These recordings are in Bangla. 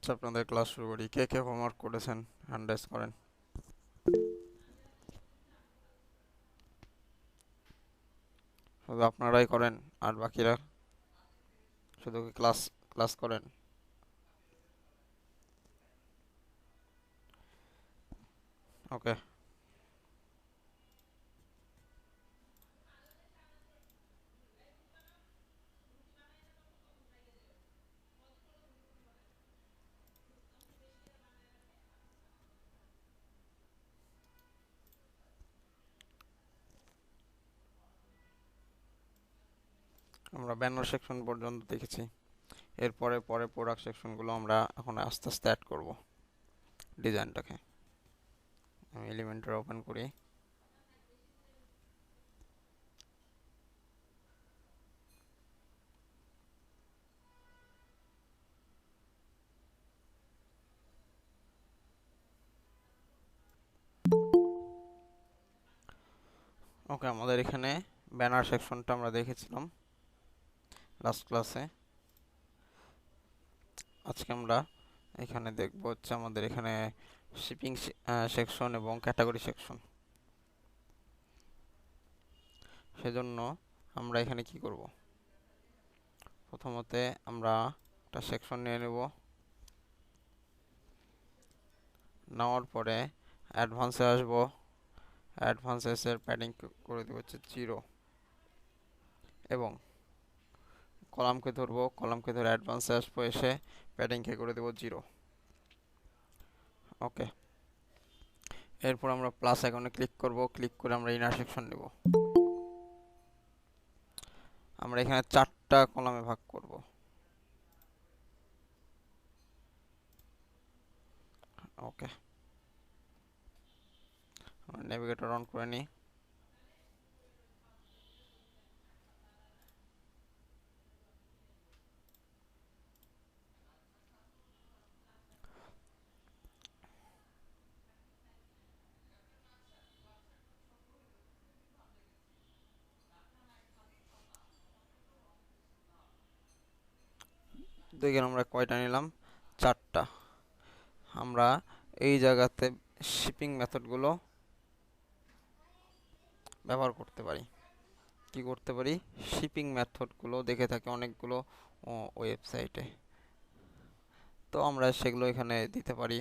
আচ্ছা, আপনাদের ক্লাস শুরু করি। কে কে হোমওয়ার্ক করেছেন হ্যান্ড রাইজ করেন। শুধু আপনারাই করেন আর বাকিরা শুধু কি ক্লাস ক্লাস করেন? ওকে। আমরা ব্যানার সেকশন পর্যন্ত দেখেছি। এরপরে পরে প্রোডাক্ট সেকশনগুলো আমরা এখন আস্তে আস্তে অ্যাড করব ডিজাইনটাকে। আমি এলিমেন্টর ওপেন করি। ওকে, আমাদের এখানে ব্যানার সেকশনটা আমরা দেখেছিলাম লাস্ট ক্লাসে। আজকে আমরা এখানে দেখব হচ্ছে আমাদের এখানে শিপিং সেকশন এবং ক্যাটাগরি সেকশন। সেজন্য আমরা এখানে কি করব? প্রথমতে আমরা একটা সেকশন নিয়ে নেব। নেওয়ার পরে অ্যাডভান্সে আসব। অ্যাডভান্সেসের প্যাডিং করে দেবো হচ্ছে 0 এবং কলামকে ধরবো। কলামকে ধরে অ্যাডভান্সে আসবো, এসে প্যাডিংকে করে দেবো 0। ওকে। এরপর আমরা প্লাস আইকনে ক্লিক করব। ক্লিক করে আমরা ইনার সেকশন নেব। আমরা এখানে 4টা কলামে ভাগ করব। ওকে, নেভিগেটর অন করে নিই। দেখেন আমরা কয়টা নিলাম? 4টা। আমরা এই জায়গাতে শিপিং মেথডগুলো ব্যবহার করতে পারি। কি করতে পারি? শিপিং মেথডগুলো দেখে থাকি অনেকগুলো ওয়েবসাইটে, তো আমরা সেগুলো এখানে দিতে পারি।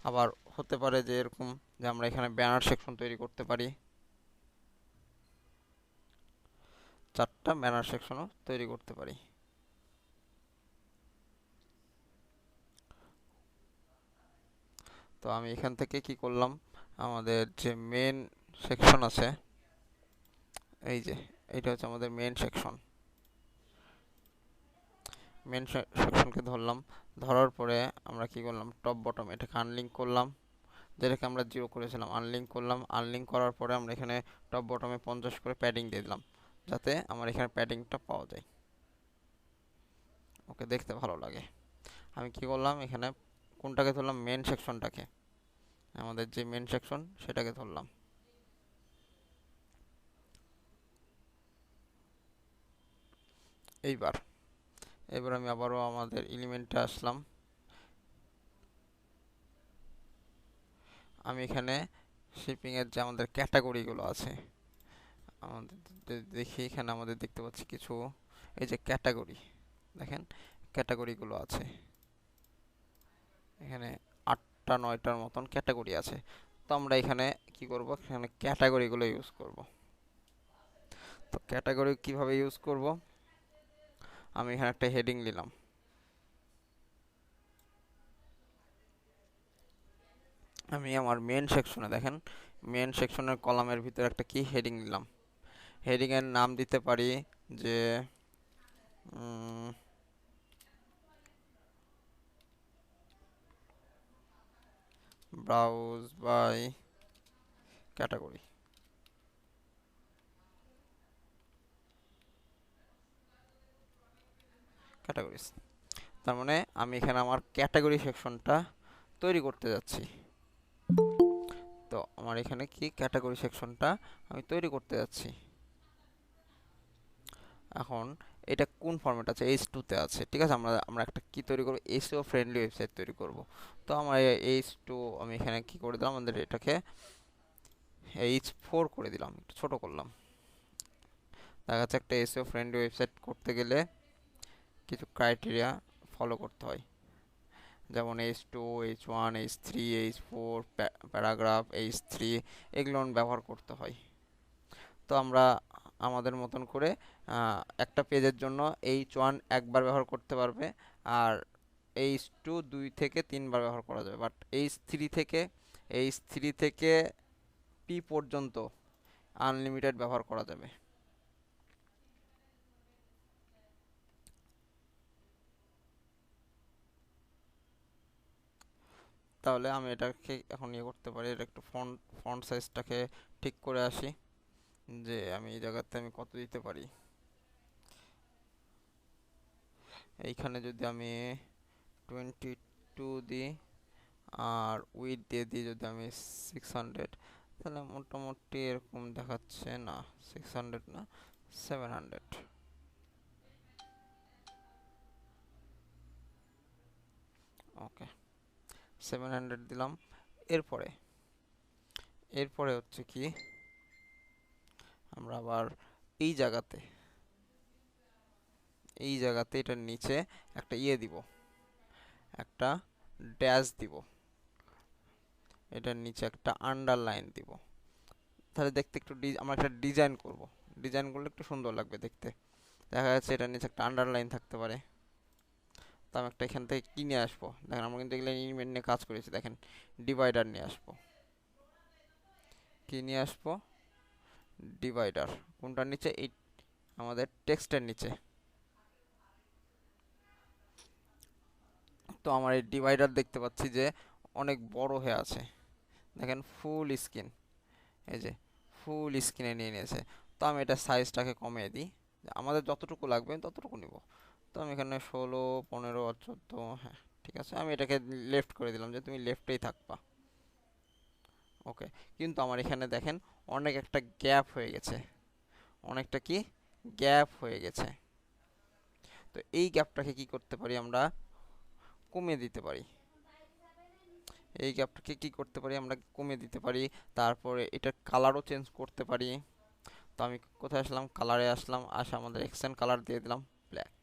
আবার হতে পারে যে এরকম যে আমরা এখানে ব্যানার সেকশন তৈরি করতে পারি। 4টা ব্যানার সেকশনও তৈরি করতে পারি। তো আমি এখান থেকে কি করলাম, আমাদের যে মেন সেকশন আছে, এই যে এইটা হচ্ছে আমাদের মেন সেকশন। মেন সেকশনকে ধরলাম। ধরার পরে আমরা কি করলাম, টপ বটম এটাকে আনলিঙ্ক করলাম। যেটাকে আমরা 0 করেছিলাম আনলিঙ্ক করলাম। আনলিঙ্ক করার পরে আমরা এখানে টপ বটমে 50 করে প্যাডিং দিয়ে দিলাম, যাতে আমার এখানে প্যাডিংটা পাওয়া যায়। ওকে, দেখতে ভালো লাগে। আমি কি করলাম, এখানে কোনটাকে ধরলাম, মেন সেকশনটাকে, আমাদের যে মেন সেকশন সেটাকে ধরলাম। এইবার এবার আমি আবারও আমাদের এলিমেন্টে আসলাম। আমি এখানে শিপিংয়ের যে আমাদের ক্যাটাগরিগুলো আছে, আমাদের দেখি এখানে আমাদের দেখতে পাচ্ছি কিছু, এই যে ক্যাটাগরি, দেখেন ক্যাটাগরিগুলো আছে এখানে 8টা 9টার মতন ক্যাটাগরি আছে। তো আমরা এখানে কি করব, এখানে ক্যাটাগরিগুলো ইউজ করব। তো ক্যাটাগরি কিভাবে ইউজ করব, আমি এখানে একটা হেডিং নিলাম। আমি আমার মেন সেকশনে দেখেন, মেন সেকশনের কলামের ভিতরে একটা কি হেডিং নিলাম। হেডিং এর নাম দিতে পারি যে ব্রাউজ বাই ক্যাটাগরি, ক্যাটাগরিজ। তার মানে আমি এখানে আমার ক্যাটাগরি সেকশনটা তৈরি করতে যাচ্ছি। তো আমার এখানে কি ক্যাটাগরি সেকশনটা আমি তৈরি করতে যাচ্ছি। এখন এটা কোন ফরম্যাট আছে, H2 তে আছে, ঠিক আছে। আমরা আমরা একটা কি তৈরি করব, এসইও ফ্রেন্ডলি ওয়েবসাইট তৈরি করব। তো আমরা H2, আমি এখানে কি করে দিলাম, আমাদের এটাকে H4 করে দিলাম, একটু ছোট করলাম। দেখা যাচ্ছে একটা এসইও ফ্রেন্ডলি ওয়েবসাইট করতে গেলে কিছু ক্রাইটেরিয়া ফলো করতে হয়, যেমন H2, H1, H3, H4, paragraph, H3, এগুলো ব্যবহার করতে হয়। তো আমরা আমাদের মতন করে একটা পেজের জন্য H1 একবার ব্যবহার করতে পারবে, আর H2 2 থেকে 3 বার ব্যবহার করা যাবে, বাট H3 থেকে P পর্যন্ত আনলিমিটেড ব্যবহার করা যাবে। তাহলে আমি এটাকে এখন ইয়ে করতে পারি, এটা একটু ফন্ট ফন্ট সাইজটাকে ঠিক করে আসি, যে আমি এই জায়গাতে আমি কত দিতে পারি। এইখানে যদি আমি 22 দিই আর উইথ দিয়ে দিই যদি আমি 600, তাহলে মোটামুটি এরকম দেখাচ্ছে, না 600 না, 700। ওকে, 700 দিলাম। এরপরে এরপরে হচ্ছে কি, আমরা আবার এই জায়গাতে এটার নিচে একটা ইয়ে দিব, একটা ড্যাশ দিব, এটার নিচে একটা আন্ডারলাইন দিব। তাহলে দেখতে একটু আমরা একটা ডিজাইন করব, ডিজাইন করলে একটু সুন্দর লাগবে দেখতে। দেখা যাচ্ছে এটার নিচে একটা আন্ডারলাইন থাকতে পারে। তো আমি একটা এখান থেকে কিনে আসবো, দেখেন আমরা কিন্তু এগুলো এলিমেন্ট নিয়ে কাজ করেছি, দেখেন ডিভাইডার নিয়ে আসবো। কি নিয়ে আসবো? ডিভাইডার। কোনটার নিচে? এই আমাদের টেক্সটের নিচে। তো আমার এই ডিভাইডার দেখতে পাচ্ছি যে অনেক বড় হয়ে আছে, দেখেন ফুল স্ক্রিন, এই যে ফুল স্ক্রিনে নিয়ে নিয়েছে। তো আমি এটা সাইজটাকে কমিয়ে দিই, আমাদের যতটুকু লাগবে ততটুকু নিব। তো আমি এখানে 16, 15 আর 14, হ্যাঁ ঠিক আছে, আমি এটাকে লেফট করে দিলাম যে তুমি লেফটেই থাকবা। ওকে, কিন্তু আমার এখানে দেখেন অনেক একটা গ্যাপ হয়ে গেছে, অনেকটা কি গ্যাপ হয়ে গেছে। তো এই গ্যাপটাকে কি করতে পারি, আমরা কমিয়ে দিতে পারি। এই গ্যাপটাকে কি করতে পারি, আমরা কমিয়ে দিতে পারি। তারপরে এটার কালারও চেঞ্জ করতে পারি। তো আমি কোথায় আসলাম, কালারে আসলাম, আমাদের এক্সেন্ট কালার দিয়ে দিলাম ব্ল্যাক।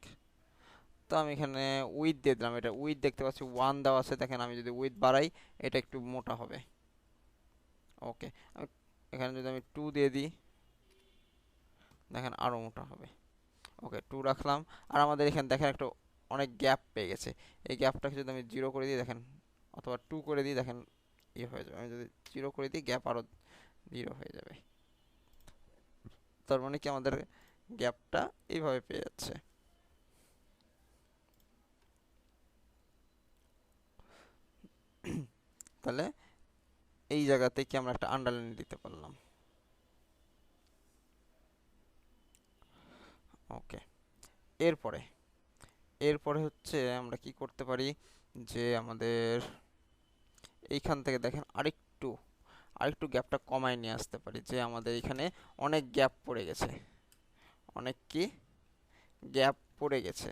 তো আমি এখানে উইথ দিয়ে দিলাম, এটা উইথ দেখতে পাচ্ছি 1 দেওয়া আছে, দেখেন আমি যদি উইথ বাড়াই এটা একটু মোটা হবে। ওকে, আমি এখানে যদি আমি 2 দিয়ে দিই, দেখেন আরও মোটা হবে। ওকে, 2 রাখলাম। আর আমাদের এখানে দেখেন একটা অনেক গ্যাপ পেয়ে গেছে, এই গ্যাপটাকে যদি আমি 0 করে দিই দেখেন, অথবা 2 করে দিই দেখেন ইয়ে হয়ে যাবে। আমি যদি 0 করে দিই গ্যাপ আরও 0 হয়ে যাবে। তার মানে কি আমাদের গ্যাপটা এইভাবে পেয়ে যাচ্ছে। তাহলে এই জায়গাতে কি আমরা একটা আন্ডারলাইন দিতে পারলাম। ওকে, এরপরে এরপরে হচ্ছে আমরা কি করতে পারি, যে আমাদের এইখান থেকে দেখেন আরেকটু আরেকটু গ্যাপটা কমায় নিয়ে আসতে পারি, যে আমাদের এখানে অনেক গ্যাপ পড়ে গেছে, অনেক কি গ্যাপ পড়ে গেছে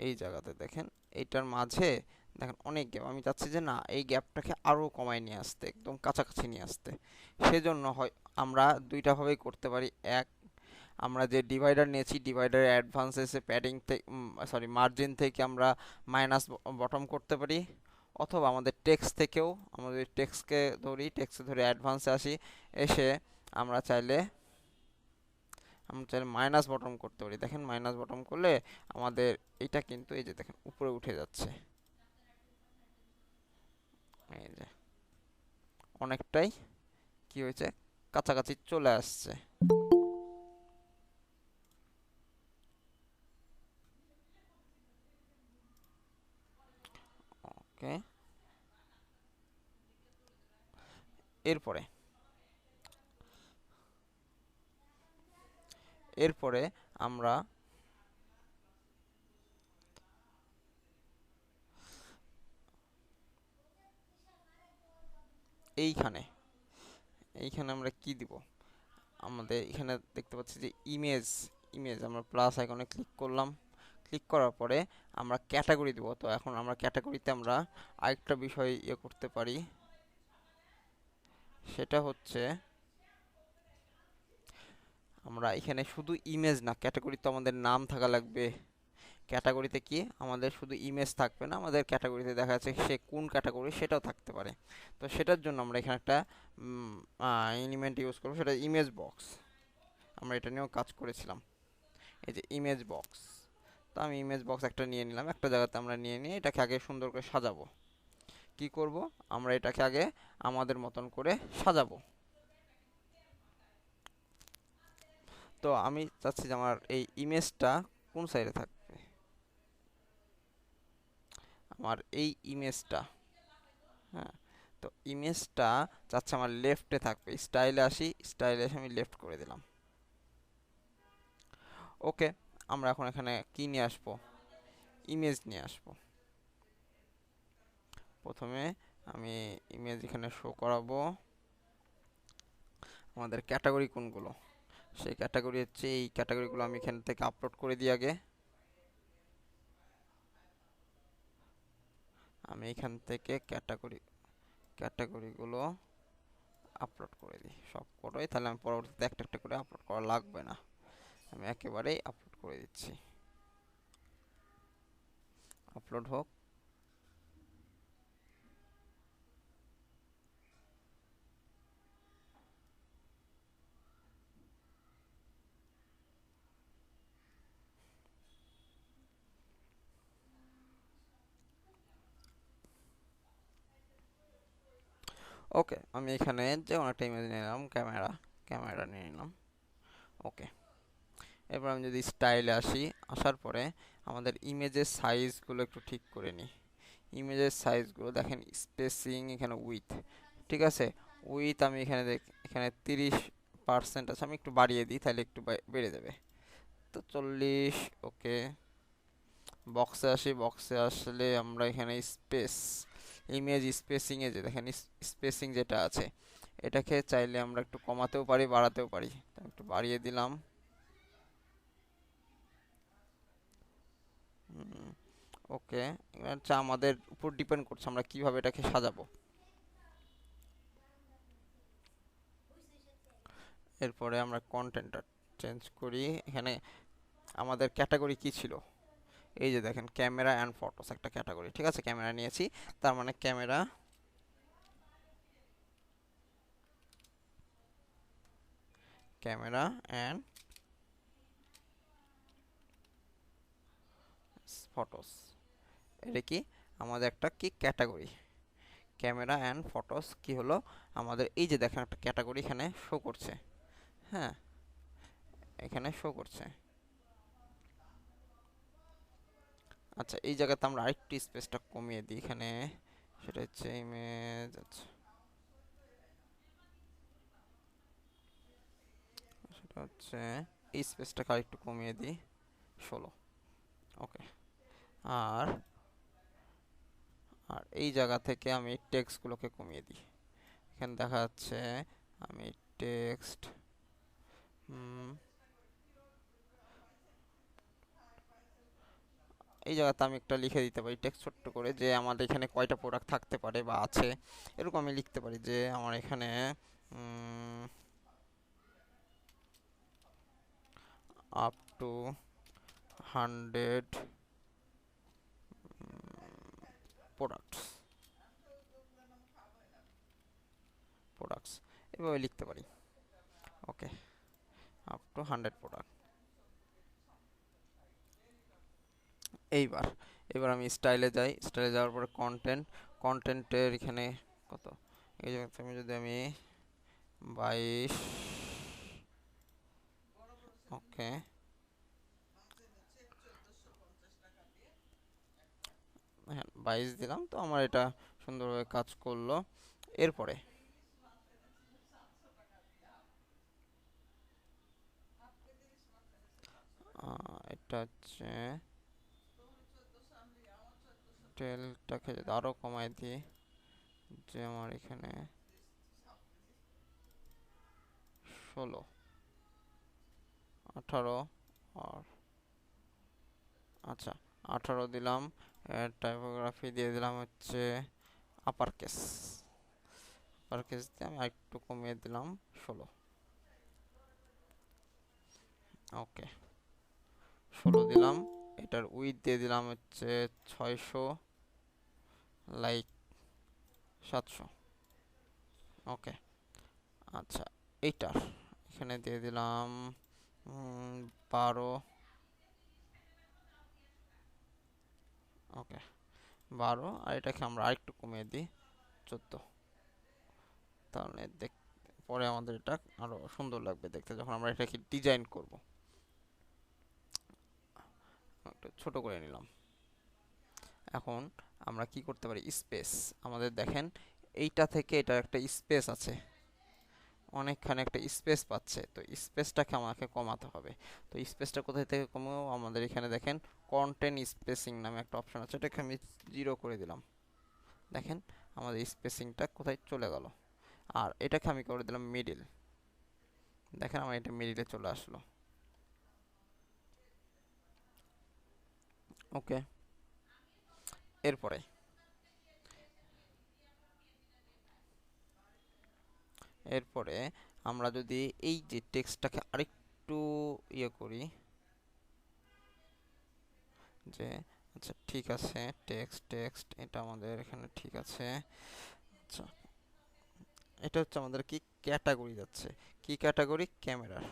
এই জায়গাতে দেখেন, এইটার মাঝে দেখেন অনেক গ্যাপ। আমি চাচ্ছি যে না, এই গ্যাপটাকে আরও কমায় নিয়ে আসতে, একদম কাছাকাছি নিয়ে আসতে। সেজন্য হয় আমরা দুইটা ভাবেই করতে পারি। এক, আমরা যে ডিভাইডার নিয়েছি ডিভাইডারের অ্যাডভান্সেসে প্যাডিং থেকে, সরি মার্জিন থেকে আমরা মাইনাস বটম করতে পারি। অথবা আমাদের টেক্সট থেকেও, আমাদের টেক্সটকে ধরি, টেক্সটে ধরে অ্যাডভান্সে আসি, এসে আমরা চাইলে মাইনাস বটম করতে পারি। দেখেন মাইনাস বটম করলে আমাদের এটা কিন্তু এই যে দেখেন উপরে উঠে যাচ্ছে, এই যে অনেকটাই কি হয়েছে, কাছাকাছি চলে আসছে। ওকে, এরপরে এরপরে আমরা এইখানে এইখানে আমরা কি দিব, আমাদের এখানে দেখতে পাচ্ছি যে ইমেজ, আমরা প্লাস আইকনে ক্লিক করলাম। ক্লিক করার পরে আমরা ক্যাটাগরি দেব। তো এখন আমরা ক্যাটাগরিতে আমরা আরেকটা বিষয় করতে পারি, সেটা হচ্ছে আমরা এখানে শুধু ইমেজ না, ক্যাটাগরি তো আমাদের নাম থাকা লাগবে। ক্যাটাগরিতে কি আমাদের শুধু ইমেজ থাকবে না, আমাদের ক্যাটাগরিতে দেখা যাচ্ছে সে কোন ক্যাটাগরি সেটাও থাকতে পারে। তো সেটার জন্য আমরা এখানে একটা এলিমেন্ট ইউজ করবো, সেটা ইমেজ বক্স। আমরা এটা নিয়েও কাজ করেছিলাম, এই যে ইমেজ বক্স। তো আমি ইমেজ বক্স একটা নিয়ে নিলাম, একটা জায়গাতে আমরা নিয়ে নিয়ে এটাকে আগে সুন্দর করে সাজাবো। কি করব, আমরা এটাকে আগে আমাদের মতন করে সাজাবো। তো আমি চাচ্ছি যে আমার এই ইমেজটা কোন সাইডে থাকবে, আমার এই ইমেজটা, হ্যাঁ। তো ইমেজটা চাচ্ছে আমার লেফটে থাকবে। স্টাইলে আসি, স্টাইলে এসে আমি লেফট করে দিলাম। ওকে, আমরা এখন এখানে কি নিয়ে আসবো, ইমেজ নিয়ে আসবো। প্রথমে আমি ইমেজ এখানে শো করাবো। আমাদের ক্যাটাগরি কোনগুলো, সেই ক্যাটাগরি হচ্ছে এই ক্যাটাগরিগুলো আমি এখান থেকে আপলোড করে দিই আগে। আমি এখান থেকে ক্যাটাগরিগুলো আপলোড করে দিই সব কটাই, তাহলে আমি পরবর্তীতে একটা একটা করে আপলোড করা লাগবে না, আমি একেবারেই আপলোড করে দিচ্ছি। আপলোড হোক। ওকে, আমি এখানে যে কোনো একটা ইমেজ নিয়ে নিলাম, ক্যামেরা নিয়ে নিলাম। ওকে, এরপর আমি যদি স্টাইলে আসি, আসার পরে আমাদের ইমেজের সাইজগুলো একটু ঠিক করে নিই। ইমেজের সাইজগুলো দেখেন, স্পেসিং এখানে উইথ, ঠিক আছে। উইথ আমি এখানে এখানে 30% আছে, আমি একটু বাড়িয়ে দিই তাহলে একটু বেড়ে যাবে। তো 40। ওকে, বক্সে আসি, বক্সে আসলে আমরা এখানে স্পেস, ইমেজ স্পেসিংয়ে যে দেখেন স্পেসিং যেটা আছে, এটাকে চাইলে আমরা একটু কমাতেও পারি, বাড়াতেও পারি। তো আমি একটু বাড়িয়ে দিলাম। ওকে, এবার হচ্ছে আমাদের উপর ডিপেন্ড করছে আমরা কিভাবে এটাকে সাজাবো। এরপরে আমরা কন্টেন্টটা চেঞ্জ করি। এখানে আমাদের ক্যাটাগরি কি ছিল, এই যে দেখেন ক্যামেরা অ্যান্ড ফটোস একটা ক্যাটাগরি, ঠিক আছে। ক্যামেরা নিয়েছি, তার মানে ক্যামেরা অ্যান্ড ফটোস, এটা কি আমাদের একটা কি ক্যাটাগরি। ক্যামেরা অ্যান্ড ফটোস কি হলো আমাদের, এই যে দেখেন একটা ক্যাটাগরি এখানে শো করছে, হ্যাঁ, এখানে শো করছে। আচ্ছা, এই জায়গাতে আমরা আরেকটু স্পেসটা কমিয়ে দিই এখানে, সেটা হচ্ছে ইমেজ। আচ্ছা, সেটা হচ্ছে এই স্পেসটাকে আরেকটু কমিয়ে দিই, 16। ওকে, আর আর এই জায়গা থেকে আমি টেক্সটগুলোকে কমিয়ে দিই। এখানে দেখা যাচ্ছে আমি টেক্সট, এই জায়গাতে আমি একটা লিখে দিতে পারি টেক্সট ছোট্ট করে, যে আমাদের এখানে কয়টা প্রোডাক্ট থাকতে পারে বা আছে, এরকম আমি লিখতে পারি যে আমার এখানে আপ টু 100 প্রোডাক্টস প্রোডাক্টস এভাবে লিখতে পারি। ওকে, আপ টু 100 প্রোডাক্ট। এইবার এবার আমি স্টাইলে যাই, স্টাইলে যাওয়ার পরে কন্টেন্টের এখানে কত, এই জায়গাতে আমি 22, ওকে, হ্যাঁ 22 দিলাম, তো আমার এটা সুন্দরভাবে কাজ করলো। এরপরে এটা হচ্ছে টেলটাকে যদি আরো কমাই দিই, যে আমার এখানে 16। 18 আর আচ্ছা 18 দিলাম। টাইপোগ্রাফি দিয়ে দিলাম হচ্ছে আপার কেস। আপার কেস দিয়ে আমি আরেকটু কমিয়ে দিলাম 16। ওকে 16 দিলাম। এটার উইথ দিয়ে দিলাম হচ্ছে 600, লাইক 700। ওকে আচ্ছা এইটার এখানে দিয়ে দিলাম 12। ওকে 12, আর এটাকে আমরা আরেকটু কমিয়ে দিই 14। তাহলে পরে আমাদের এটা আরো সুন্দর লাগবে দেখতে যখন আমরা এটাকে ডিজাইন করব। একটু ছোট করে নিলাম। এখন আমরা কি করতে পারি, স্পেস। আমাদের দেখেন এইটা থেকে এটা একটা স্পেস আছে, অনেকখানি একটা স্পেস পাচ্ছে, তো স্পেসটাকে আমাকে কমাতে হবে। তো স্পেসটা কোথায় থেকে কমাবো, আমাদের এখানে দেখেন কন্টেন্ট স্পেসিং নামে একটা অপশন আছে, এটাকে আমি 0 করে দিলাম। দেখেন আমাদের স্পেসিংটা কোথায় চলে গেল। আর এটাকে আমি করে দিলাম মিডিল। দেখেন আমার এটা মিডিলে চলে আসলো। ওকে এরপরে এরপরে আমরা যদি এই যে টেক্সটটাকে আরেকটু ইয়ে করি, যে আচ্ছা ঠিক আছে, টেক্সট টেক্সট এটা আমাদের এখানে ঠিক আছে। আচ্ছা এটা হচ্ছে আমাদের কি ক্যাটাগরি যাচ্ছে, কি ক্যাটাগরি, ক্যামেরার।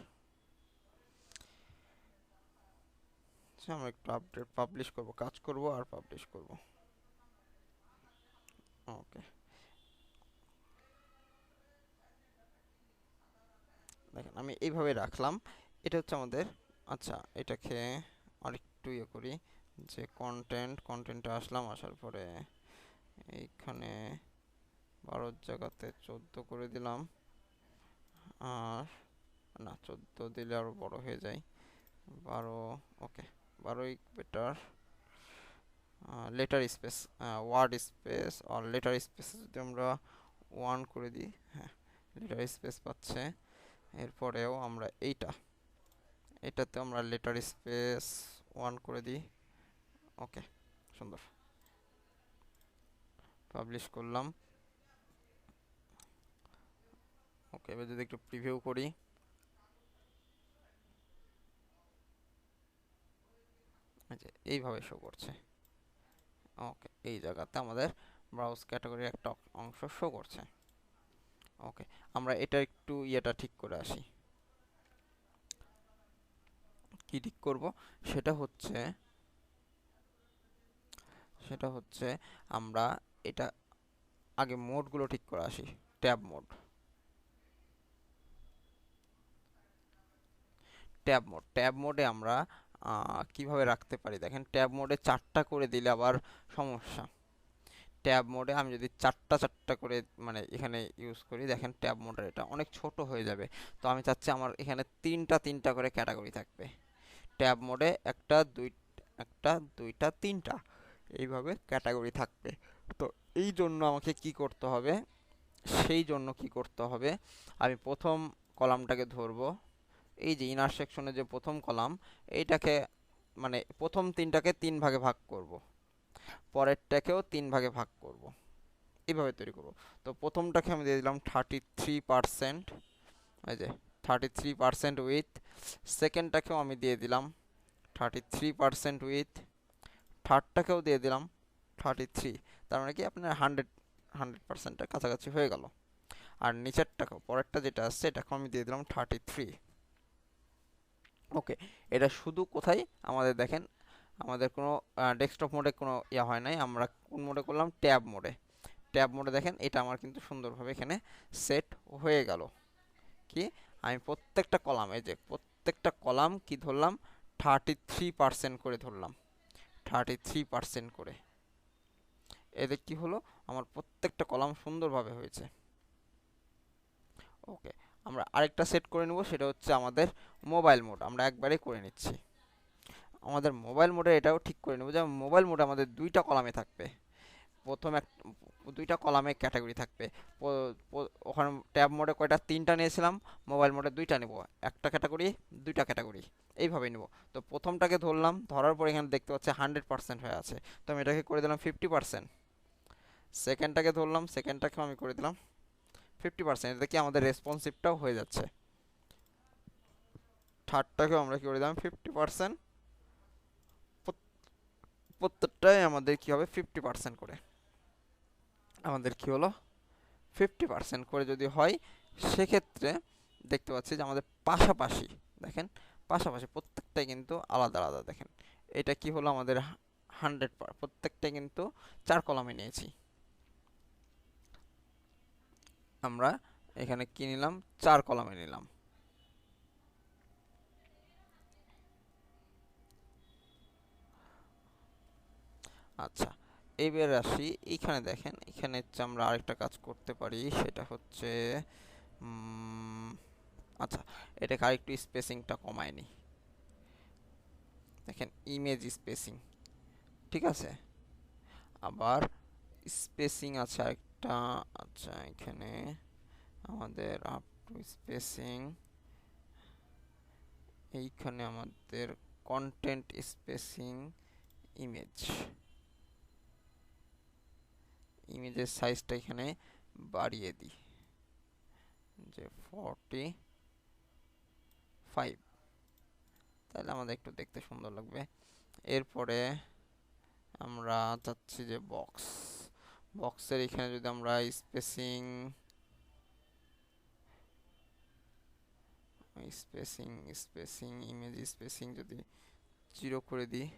আচ্ছা আমরা একটু আপডেট পাবলিশ করব, কাজ করব আর পাবলিশ করব। ওকে দেখেন আমি এইভাবে রাখলাম, এটা হচ্ছে আমাদের। আচ্ছা এটাকে আরেকটু ইয়ে করি, যে কন্টেন্টে আসলাম, আসার পরে এইখানে 12 জায়গাতে 14 করে দিলাম। আর না 14 দিলে আরো বড় হয়ে যায়, 12। ওকে 12ই better. Letter space, word space আর লেটার স্পেস যদি আমরা 1 করে দিই, হ্যাঁ লেটার স্পেস পাচ্ছে। এরপরেও আমরা এটাতে আমরা লেটার স্পেস 1 করে দিই। ওকে সুন্দর, পাবলিশ করলাম। ওকে এবার যদি একটু প্রিভিউ করি, এইভাবে শো করছে। ওকে এই জায়গাতে আমাদের ব্রাউজ ক্যাটাগরির একটা অংশ শো করছে। ওকে আমরা এটা একটু ইয়েটা ঠিক করে আসি। কি ঠিক করব, সেটা হচ্ছে সেটা হচ্ছে আমরা এটা আগে মোডগুলো ঠিক করে আসি। ট্যাব মোডে আমরা কিভাবে রাখতে পারি, দেখেন ট্যাব মোডে 4টা করে দিলে আবার সমস্যা। ট্যাব মোডে আমি যদি চারটা চারটা করে মানে এখানে ইউজ করি, দেখেন ট্যাব মোডের এটা অনেক ছোট হয়ে যাবে। তো আমি চাচ্ছি আমার এখানে তিনটা তিনটা করে ক্যাটাগরি থাকবে। ট্যাব মোডে একটা দুইটা তিনটা এইভাবে ক্যাটাগরি থাকবে। তো এই জন্য আমাকে কি করতে হবে, সেই জন্য কি করতে হবে, আমি প্রথম কলামটাকে ধরবো, এই যে ইনার সেকশনে যে প্রথম কলাম, এইটাকে মানে প্রথম তিনটাকে 3 ভাগে ভাগ করব, পরেরটাকেও 3 ভাগে ভাগ করব, এইভাবে তৈরি করব। তো প্রথমটাকে আমি দিয়ে দিলাম 33%, এই যে 33% উইথ। সেকেন্ডটাকেও আমি দিয়ে দিলাম 33% উইথ। থার্ডটাকেও দিয়ে দিলাম 33। তার মানে কি আপনার 100%-এর কাছাকাছি হয়ে গেল। আর নিচেরটাকেও, পরেরটা যেটা আসছে এটাকেও আমি দিয়ে দিলাম 33। ওকে এটা শুধু কোথায় আমাদের দেখেন, আমাদের কোনো ডেস্কটপ মোডে কোনো ইয়া হয় নাই, আমরা কোন মোডে করলাম, ট্যাব মোডে দেখেন এটা আমার কিন্তু সুন্দরভাবে এখানে সেট হয়ে গেল। কি আমি প্রত্যেকটা কলাম, এই যে প্রত্যেকটা কলাম কি ধরলাম, 33% করে ধরলাম, 33% করে। এতে কি হলো, আমার প্রত্যেকটা কলাম সুন্দরভাবে হয়েছে। ওকে আমরা আরেকটা সেট করে নেব, সেটা হচ্ছে আমাদের মোবাইল মোড, আমরা একবারে করে নিচ্ছি। আমাদের মোবাইল মোডে এটাও ঠিক করে নেব যে মোবাইল মোডে আমাদের 2টা কলামে থাকবে। প্রথম এক দুইটা কলামে ক্যাটাগরি থাকবে। ওখানে ট্যাব মোডে কয়টা, তিনটা নিয়েছিলাম, মোবাইল মোডে দুইটা নেব, একটা ক্যাটাগরি দুইটা ক্যাটাগরি এইভাবে নেব। তো প্রথমটাকে ধরলাম, ধরার পর এখানে দেখতে পাচ্ছি 100% হয়ে আছে, তো আমি এটাকে করে দিলাম 50%। সেকেন্ডটাকে ধরলাম, সেকেন্ডটাকেও আমি করে দিলাম 50%, এতে কি আমাদের রেসপন্সিভটাও হয়ে যাচ্ছে। থার্ডটাকেও আমরা কি করে দিলাম 50%। প্রত্যেকটাই আমাদের কি হবে 50% করে, আমাদের কি হলো 50% করে যদি হয়, সেক্ষেত্রে দেখতে পাচ্ছি যে আমাদের পাশাপাশি, দেখেন পাশাপাশি প্রত্যেকটাই কিন্তু আলাদা আলাদা। দেখেন এটা কি হলো আমাদের 100, প্রত্যেকটাই কিন্তু 4 কলামে নিয়েছি আমরা। এখানে কি নিলাম, 4 কলামে নিলাম। আচ্ছা, এবার আসি এইখানে। দেখেন এখানে হচ্ছে আমরা আরেকটা কাজ করতে পারি, সেটা হচ্ছে আচ্ছা, এটাকে আরেকটু স্পেসিংটা কমায় নি। দেখেন ইমেজ স্পেসিং, ঠিক আছে, আবার স্পেসিং আছে আরেকটা। আচ্ছা, এখানে আমাদের আপ টু স্পেসিং, এইখানে আমাদের কন্টেন্ট স্পেসিং, ইমেজ, ইমেজের সাইজটা এখানে বাড়িয়ে দিই যে 45, তাহলে আমাদের একটু দেখতে সুন্দর লাগবে। এরপরে আমরা চাচ্ছি যে বক্সের এখানে যদি আমরা spacing spacing spacing image spacing যদি 0 করে দিই,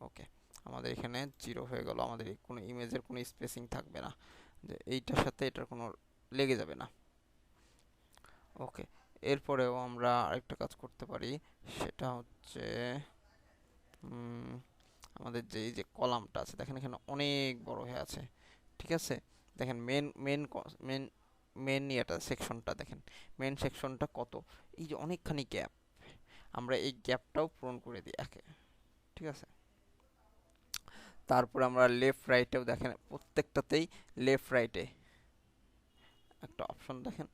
ওকে, আমাদের এখানে 0 হয়ে গেল, আমাদের কোনো ইমেজের কোনো স্পেসিং থাকবে না, যে এইটার সাথে এটার কোনো লেগে যাবে না। ওকে, এরপরেও আমরা আরেকটা কাজ করতে পারি, সেটা হচ্ছে আমাদের যে এই যে কলামটা আছে, দেখেন এখানে অনেক বড় হয়ে আছে, ঠিক আছে। দেখেন মেন মেন মেন মেন ইয়েটা সেকশনটা, দেখেন মেন সেকশনটা কত, এই যে অনেকখানি গ্যাপ, আমরা এই গ্যাপটাও পূরণ করে দিই একে, ঠিক আছে। তারপর আমরা লেফট রাইটেও দেখেন প্রত্যেকটাতেই লেফট রাইটে একটা অপশন, দেখেন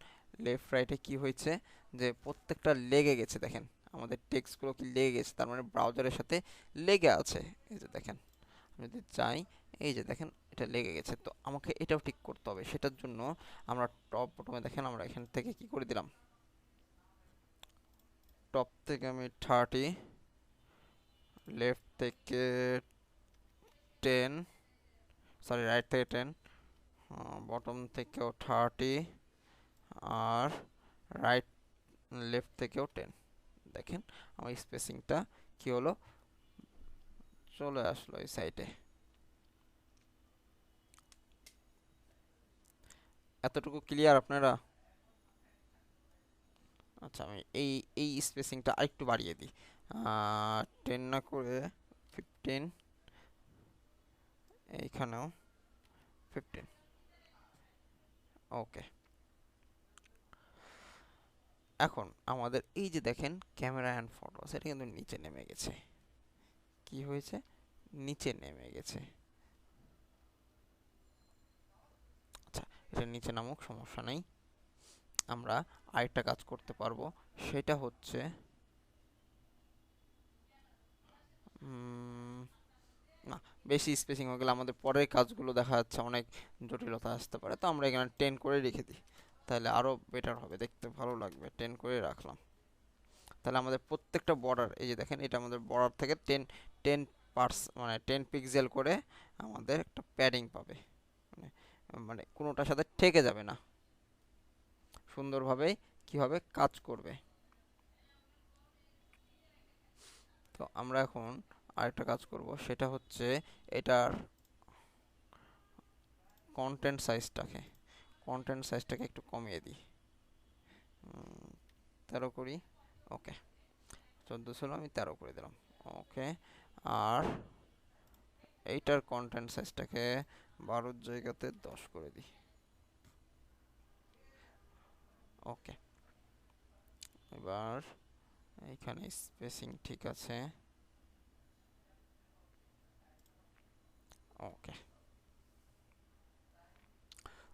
লেফট রাইটে কি হয়েছে, যে প্রত্যেকটা লেগে গেছে। দেখেন আমাদের টেক্সটগুলো কি লেগে গেছে, তার মানে ব্রাউজারের সাথে লেগে আছে। এই যে দেখেন, আমি যদি চাই, এই যে দেখেন এটা লেগে গেছে, তো আমাকে এটাও ঠিক করতে হবে। সেটার জন্য আমরা টপ বটমে দেখেন আমরা এখান থেকে কি করে দিলাম, টপ থেকে আমি 30, লেফট থেকে 10, সরি রাইট থেকে 10, বটম থেকেও 30, আর রাইট লেফট থেকেও 10। দেখেন আমার স্পেসিংটা কি হলো, চলে আসলো এই সাইডে। এতটুকু ক্লিয়ার আপনারা? আচ্ছা, আমি এই এই স্পেসিংটা আরেকটু বাড়িয়ে দিই, 10 না করে 15, এইখানেও 15। ওকে, এখন আমাদের এই যে দেখেন ক্যামেরা অ্যান্ড ফটো, সেটা কিন্তু নিচে নেমে গেছে। কি হয়েছে, নিচে নেমে গেছে। আচ্ছা, এটা নিচে নামুক, সমস্যা নেই। আমরা আরেকটা কাজ করতে পারবো, সেটা হচ্ছে না, বেশি স্পেসিং হয়ে গেলে আমাদের পরের কাজগুলো দেখা যাচ্ছে অনেক জটিলতা আসতে পারে, তো আমরা এখানে 10 করে রেখে দিই, তাহলে আরও বেটার হবে, দেখতে ভালো লাগবে। 10 করে রাখলাম, তাহলে আমাদের প্রত্যেকটা বর্ডার, এই যে দেখেন এটা আমাদের বর্ডার থেকে 10 মানে 10 পিক্সেল করে আমাদের একটা প্যাডিং পাবে, মানে মানে কোনোটার সাথে ঠেকে যাবে না, সুন্দরভাবে কি হবে, কাজ করবে। তো আমরা এখন আরেকটা কাজ করব, সেটা হচ্ছে এটার কন্টেন্ট সাইজটাকে একটু কমিয়ে দিই, 13 করি। ওকে, 14 ছিল, আমি 13 করে দিলাম। ওকে, আর এইটার কন্টেন্ট সাইজটাকে 12 জায়গাতে 10 করে দিই। ওকে, এবার এইখানে স্পেসিং ঠিক আছে। ওকে,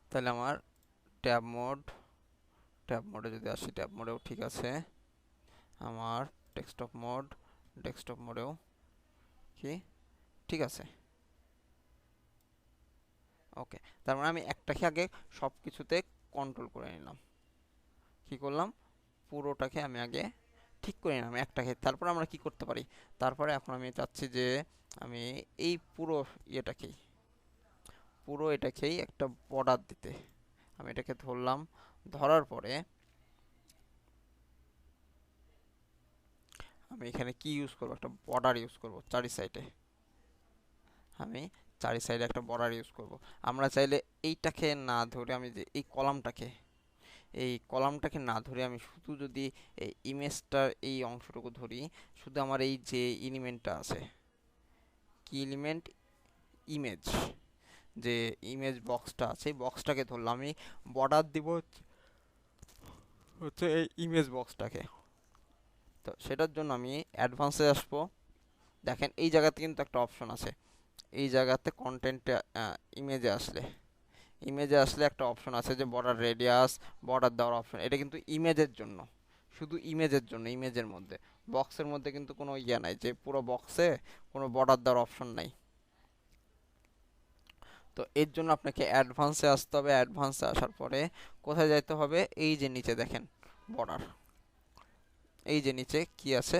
তাহলে আমার ট্যাব মোড, ট্যাব মোডে যদি আসি, ট্যাব মোডেও ঠিক আছে। আমার ডেস্কটপ মোডেও কি ঠিক আছে। ওকে, তার মানে আমি একটাকে আগে সব কিছুতে কন্ট্রোল করে নিলাম। কি করলাম, পুরোটাকে আমি আগে ঠিক করে নিলাম একটাকে। তারপর আমরা কি করতে পারি, তারপরে এখন আমি চাচ্ছি যে আমি এই পুরো ইয়েটাকেই, পুরো এটাকেই একটা বর্ডার দিতে। আমি এটাকে ধরলাম, ধরার পরে আমি এখানে কি ইউজ করব, একটা বর্ডার ইউজ করব চারি সাইডে। আমি চারি সাইডে একটা বর্ডার ইউজ করব। আমরা চাইলে এইটাকে না ধরে, আমি যে এই কলামটাকে না ধরে আমি শুধু যদি এই ইমেজটার এই অংশটুকু ধরি, শুধু আমার এই যে এলিমেন্টটা আছে, কি এলিমেন্ট, ইমেজ, যে ইমেজ বক্সটা আছে, এই বক্সটাকে ধরলাম, আমি বর্ডার দিব হচ্ছে এই ইমেজ বক্সটাকে। তো সেটার জন্য আমি অ্যাডভান্সে আসবো। দেখেন এই জায়গাতে কিন্তু একটা অপশন আছে, এই জায়গাতে কন্টেন্টে ইমেজে আসলে একটা অপশন আছে যে বর্ডার রেডিয়াস, বর্ডার দেওয়ার অপশন। এটা কিন্তু ইমেজের জন্য, শুধু ইমেজের জন্য, ইমেজের মধ্যে। বক্সের মধ্যে কিন্তু কোনো ইয়ে নাই যে পুরো বক্সে কোনো বর্ডার দেওয়ার অপশন নাই। তো এর জন্য আপনাকে অ্যাডভান্সে আসতে হবে। অ্যাডভান্সে আসার পরে কোথায় যাইতে হবে, এই যে নিচে দেখেন বর্ডার, এই যে নিচে কি আছে,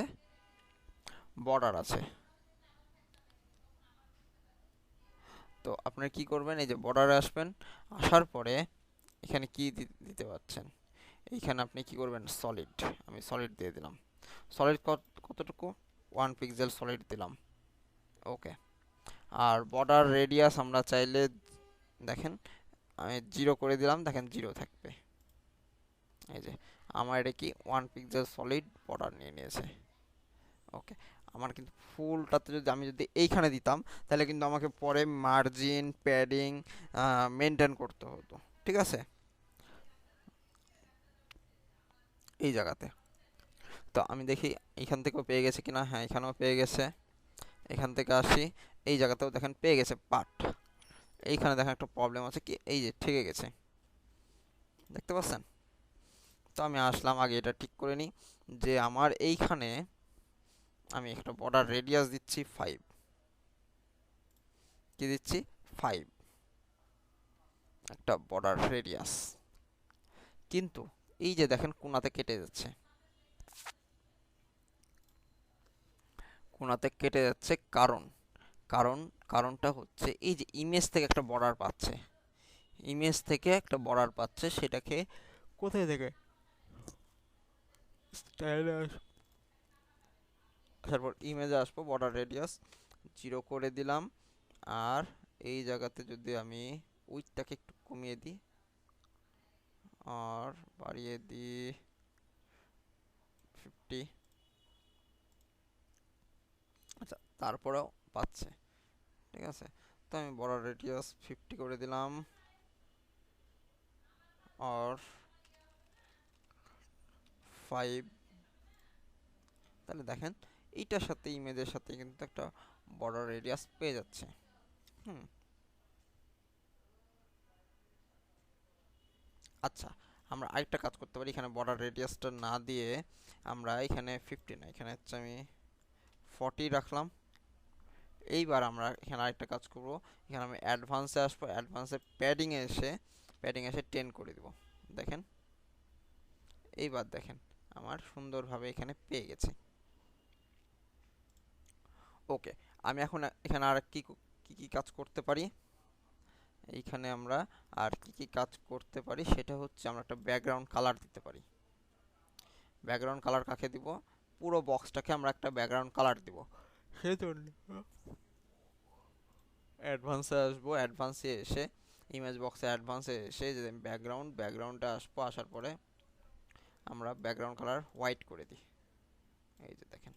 বর্ডার আছে। তো আপনারা কি করবেন, এই যে বর্ডারে আসবেন, আসার পরে এখানে কি দিতে পারছেন, এইখানে আপনি কি করবেন, সলিড, আমি সলিড দিয়ে দিলাম। সলিড কতটুকু, 1 পিক্সেল সলিড দিলাম। ওকে, আর বর্ডার রেডিয়াস আমরা চাইলে দেখেন আমি 0 করে দিলাম, দেখেন 0 থাকবে। এই যে আমার এটা কি 1 পিক্সেল সলিড বর্ডার নিয়ে নিয়েছে। ওকে, আমার কিন্তু ফুলটাতে যদি এইখানে দিতাম, তাহলে কিন্তু আমাকে পরে মার্জিন, প্যাডিং মেনটেন করতে হতো। ঠিক আছে, এই জায়গাতে। তো আমি দেখি এইখান থেকেও পেয়ে গেছে কিনা, হ্যাঁ এখানেও পেয়ে গেছে। এখান থেকে আসি, এই জায়গাতেও দেখেন পেয়ে গেছে পার্ট। এইখানে দেখেন একটা প্রবলেম আছে, কি এই যে ঠেকে গেছে, দেখতে পাচ্ছেন। তো আমি আসলাম, আগে এটা ঠিক করে নিই যে আমার এইখানে আমি একটা বর্ডার রেডিয়াস দিচ্ছি 5, কি দিচ্ছি 5, একটা বর্ডার রেডিয়াস। কিন্তু এই যে দেখেন কোণাতে কেটে যাচ্ছে, কোণাতে কেটে যাচ্ছে, কারণ কারণ কারণটা হচ্ছে এই যে ইমেজ থেকে একটা বর্ডার পাচ্ছে, ইমেজ থেকে একটা বর্ডার পাচ্ছে, সেটাকে কোথায় থেকে, স্টাইলে আসার পর ইমেজে আসবো, বর্ডার রেডিয়াস 0 করে দিলাম। আর এই জায়গাতে যদি আমি উইডথটাকে একটু কমিয়ে দিই আর বাড়িয়ে দিই 50, আচ্ছা তারপরেও পাচ্ছে, ঠিক আছে। তো আমি বর্ডার রেডিয়াস 50 করে দিলাম আর 5। তাহলে দেখেন এইটার সাথে, ইমেজের সাথে কিন্তু একটা বর্ডার রেডিয়াস পেয়ে যাচ্ছে। হুম, আচ্ছা, আমরা আরেকটা কাজ করতে পারি, এখানে বর্ডার রেডিয়াসটা না দিয়ে আমরা এখানে 50 না, এখানে হচ্ছে আমি 40 রাখলাম। এইবার আমরা এখানে আরেকটা কাজ করব, এখানে আমি অ্যাডভান্সে আসবো, অ্যাডভান্সে প্যাডিং এসে 10 করে দিব। দেখেন, এইবার দেখেন আমার সুন্দরভাবে এখানে পেয়ে গেছি। ওকে, আমি এখন এখানে আর কি কি কি কাজ করতে পারি, এইখানে আমরা আর কি কি কাজ করতে পারি সেটা হচ্ছে আমরা একটা ব্যাকগ্রাউন্ড কালার দিতে পারি। ব্যাকগ্রাউন্ড কালার কাকে দিব, পুরো বক্সটাকে আমরা একটা ব্যাকগ্রাউন্ড কালার দিব। সেজন্য অ্যাডভান্সে আসবো, অ্যাডভান্সে এসে ইমেজ বক্সে অ্যাডভান্সে এসে যে ব্যাকগ্রাউন্ডে আসবো, আসার পরে আমরা ব্যাকগ্রাউন্ড কালার হোয়াইট করে দিই। এই যে দেখেন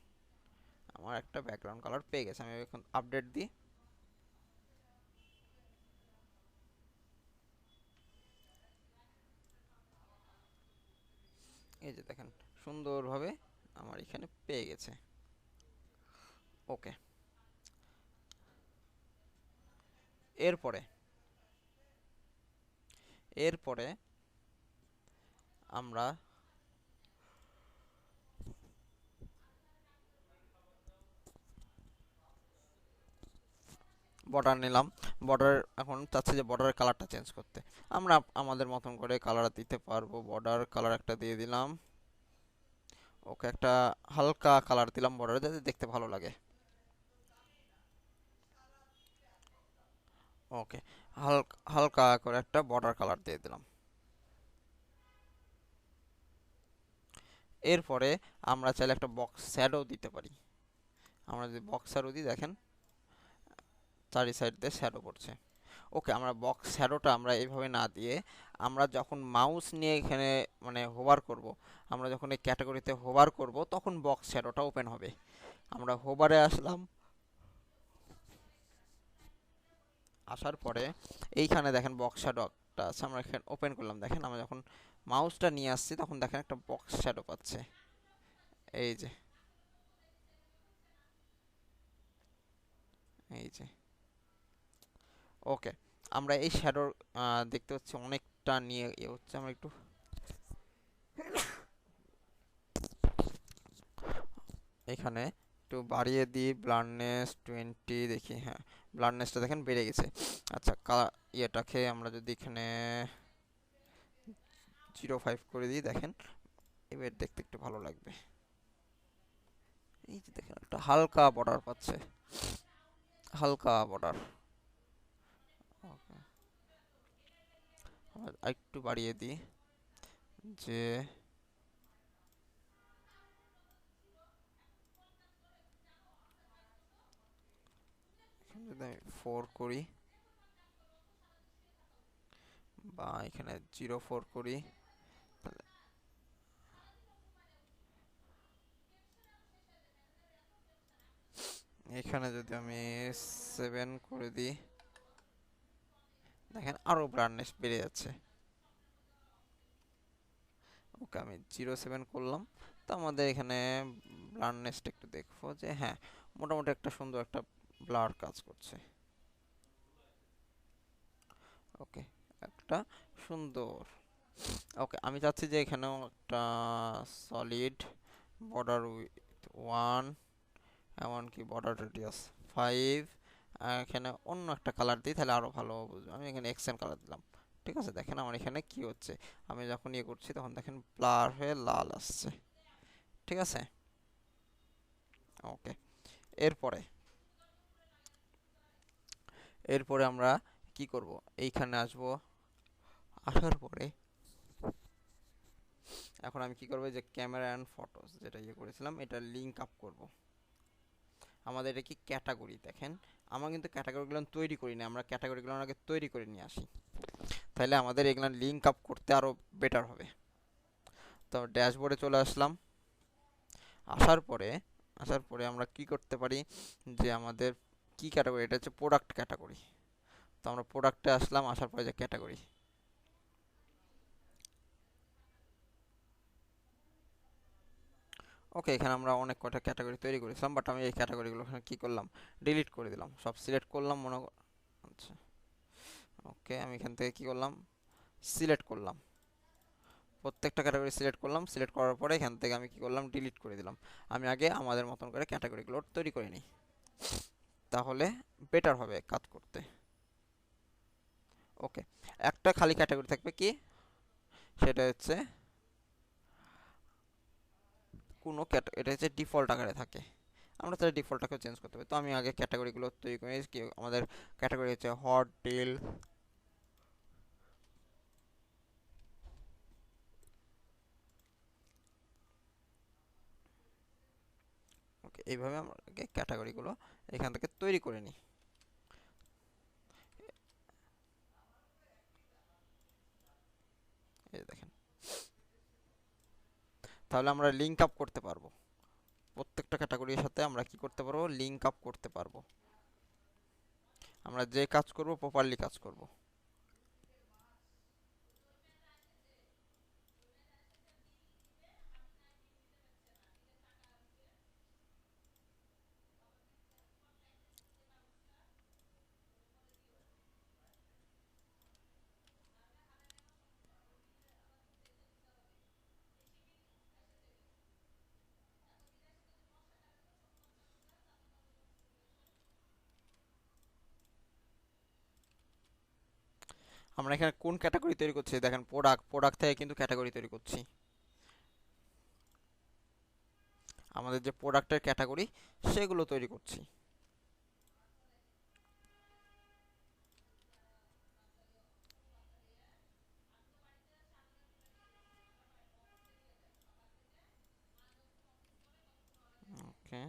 আমার একটা ব্যাকগ্রাউন্ড কালার পেয়ে গেছে। আমি এখন আপডেট দিই, এই যে দেখেন সুন্দরভাবে আমার এখানে পেয়ে গেছে। ওকে, এরপরে এরপরে আমরা বর্ডার নিলাম। বর্ডার এখন চাচ্ছি যে বর্ডারের কালারটা চেঞ্জ করতে। আমরা আমাদের মতন করে কালার দিতে পারবো। বর্ডার কালার একটা দিয়ে দিলাম। ওকে, একটা হালকা কালার দিলাম বর্ডারে, যাতে দেখতে ভালো লাগে। ওকে, হালকা হালকা করে একটা বর্ডার কালার দিয়ে দিলাম। এরপরে আমরা চাইলে একটা বক্স শ্যাডো দিতে পারি। আমরা যদি বক্স শ্যাডো দিই, দেখেন চারি সাইড দিয়ে শ্যাডো পড়ছে। ওকে, আমরা বক্স শ্যাডোটা আমরা এইভাবে না দিয়ে, আমরা যখন মাউস নিয়ে এখানে মানে হোভার করব, আমরা যখন এই ক্যাটাগরিতে হোভার করব, তখন বক্স শ্যাডোটা ওপেন হবে। আমরা হোভারে আসলাম, আসার পরে এইখানে দেখেন বক্স শ্যাডো একটা আছে, আমরা এখানে ওপেন করলাম। দেখেন আমরা যখন মাউসটা নিয়ে আসছি, তখন দেখেন একটা বক্স শ্যাডো পাচ্ছে। এই যে, এই যে। ওকে, আমরা এই শ্যাডোর দেখতে পাচ্ছি অনেকটা নিয়ে হচ্ছে। আমরা একটু এখানে একটু বাড়িয়ে দিই, ব্লারনেস 20 দেখি। হ্যাঁ, ব্লারনেসটা দেখেন বেড়ে গেছে। আচ্ছা, ইয়েটাকে আমরা যদি এখানে 0.5 করে দিই, দেখেন এবার দেখতে একটু ভালো লাগবে। এই যে দেখেন একটা হালকা বর্ডার পাচ্ছে, হালকা বর্ডার। ওকে, একটু বাড়িয়ে দিই, যে এখানে যদি আমি 4 করি, বা এখানে 0.4 করি, তাহলে এখানে যদি আমি 7 করে দিই, দেখেন আরো ব্রাইটনেস বেড়ে যাচ্ছে। ওকে, আমি 0.7 করলাম। তো আমাদের এখানে ব্লারনেসটা একটু দেখবো, যে হ্যাঁ, মোটামুটি একটা সুন্দর একটা ব্লার কাজ করছে। ওকে, একটা সুন্দর। ওকে, আমি চাচ্ছি যে এখানেও একটা সলিড বর্ডার উইথ 1, এমনকি বর্ডার রেডিয়াস 5। এখানে অন্য একটা কালার দিই, তাহলে আরো ভালো বুঝবো। আমি এখানে এক্সেন্ট কালার দিলাম। ঠিক আছে, দেখেন আমার এখানে কি হচ্ছে। আমি যখন ইয়ে করছি, তখন দেখেন ব্লার হয়ে লাল আসছে। ঠিক আছে। ওকে, এরপরে এরপরে আমরা কি করব, এইখানে আসব। আসার পরে এখন আমি কি করব, যে ক্যামেরা অ্যান্ড ফটোস যেটা ইয়ে করেছিলাম, এটা লিঙ্ক আপ করব। আমাদের এটা কি ক্যাটাগরি, দেখেন আমরা কিন্তু ক্যাটাগরিগুলো তৈরি করি না, আমরা ক্যাটাগরিগুলো আগে তৈরি করে নিয়ে আসি। তাহলে আমাদের এগুলো লিঙ্ক আপ করতে আরো বেটার হবে। তো ড্যাশবোর্ডে চলে আসলাম। আসার পরে আমরা কি করতে পারি, যে আমাদের কি ক্যাটাগরি, এটা হচ্ছে প্রোডাক্ট ক্যাটাগরি। তো আমরা প্রোডাক্টে আসলাম, আসার পরে যে ক্যাটাগরি। ওকে, এখানে আমরা অনেক কয়টা ক্যাটাগরি তৈরি করেছিলাম, বাট আমি এই ক্যাটাগরিগুলো এখানে কী করলাম, ডিলিট করে দিলাম। সব সিলেক্ট করলাম আচ্ছা। ওকে, আমি এখান থেকে কী করলাম, সিলেক্ট করলাম। প্রত্যেকটা ক্যাটাগরি সিলেক্ট করলাম। সিলেক্ট করার পরে এখান থেকে আমি কী করলাম, ডিলিট করে দিলাম। আমি আগে আমাদের মতন করে ক্যাটাগরিগুলো তৈরি করে নিই, তাহলে বেটার হবে কাজ করতে। ওকে, একটা খালি ক্যাটাগরি থাকবে, কি সেটা হচ্ছে কোনো এটা হচ্ছে ডিফল্ট আকারে থাকে। আমরা তাহলে ডিফল্টটাকেও চেঞ্জ করতে পারি। তো আমি আগে ক্যাটাগরিগুলো তৈরি করে নিয়েছি। আমাদের ক্যাটাগরি হচ্ছে হট ডিল। ওকে, এইভাবে আমরা আগে ক্যাটাগরিগুলো এখান থেকে তৈরি করে নিই। এই দেখেন, তাহলে আমরা লিঙ্ক আপ করতে পারবো। প্রত্যেকটা ক্যাটাগরির সাথে আমরা কি করতে পারবো, লিঙ্ক আপ করতে পারবো। আমরা যে কাজ করব প্রপারলি কাজ করব। আমরা এখানে কোন ক্যাটাগরি তৈরি করছি দেখেন, প্রোডাক্ট, প্রোডাক্ট থেকে কিন্তু ক্যাটাগরি তৈরি করছি। আমাদের যে প্রোডাক্টের ক্যাটাগরি সেগুলো তৈরি করছি। ওকে,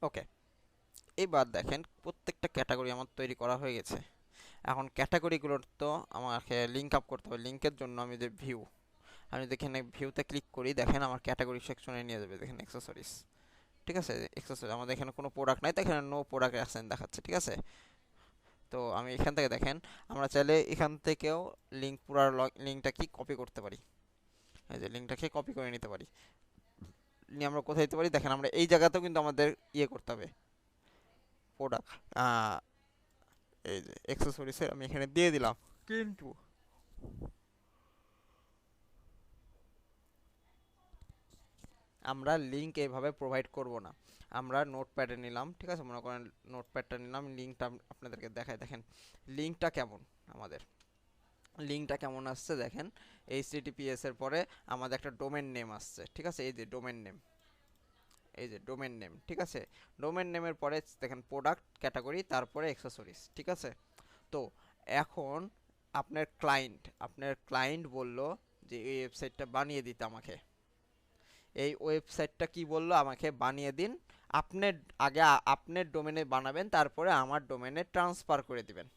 ওকে। এবার দেখেন প্রত্যেকটা ক্যাটাগরি আমার তৈরি করা হয়ে গেছে। এখন ক্যাটাগরিগুলোর তো আমাকে লিঙ্ক আপ করতে হবে। লিঙ্কের জন্য আমি যে ভিউ, আমি যদি এখানে ভিউতে ক্লিক করি দেখেন আমার ক্যাটাগরি সেকশনে নিয়ে যাবে, দেখেন অ্যাক্সেসরিজ। ঠিক আছে, অ্যাক্সেসরিজ আমাদের এখানে কোনো প্রোডাক্ট নাই, তো এখানে নো প্রোডাক্ট অ্যাসাইন দেখাচ্ছে। ঠিক আছে, তো আমি এখান থেকে দেখেন, আমরা চাইলে এখান থেকেও লিঙ্ক, পুরো লিঙ্কটা কি কপি করতে পারি। এই যে লিঙ্কটাকে কপি করে নিতে পারি, নিয়ে আমরা কোথায় দিতে পারি দেখেন, আমরা এই জায়গাতেও কিন্তু আমাদের ইয়ে করতে হবে, প্রোডাক্ট, এই যে অ্যাক্সেসরিজের আমি এখানে দিয়ে দিলাম। কিন্তু আমরা লিঙ্ক এইভাবে প্রোভাইড করব না, আমরা নোটপ্যাডে নিলাম। ঠিক আছে, মনে করেন নোটপ্যাডটা নিলাম, লিঙ্কটা আপনাদেরকে দেখাই। দেখেন লিঙ্কটা কেমন, আমাদের লিঙ্কটা কেমন আসছে দেখেন, এইচটিটিপিএস এর পরে আমাদের একটা ডোমেন নেম আসছে। ঠিক আছে, এই যে ডোমেন নেম, এই যে ডোমেন নেম। ঠিক আছে, ডোমেন নেমের পরে দেখেন প্রোডাক্ট ক্যাটাগরি, তারপরে অ্যাক্সেসরিজ। ঠিক আছে, তো এখন আপনার ক্লায়েন্ট বলল যে এই ওয়েবসাইটটা বানিয়ে দিতে আমাকে। এই ওয়েবসাইটটা কি বললো, আমাকে বানিয়ে দিন। আপনি আগে আপনার ডোমেনে বানাবেন, তারপরে আমার ডোমেনে ট্রান্সফার করে দিবেন।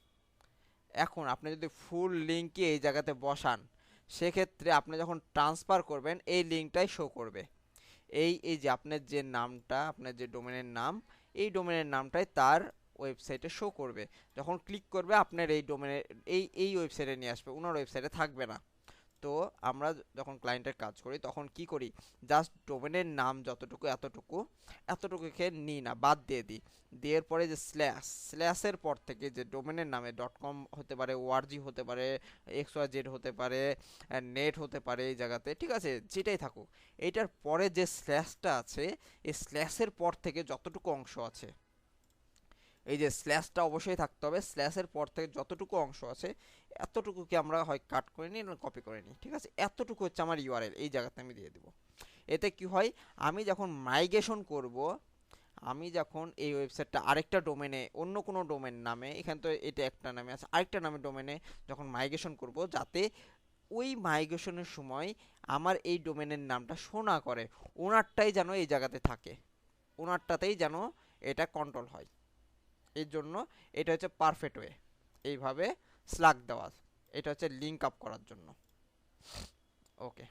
এখন আপনি যদি ফুল লিঙ্কই এই জায়গাতে বসান, সেক্ষেত্রে আপনি যখন ট্রান্সফার করবেন এই লিঙ্কটাই শো করবে। এই এই যে আপনার যে নামটা, আপনার যে ডোমেনের নাম, এই ডোমেনের নামটাই তার ওয়েবসাইটে শো করবে। যখন ক্লিক করবে আপনার এই ডোমেনে, এই ওয়েবসাইটে নিয়ে আসবে, ওনার ওয়েবসাইটে থাকবে না। তো আমরা যখন ক্লায়েন্টের কাজ করি তখন কি করি, জাস্ট ডোমেনের নাম যতটুকু, এতটুকুকে নিই না, বাদ দিয়ে দিই। দেওয়ার পরে যে স্ল্যাশের পর থেকে যে ডোমেনের নামে .com হতে পারে, ওআরজি হতে পারে, XYZ হতে পারে, নেট হতে পারে, এই জায়গাতে ঠিক আছে যেটাই থাকুক, এইটার পরে যে স্ল্যাশটা আছে, এই স্ল্যাশের পর থেকে যতটুকু অংশ আছে, এই যে স্ল্যাশটা অবশ্যই থাকতে হবে। স্ল্যাশের পর থেকে যতটুকু অংশ আছে এতটুকুকে আমরা হয় কাট করে নিই না কপি করে নিই। ঠিক আছে, এতটুকু হচ্ছে আমার ইউআরএল, এই জায়গাতে আমি দিয়ে দেবো। এতে কি হয়, আমি যখন মাইগ্রেশন করব, আমি যখন এই ওয়েবসাইটটা আরেকটা ডোমেনে, অন্য কোনো ডোমেন নামে, এখানে তো এটা একটা নামে আছে, আরেকটা নামে ডোমেনে যখন মাইগ্রেশন করব, যাতে ওই মাইগ্রেশনের সময় আমার এই ডোমেনের নামটা শো না করে, ওনারটাই যেন এই জায়গাতে থাকে, ওনারটাতেই যেন এটা কন্ট্রোল হয়। এর জন্য এটা হচ্ছে পারফেক্ট ওয়ে, এইভাবে স্লাগ দেওয়া, এটা হচ্ছে লিঙ্ক আপ করার জন্য। ওকে,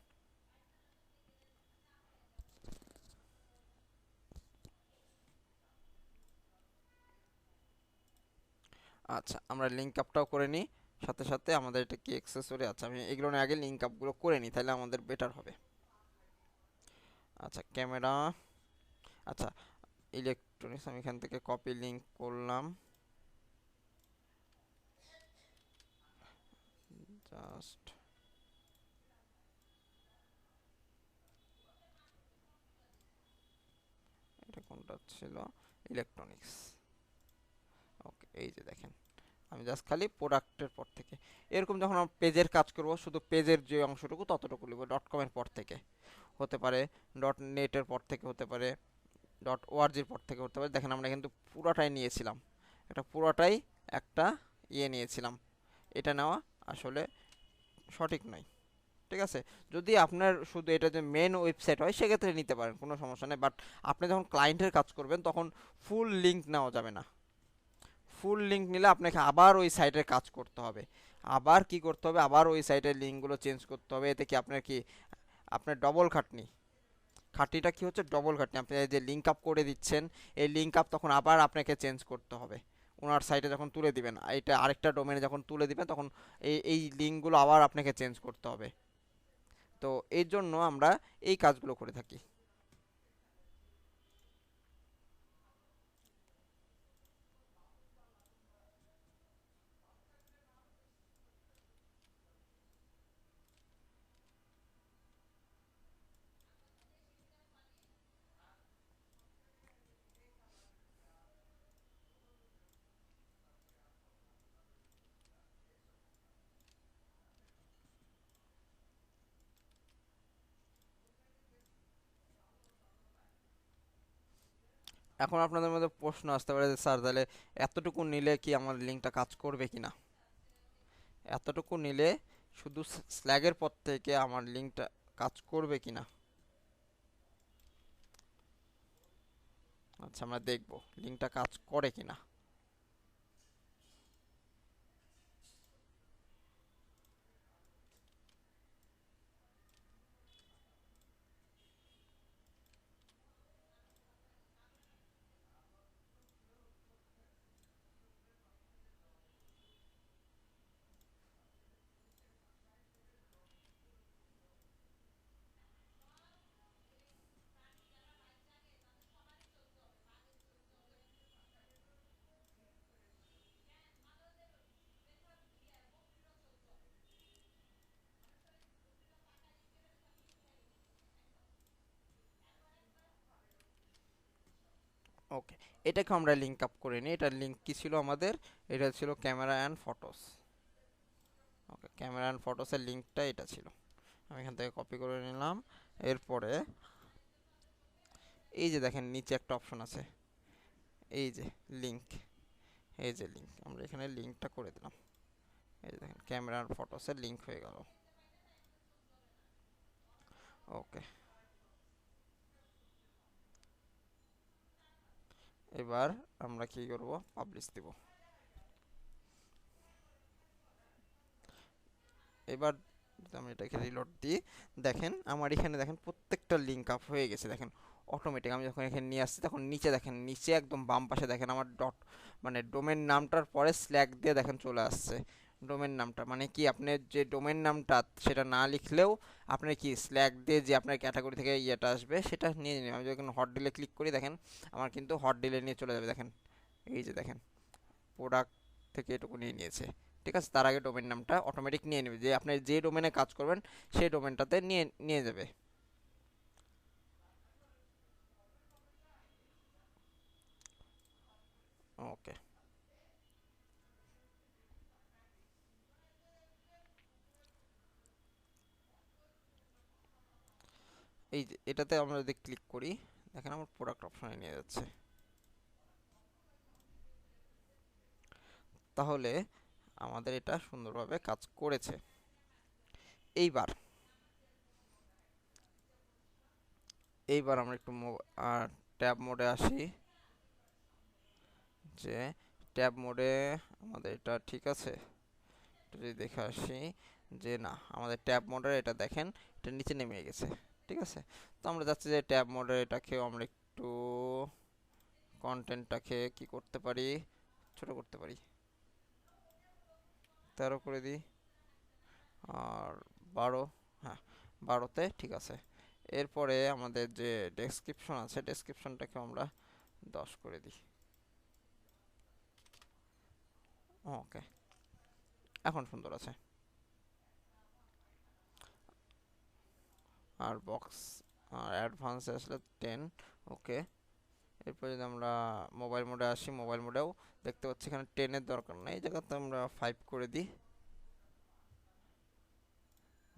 আচ্ছা আমরা লিঙ্ক আপটাও করে নিই, সাথে সাথে আমাদের এটা কি অ্যাক্সেসরি, আচ্ছা আমি এগুলো নিয়ে আগে লিঙ্ক আপগুলো করে নিই, তাহলে আমাদের বেটার হবে। আচ্ছা ক্যামেরা, আচ্ছা ইলেকট্রনিক্স, আমি এখান থেকে কপি লিঙ্ক করলাম, জাস্ট এটা কোনটা ছিল, ইলেকট্রনিক্স। ওকে, এই যে দেখেন আমি জাস্ট খালি প্রোডাক্টের পর থেকে, এরকম যখন আমরা পেজের কাজ করব, শুধু পেজের যে অংশটুকু ততটুকু লিখব। .com-এর পর থেকে হতে পারে, .net-এর পর থেকে হতে পারে, .org-এর পর থেকে হতে পারে। দেখেন আমরা কিন্তু পুরোটাই নিয়েছিলাম, এটা পুরোটাই একটা ইয়ে নিয়েছিলাম, এটা নেওয়া আসলে সঠিক নয়। ঠিক আছে, যদি আপনার শুধু এটা যে মেন ওয়েবসাইট হয় সেক্ষেত্রে নিতে পারেন, কোনো সমস্যা নেই। বাট আপনি যখন ক্লায়েন্টের কাজ করবেন তখন ফুল লিঙ্ক নেওয়া যাবে না। ফুল লিঙ্ক নিলে আপনাকে আবার ওই সাইটের কাজ করতে হবে, আবার কি করতে হবে, আবার ওই সাইটের লিঙ্কগুলো চেঞ্জ করতে হবে। এতে কি আপনার কি, আপনার ডবল খাটনি, খাটনিটা কি হচ্ছে, ডবল খাটনি। আপনি যে লিঙ্ক আপ করে দিচ্ছেন, এই লিঙ্ক আপ তখন আবার আপনাকে চেঞ্জ করতে হবে ওনার সাইটে যখন তুলে দিবেন, এটা আরেকটা ডোমেনে যখন তুলে দিবেন তখন এই লিঙ্কগুলো আবার আপনাকে চেঞ্জ করতে হবে। তো এর জন্য আমরা এই কাজগুলো করে থাকি। এখন আপনাদের মধ্যে প্রশ্ন আসতে পারে যে স্যার তাহলে এতটুকু নিলে কি আমার লিঙ্কটা কাজ করবে কিনা। এতটুকু নিলে শুধু স্ল্যাগের পর থেকে আমার লিঙ্কটা কাজ করবে কিনা। আচ্ছা, আমরা দেখব লিঙ্কটা কাজ করে কিনা। ওকে, এটাকে আমরা লিঙ্ক আপ করে নিই। এটার লিঙ্ক কি ছিল আমাদের? এটা ছিল camera and photos. Okay, camera and ফটোসের লিঙ্কটা এটা ছিল। আমি এখান থেকে কপি করে নিলাম। এরপরে এই যে দেখেন নিচে একটা অপশন আছে, এই যে লিঙ্ক, এই যে লিঙ্ক, আমরা এখানে লিঙ্কটা করে দিলাম। এই যে দেখেন ক্যামেরা অ্যান্ড ফটোসের লিঙ্ক হয়ে গেল। ওকে, এবার আমরা কি করব? পাবলিশ দিব। এবার যদি আমি এটাকে রিলোড দিই, দেখেন আমার এখানে দেখেন প্রত্যেকটা লিঙ্ক আপ হয়ে গেছে। দেখেন অটোমেটিক আমি যখন এখানে নিয়ে আসছি তখন নিচে দেখেন, নিচে একদম বাম পাশে দেখেন আমার ডট মানে ডোমেন নামটার পরে স্ল্যাগ দিয়ে দেখেন চলে আসছে। ডোমেন নামটা মানে কি, আপনার যে ডোমেন নামটা সেটা না লিখলেও আপনার কি স্ল্যাগ দিয়ে যে আপনার ক্যাটাগরি থেকে ইয়েটা আসবে সেটা নিয়ে নিন। আমি যখন হট ডিলে ক্লিক করি দেখেন আমার কিন্তু হট ডিলে নিয়ে চলে যাবে। দেখেন এই যে দেখেন প্রোডাক্ট থেকে এটুকু নিয়ে নিয়েছে। ঠিক আছে, তার আগে ডোমেন নামটা অটোমেটিক নিয়ে নেবে, যে আপনি যে ডোমেনে কাজ করবেন সেই ডোমেনটাতে নিয়ে নিয়ে যাবে। ওকে, এই যে এটাতে আমরা যদি ক্লিক করি দেখেন আমার প্রোডাক্ট অপশনে নিয়ে যাচ্ছে। তাহলে আমাদের এটা সুন্দরভাবে কাজ করেছে। এইবার এইবার আমরা একটু ট্যাব মোডে আসি, যে ট্যাব মোডে আমাদের এটা ঠিক আছে। একটু যদি দেখে আসি যে না, আমাদের ট্যাব মোডে এটা দেখেন এটা নিচে নেমে গেছে। ঠিক আছে, তো আমরা যাচ্ছি যে ট্যাব মোডে এটাকেও আমরা একটু কন্টেন্টটাকে কি করতে পারি, ছোট করতে পারি, 13 করে দিই। আর 12, হ্যাঁ 12তে ঠিক আছে। এরপরে আমাদের যে ডেসক্রিপশন আছে ডেসক্রিপশনটাকে আমরা 10 করে দিই। ওকে, এখন সুন্দর আছে। আর বক্স আর অ্যাডভান্সে আসলে 10। ওকে, এরপর যদি আমরা মোবাইল মোডে আসি, মোবাইল মোডেও দেখতে পাচ্ছি এখানে 10-এর দরকার নেই, এই জায়গাতে আমরা 5 করে দিই,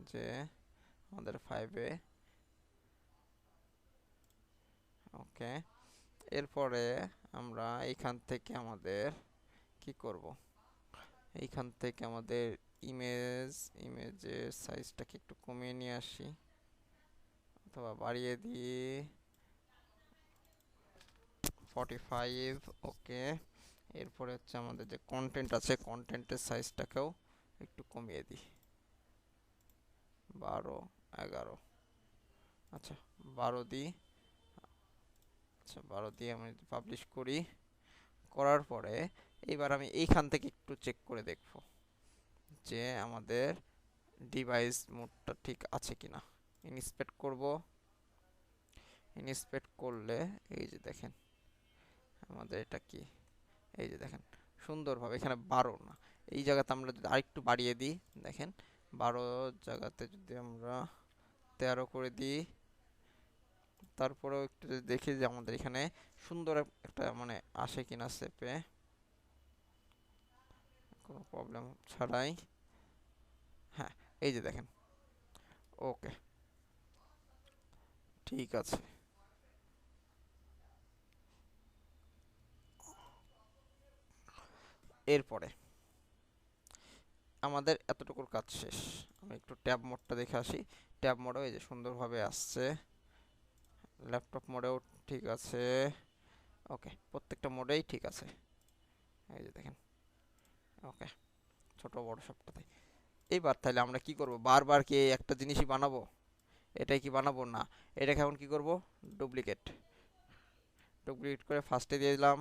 যে আমাদের 5-এ। ওকে, এরপরে আমরা এইখান থেকে আমাদের কি করব, এইখান থেকে আমাদের ইমেজের সাইজটাকে একটু কমিয়ে নিয়ে আসি অথবা বাড়িয়ে দিই 45। ওকে, এরপরে হচ্ছে আমাদের যে কন্টেন্ট আছে কন্টেন্টের সাইজটাকেও একটু কমিয়ে দিই 12, 11। আচ্ছা 12 দিই। আচ্ছা 12 দিয়ে আমি পাবলিশ করি, করার পরে এইবার আমি এইখান থেকে একটু চেক করে দেখব যে আমাদের ডিভাইস মোডটা ঠিক আছে কিনা। ইন্সপেক্ট করব, ইন্সপেক্ট করলে এই যে দেখেন আমাদের এটা কি, এই যে দেখেন সুন্দরভাবে এখানে 12 না, এই জায়গাতে আমরা যদি আরেকটু বাড়িয়ে দিই দেখেন 12 জায়গাতে যদি আমরা 13 করে দিই, তারপরেও একটু যদি দেখি যে আমাদের এখানে সুন্দর একটা মানে আসে কিনা সেপে, কোনো প্রবলেম ছাড়াই। হ্যাঁ, এই যে দেখেন। ওকে, ঠিক আছে। এরপরে আমাদের এতটুকুর কাজ শেষ। আমি একটু ট্যাব মোডটা দেখে আসি। ট্যাব মোডও এই যে সুন্দরভাবে আসছে, ল্যাপটপ মোডেও ঠিক আছে। ওকে, প্রত্যেকটা মোডেই ঠিক আছে। এই যে দেখেন, ওকে, ছোট বড় সবটাতে। এইবার তাহলে আমরা কি করব, বারবার কি এই একটা জিনিসই বানাবো? এটাই কি বানাবো? না, এটাকে এখন কি করব, ডুপ্লিকেট। ডুপ্লিকেট করে ফার্স্টে দিয়ে দিলাম,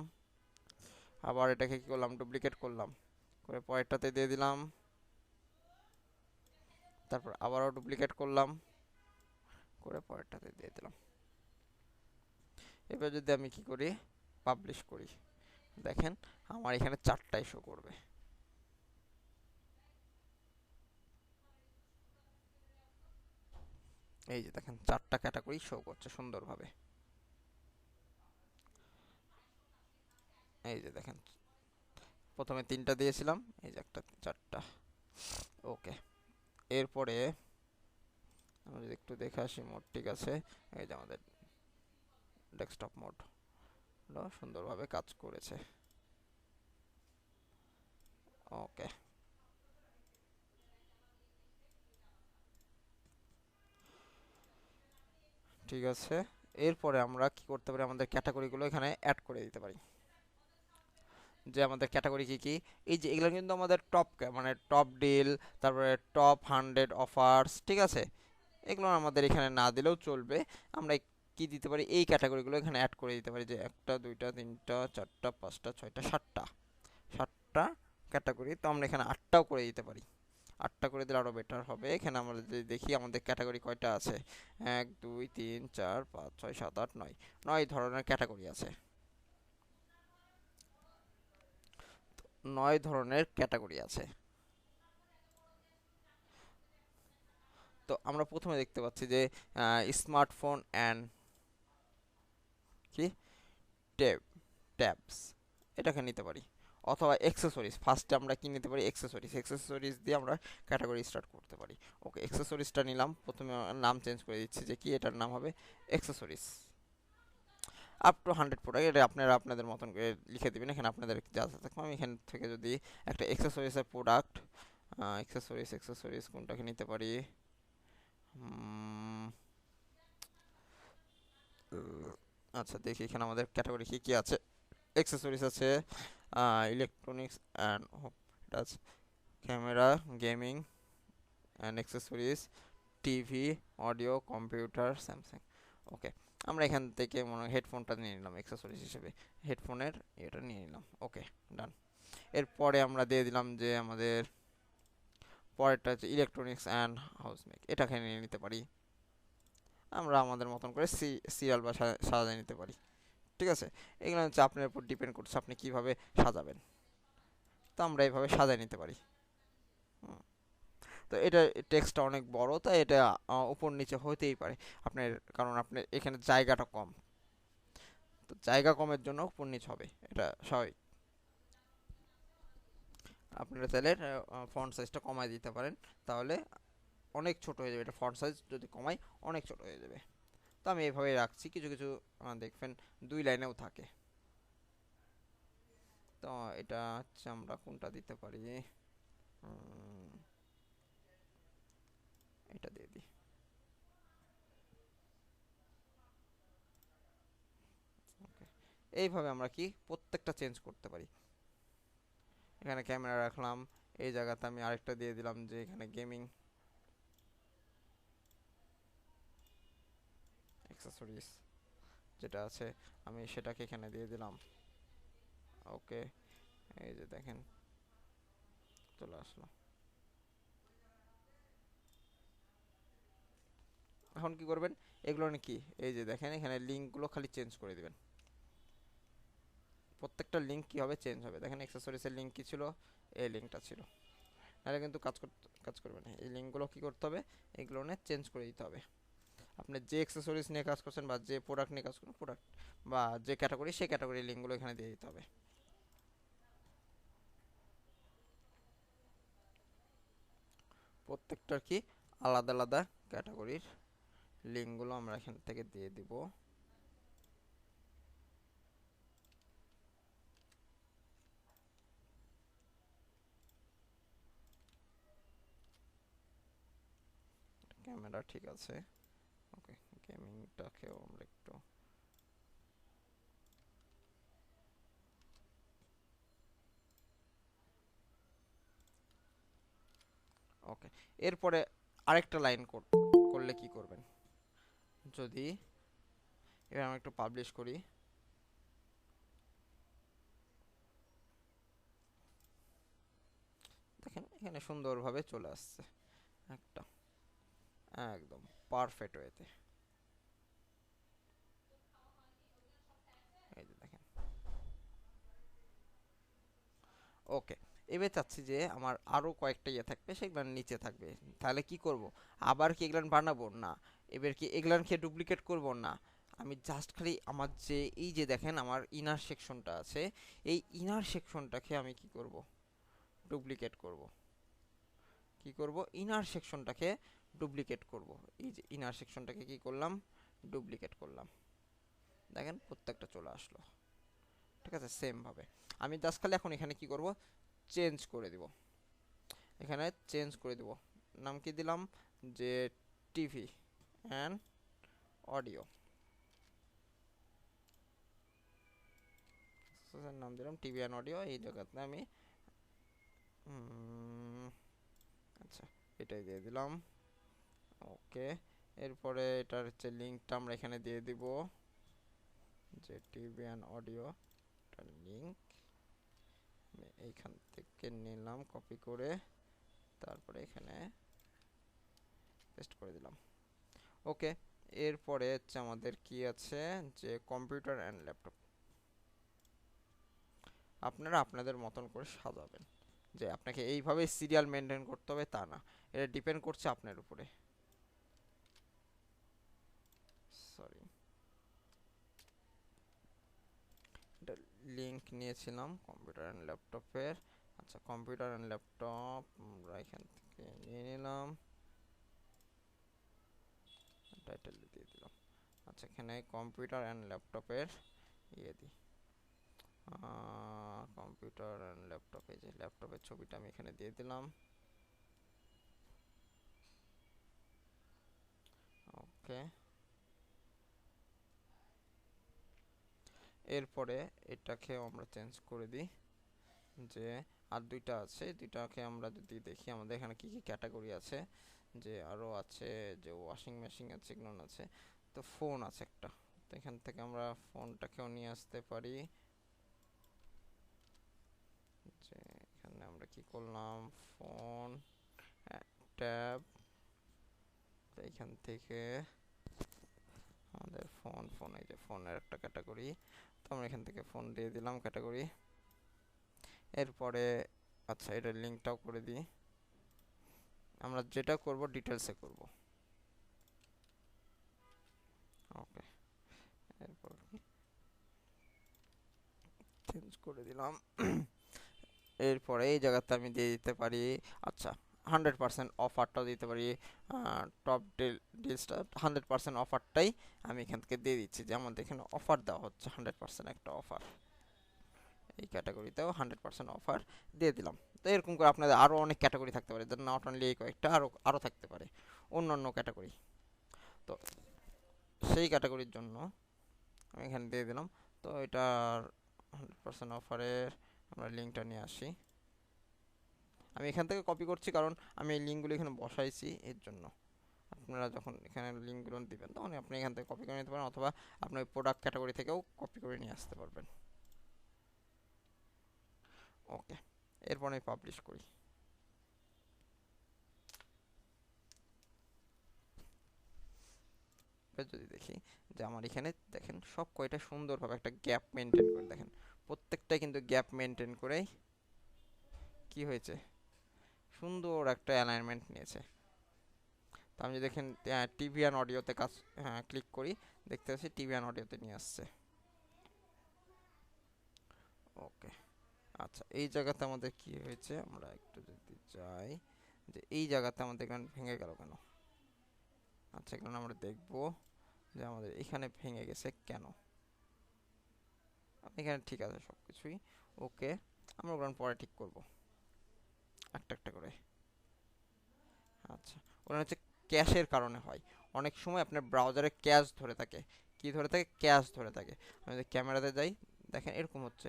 আবার এটাকে কি করলাম, ডুপ্লিকেট করলাম, করে পরেরটাতে দিয়ে দিলাম, তারপর আবারও ডুপ্লিকেট করলাম, করে পরেরটাতে দিয়ে দিলাম। এবার যদি আমি কি করি, পাবলিশ করি, দেখেন আমার এখানে 4টাই শো করবে। এই যে দেখেন 4টা ক্যাটাগরি শো করছে সুন্দরভাবে। এই যে দেখেন, প্রথমে 3টা দিয়েছিলাম, এই যে একটা 4টা। ওকে, এরপরে আমরা যদি একটু দেখে আসি মোড ঠিক আছে। এই যে আমাদের ডেস্কটপ মোড সুন্দরভাবে কাজ করেছে। ওকে, ঠিক আছে। এরপরে আমরা কি করতে পারি, আমাদের ক্যাটাগরিগুলো এখানে অ্যাড করে দিতে পারি। যে আমাদের ক্যাটাগরি কি কি, এই যে এগুলো কিন্তু আমাদের টপ, মানে টপ ডিল, তারপরে টপ 100 অফার্স, ঠিক আছে। এগুলো আমাদের এখানে না দিলেও চলবে। আমরা কি দিতে পারি, এই ক্যাটাগরিগুলো এখানে অ্যাড করে দিতে পারি, যে 1টা 2টা 3টা 4টা 5টা 6টা 7টা, 7টা ক্যাটাগরি। তো আমরা এখানে 8টাও করে দিতে পারি। 8টা করে দিলে আরও বেটার হবে। এখানে আমরা যদি দেখি আমাদের ক্যাটাগরি কয়টা আছে, 1 2 3 4 5 6 7 8 9, 9 ধরনের ক্যাটাগরি আছে। 9 ধরনের ক্যাটাগরি আছে। তো আমরা প্রথমে দেখতে পাচ্ছি যে স্মার্টফোন অ্যান্ড কি ট্যাব, ট্যাবস, এটাকে নিতে পারি। অথবা অ্যাক্সেসরিজ, ফার্স্টে আমরা কি নিতে পারি, অ্যাক্সেসরিজ। অ্যাক্সেসরিজ দিয়ে আমরা ক্যাটাগরি স্টার্ট করতে পারি। ওকে, অ্যাক্সেসরিজটা নিলাম। প্রথমে নাম চেঞ্জ করে দিচ্ছি, যে কি এটার নাম হবে অ্যাক্সেসরিজ। আপ টু 100 প্রোডাক্ট, এটা আপনারা আপনাদের মতন করে লিখে দেবেন। এখানে আপনাদের যা যা থাকবে, আমি এখান থেকে যদি একটা অ্যাক্সেসরিজের প্রোডাক্ট, অ্যাক্সেসরিজ, অ্যাক্সেসরিজ কোনটাকে নিতে পারি, উম, আচ্ছা দেখি এখানে আমাদের ক্যাটাগরি কি কি আছে। অ্যাক্সেসরিজ আছে, ইলেকট্রনিক্স অ্যান্ড এটা আছে, camera, gaming and accessories, TV, audio, computer, Samsung. Okay, আমরা এখান থেকে মনে হয় হেডফোনটা নিয়ে নিলাম অ্যাক্সেসরিজ হিসেবে, হেডফোনের এটা নিয়ে নিলাম। ওকে, ডান। এরপরে আমরা দিয়ে দিলাম যে আমাদের পরেরটা হচ্ছে ইলেকট্রনিক্স অ্যান্ড হাউস মেক, এটাকে নিয়ে নিতে পারি। আমরা আমাদের মতন করে সিরিয়াল বা সাজিয়ে নিতে পারি, ঠিক আছে। এগুলো হচ্ছে আপনার উপর ডিপেন্ড করছে আপনি কিভাবে সাজাবেন। তো আমরা এইভাবে সাজিয়ে নিতে পারি। হুম, তো এটা টেক্সটটা অনেক বড়, তাই এটা উপর নিচে হতেই পারে আপনার, কারণ আপনার এখানে জায়গাটা কম। তো জায়গা কমের জন্য উপর নিচ হবে, এটা স্বাভাবিক। আপনারা চাইলে ফন্ট সাইজটা কমায় দিতে পারেন, তাহলে অনেক ছোট হয়ে যাবে। এটা ফন্ট সাইজ যদি কমাই অনেক ছোট হয়ে যাবে। তো আমি এইভাবে রাখছি। কিছু কিছু দেখবেন 2 লাইনেও থাকে। তো এটা হচ্ছে আমরা কোনটা দিতে পারি, এটা দিয়ে দিই। ওকে, এইভাবে আমরা কি প্রত্যেকটা চেঞ্জ করতে পারি। এখানে ক্যামেরা রাখলাম, এই জায়গাতে আমি আরেকটা দিয়ে দিলাম, যে এখানে গেমিং অ্যাক্সেসরিজ যেটা আছে আমি সেটাকে এখানে দিয়ে দিলাম। ওকে, এই যে দেখেন চলে আসলো। এখন কি করবেন, এগুলো কি, এই যে দেখেন এখানে লিঙ্কগুলো খালি চেঞ্জ করে দিবেন। প্রত্যেকটা লিঙ্ক কি হবে, চেঞ্জ হবে। দেখেন অ্যাক্সেসরিজের লিঙ্ক কি ছিল, এই লিঙ্কটা ছিল, নাহলে কিন্তু কাজ করবে না। এই লিঙ্কগুলো কি করতে হবে, এগুলো নিয়ে চেঞ্জ করে দিতে হবে। আপনি যে অ্যাক্সেসরিজ নিয়ে কাজ করছেন বা যে প্রোডাক্ট নিয়ে কাজ করছেন, প্রোডাক্ট বা যে ক্যাটাগরি, সেই ক্যাটাগরির লিঙ্কগুলো এখানে দিয়ে দিতে হবে। প্রত্যেকটার কি আলাদা আলাদা ক্যাটাগরির লিঙ্কগুলো আমরা এখান থেকে দিয়ে দিব। ক্যামেরা ঠিক আছে। ওকে, গেমিংটাকেও আমরা একটু ওকে। এরপরে আরেকটা লাইন করলে কি করবেন, যদি এবার আমি একটু পাবলিশ করি, দেখেন এখানে সুন্দরভাবে চলে আসছে একটা, একদম পারফেক্ট ওয়েতে। এই যে দেখেন। ওকে, এবার চাচ্ছি যে আমার আরো কয়েকটা ইয়ে থাকবে, সেগুলো নিচে থাকবে। তাহলে কি করব, আবার কি এগুলান বানাবো না, এবার কি এগুলানকে ডুপ্লিকেট করব না, আমি জাস্ট খালি আমার যে এই যে দেখেন আমার ইনার সেকশনটা আছে, এই ইনার সেকশনটাকে আমি কি করব, ডুপ্লিকেট করব। কি করব, ইনার সেকশনটাকে ডুপ্লিকেট করব। এই যে ইনার সেকশনটাকে কি করলাম, ডুপ্লিকেট করলাম। দেখেন প্রত্যেকটা চলে আসলো। ঠিক আছে, সেম ভাবে আমি জাস্ট খালি এখন এখানে কি করব, চেঞ্জ করে দিব। এখানে চেঞ্জ করে দিব, নাম কি দিলাম, যে টিভি অ্যান্ড অডিও, নাম দিলাম টিভি অ্যান্ড অডিও। এই জায়গাতে আমি আচ্ছা এটাই দিয়ে দিলাম। ওকে, এরপরে এটার হচ্ছে লিঙ্কটা আমরা এখানে দিয়ে দিব, যে টিভি অ্যান্ড অডিও লিঙ্ক আমি এইখান থেকে নিলাম কপি করে, তারপরে এখানে পেস্ট করে দিলাম। ওকে, এরপরে হচ্ছে আমাদের কি আছে, যে কম্পিউটার অ্যান্ড ল্যাপটপ। আপনারা আপনাদের মতন করে সাজাবেন, যে আপনাকে এইভাবে সিরিয়াল মেনটেন করতে হবে তা না, এটা ডিপেন্ড করছে আপনার উপরে। সরি, এটা লিংক নিয়েছিলাম কম্পিউটার অ্যান্ড ল্যাপটপের। আচ্ছা, কম্পিউটার অ্যান্ড ল্যাপটপ আমরা এখান থেকে নিয়ে নিলাম, টাইটেল দিয়ে দিলাম। আচ্ছা, এখানে কম্পিউটার অ্যান্ড ল্যাপটপের ইয়ে দিই, কম্পিউটার অ্যান্ড ল্যাপটপে, যে ল্যাপটপের ছবিটা আমি এখানে দিয়ে দিলাম। ওকে, এরপরে এটাকে আমরা চেঞ্জ করে দিই, যে আর দুইটা আছে, দুইটাকে আমরা যদি দেখি আমাদের এখানে কি কি ক্যাটাগরি আছে, যে আরো আছে, যে ওয়াশিং মেশিন আছে, এগুলো আছে, তো ফোন আছে একটা, তো এখান থেকে আমরা ফোনটাকেও নিয়ে আসতে পারি। যে এখানে আমরা কি করলাম, ফোন ট্যাব, তো এখান থেকে আমাদের ফোন, এই যে ফোনের একটা ক্যাটাগরি, তো আমরা এখান থেকে ফোন দিয়ে দিলাম ক্যাটাগরি। এরপরে আচ্ছা এটার লিঙ্কটাও করে দিই, আমরা যেটা করব ডিটেলসে করব। ওকে, এরপর চেঞ্জ করে দিলাম। এরপরে এই জায়গাতে আমি দিয়ে দিতে পারি, আচ্ছা 100% অফারটাও দিতে পারি, টপ ডিলসটা 100% অফারটাই আমি এখান থেকে দিয়ে দিচ্ছি, যে আমাদের এখানে অফার দেওয়া হচ্ছে 100% একটা অফার, এই ক্যাটাগরিতেও 100% অফার দিয়ে দিলাম। তো এরকম করে আপনাদের আরও অনেক ক্যাটাগরি থাকতে পারে, নট অনলি এই কয়েকটা, আরও আরও থাকতে পারে অন্য অন্য ক্যাটাগরি। তো সেই ক্যাটাগরির জন্য আমি এখানে দিয়ে দিলাম। তো এটার 100% অফারের আমরা লিঙ্কটা নিয়ে আসি, আমি এখান থেকে কপি করছি কারণ আমি এই লিঙ্কগুলো এখানে বসাইছি, এর জন্য আপনারা যখন এখানে লিঙ্কগুলো দিবেন তখন আপনি এখান থেকে কপি করে নিতে পারেন, অথবা আপনার প্রোডাক্ট ক্যাটাগরি থেকেও কপি করে নিয়ে আসতে পারবেন। ওকে, এরপর আমি পাবলিশ করি। যদি দেখি যে আমার এখানে দেখেন সব কয়টা সুন্দরভাবে একটা গ্যাপ মেনটেন করে, দেখেন প্রত্যেকটাই কিন্তু গ্যাপ মেনটেন করে কি হয়েছে, সুন্দর একটা অ্যালাইনমেন্ট নিয়েছে। তো আমি যদি দেখেন টিভি অ্যান্ড অডিওতে কাজ ক্লিক করি, দেখতে পাচ্ছি টিভি অ্যান্ড অডিওতে নিয়ে আসছে। ওকে, আচ্ছা এই জায়গাতে আমাদের কি হয়েছে, আমরা একটু যদি যাই, যে এই জায়গাতে আমাদের এখানে ভেঙে গেল কেন। আচ্ছা, এখানে আমরা দেখব যে আমাদের এখানে ভেঙে গেছে কেন। এখানে ঠিক আছে সব কিছুই ওকে, আমরা ওখানে পরে ঠিক করব একটা একটা করে। আচ্ছা, ওখানে হচ্ছে ক্যাশের কারণে হয়। অনেক সময় আপনার ব্রাউজারে ক্যাশ ধরে থাকে। কি ধরে থাকে? ক্যাশ ধরে থাকে। আমি যদি ক্যামেরাতে যাই, দেখেন এরকম হচ্ছে।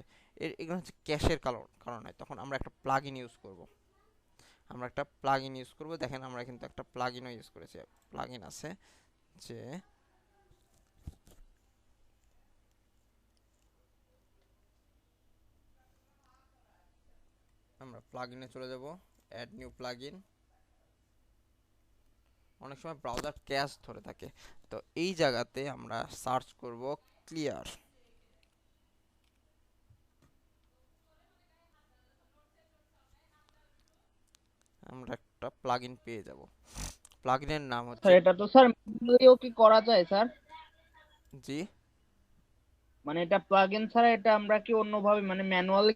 এগুলো হচ্ছে ক্যাশের কারণে। তখন আমরা একটা প্লাগইন ইউজ করব। দেখেন আমরা কিন্তু একটা প্লাগইনও ইউজ করেছি। প্লাগইন আছে যে আমরা প্লাগইনে চলে যাব, অ্যাড নিউ প্লাগইন। অনেক সময় ব্রাউজার ক্যাশ ধরে থাকে, তো এই জায়গাতে আমরা সার্চ করব ক্লিয়ার। আমরা একটা প্লাগইন পেয়ে যাব। প্লাগইনের নাম হচ্ছে, স্যার এটা তো স্যার ম্যানুয়ালিও কি করা যায় স্যার? জি মানে এটা প্লাগইন ছাড়া এটা আমরা কি অন্যভাবে মানে ম্যানুয়ালি?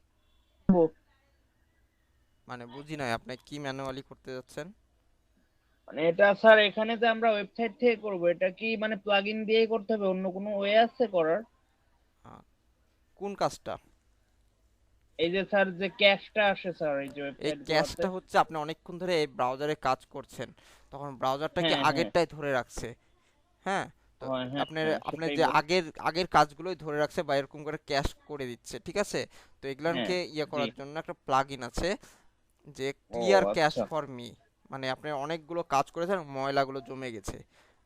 মানে বুঝি নাই আপনি কি ম্যানুয়ালি করতে যাচ্ছেন। মানে এটা স্যার এখানে যে আমরা ওয়েবসাইট থেকে করব, এটা কি মানে প্লাগইন দিয়েই করতে হবে, অন্য কোনো ওয়ে আছে করার? আহ, কোন কাজটা? এই যে স্যার যে ক্যাশটা আসে স্যার এই যে এই ওয়েবসাইট গুলোতে। ক্যাশটা হচ্ছে আপনি অনেকক্ষণ ধরে এই ব্রাউজারে কাজ করছেন, তখন ব্রাউজারটা কি হ্যাঁ হ্যাঁ আগেরটাই ধরে রাখছে। হ্যাঁ, তো হয়, হ্যাঁ আপনার হ্যাঁ আপনার সেটাই যে বল। আগের আগের কাজগুলোই ধরে রাখছে বা এরকম করে ক্যাশ করে দিচ্ছে, ঠিক আছে। তো হ্যাঁ এগুলানকে ইয়ে জি। করার জন্য একটা প্লাগইন আছে যে ও ক্লিয়ার ক্যাশ আচ্ছা। For me. মানে আপনি অনেকগুলো কাজ করেছেন, ময়লাগুলো জমে গেছে,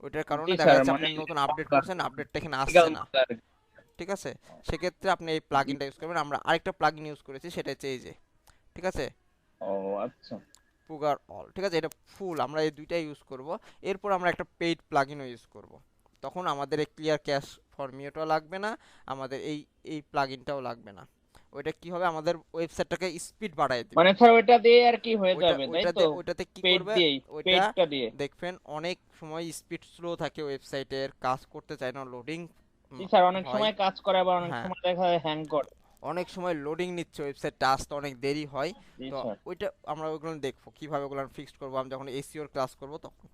ওইটার কারণে জি দেখা স্যার যাচ্ছে আপনি মানে নতুন আপডেট করছেন, আপডেটটা এখানে আসছে legal না, মামলা আর কি। ঠিক আছে। সেক্ষেত্রে আপনি এই জি। প্লাগইনটা ইউজ করবেন। আমরা আরেকটা প্লাগইন ইউজ করেছি, সেটা হচ্ছে এই যে, ঠিক আছে, ও আচ্ছা। পুগার অল, ঠিক আছে। এটা ফুল, আমরা এই দুইটাই ইউজ করব। এরপর আমরা একটা পেইড প্লাগইনও ইউজ করব। তখন আমাদের এই ক্লিয়ার ক্যাশ ফর মিটাও লাগবে না, আমাদের এই এই প্লাগইনটাও লাগবে না। ওইটা কি হবে, আমাদের ওয়েবসাইটটাকে স্পিড বাড়ায় দিবে। মানে স্যার ওইটা দিয়ে আর কি হয়ে ওইটা যাবে তাই তো? ওইটাতে কি পেড করবে, দিয়েই, ওইটা পেডটা দিয়ে। দেখবেন অনেক সময় স্পিড স্লো থাকে, ওয়েবসাইটের কাজ করতে চায় না, লোডিং জি স্যার অনেক হয়। সময় কাজ করে, আবার অনেক হ্যাঁ, সময় দেখা যায় হ্যাং করে। অনেক সময় লোডিং নিচ্ছে, ওয়েবসাইটটা আসতে অনেক দেরি হয়। জি তো স্যার। ওইটা আমরা ওইগুলো দেখবো কিভাবে ওগুলো ফিক্সড করবো, আমি যখন এসইওর ক্লাস করব তখন।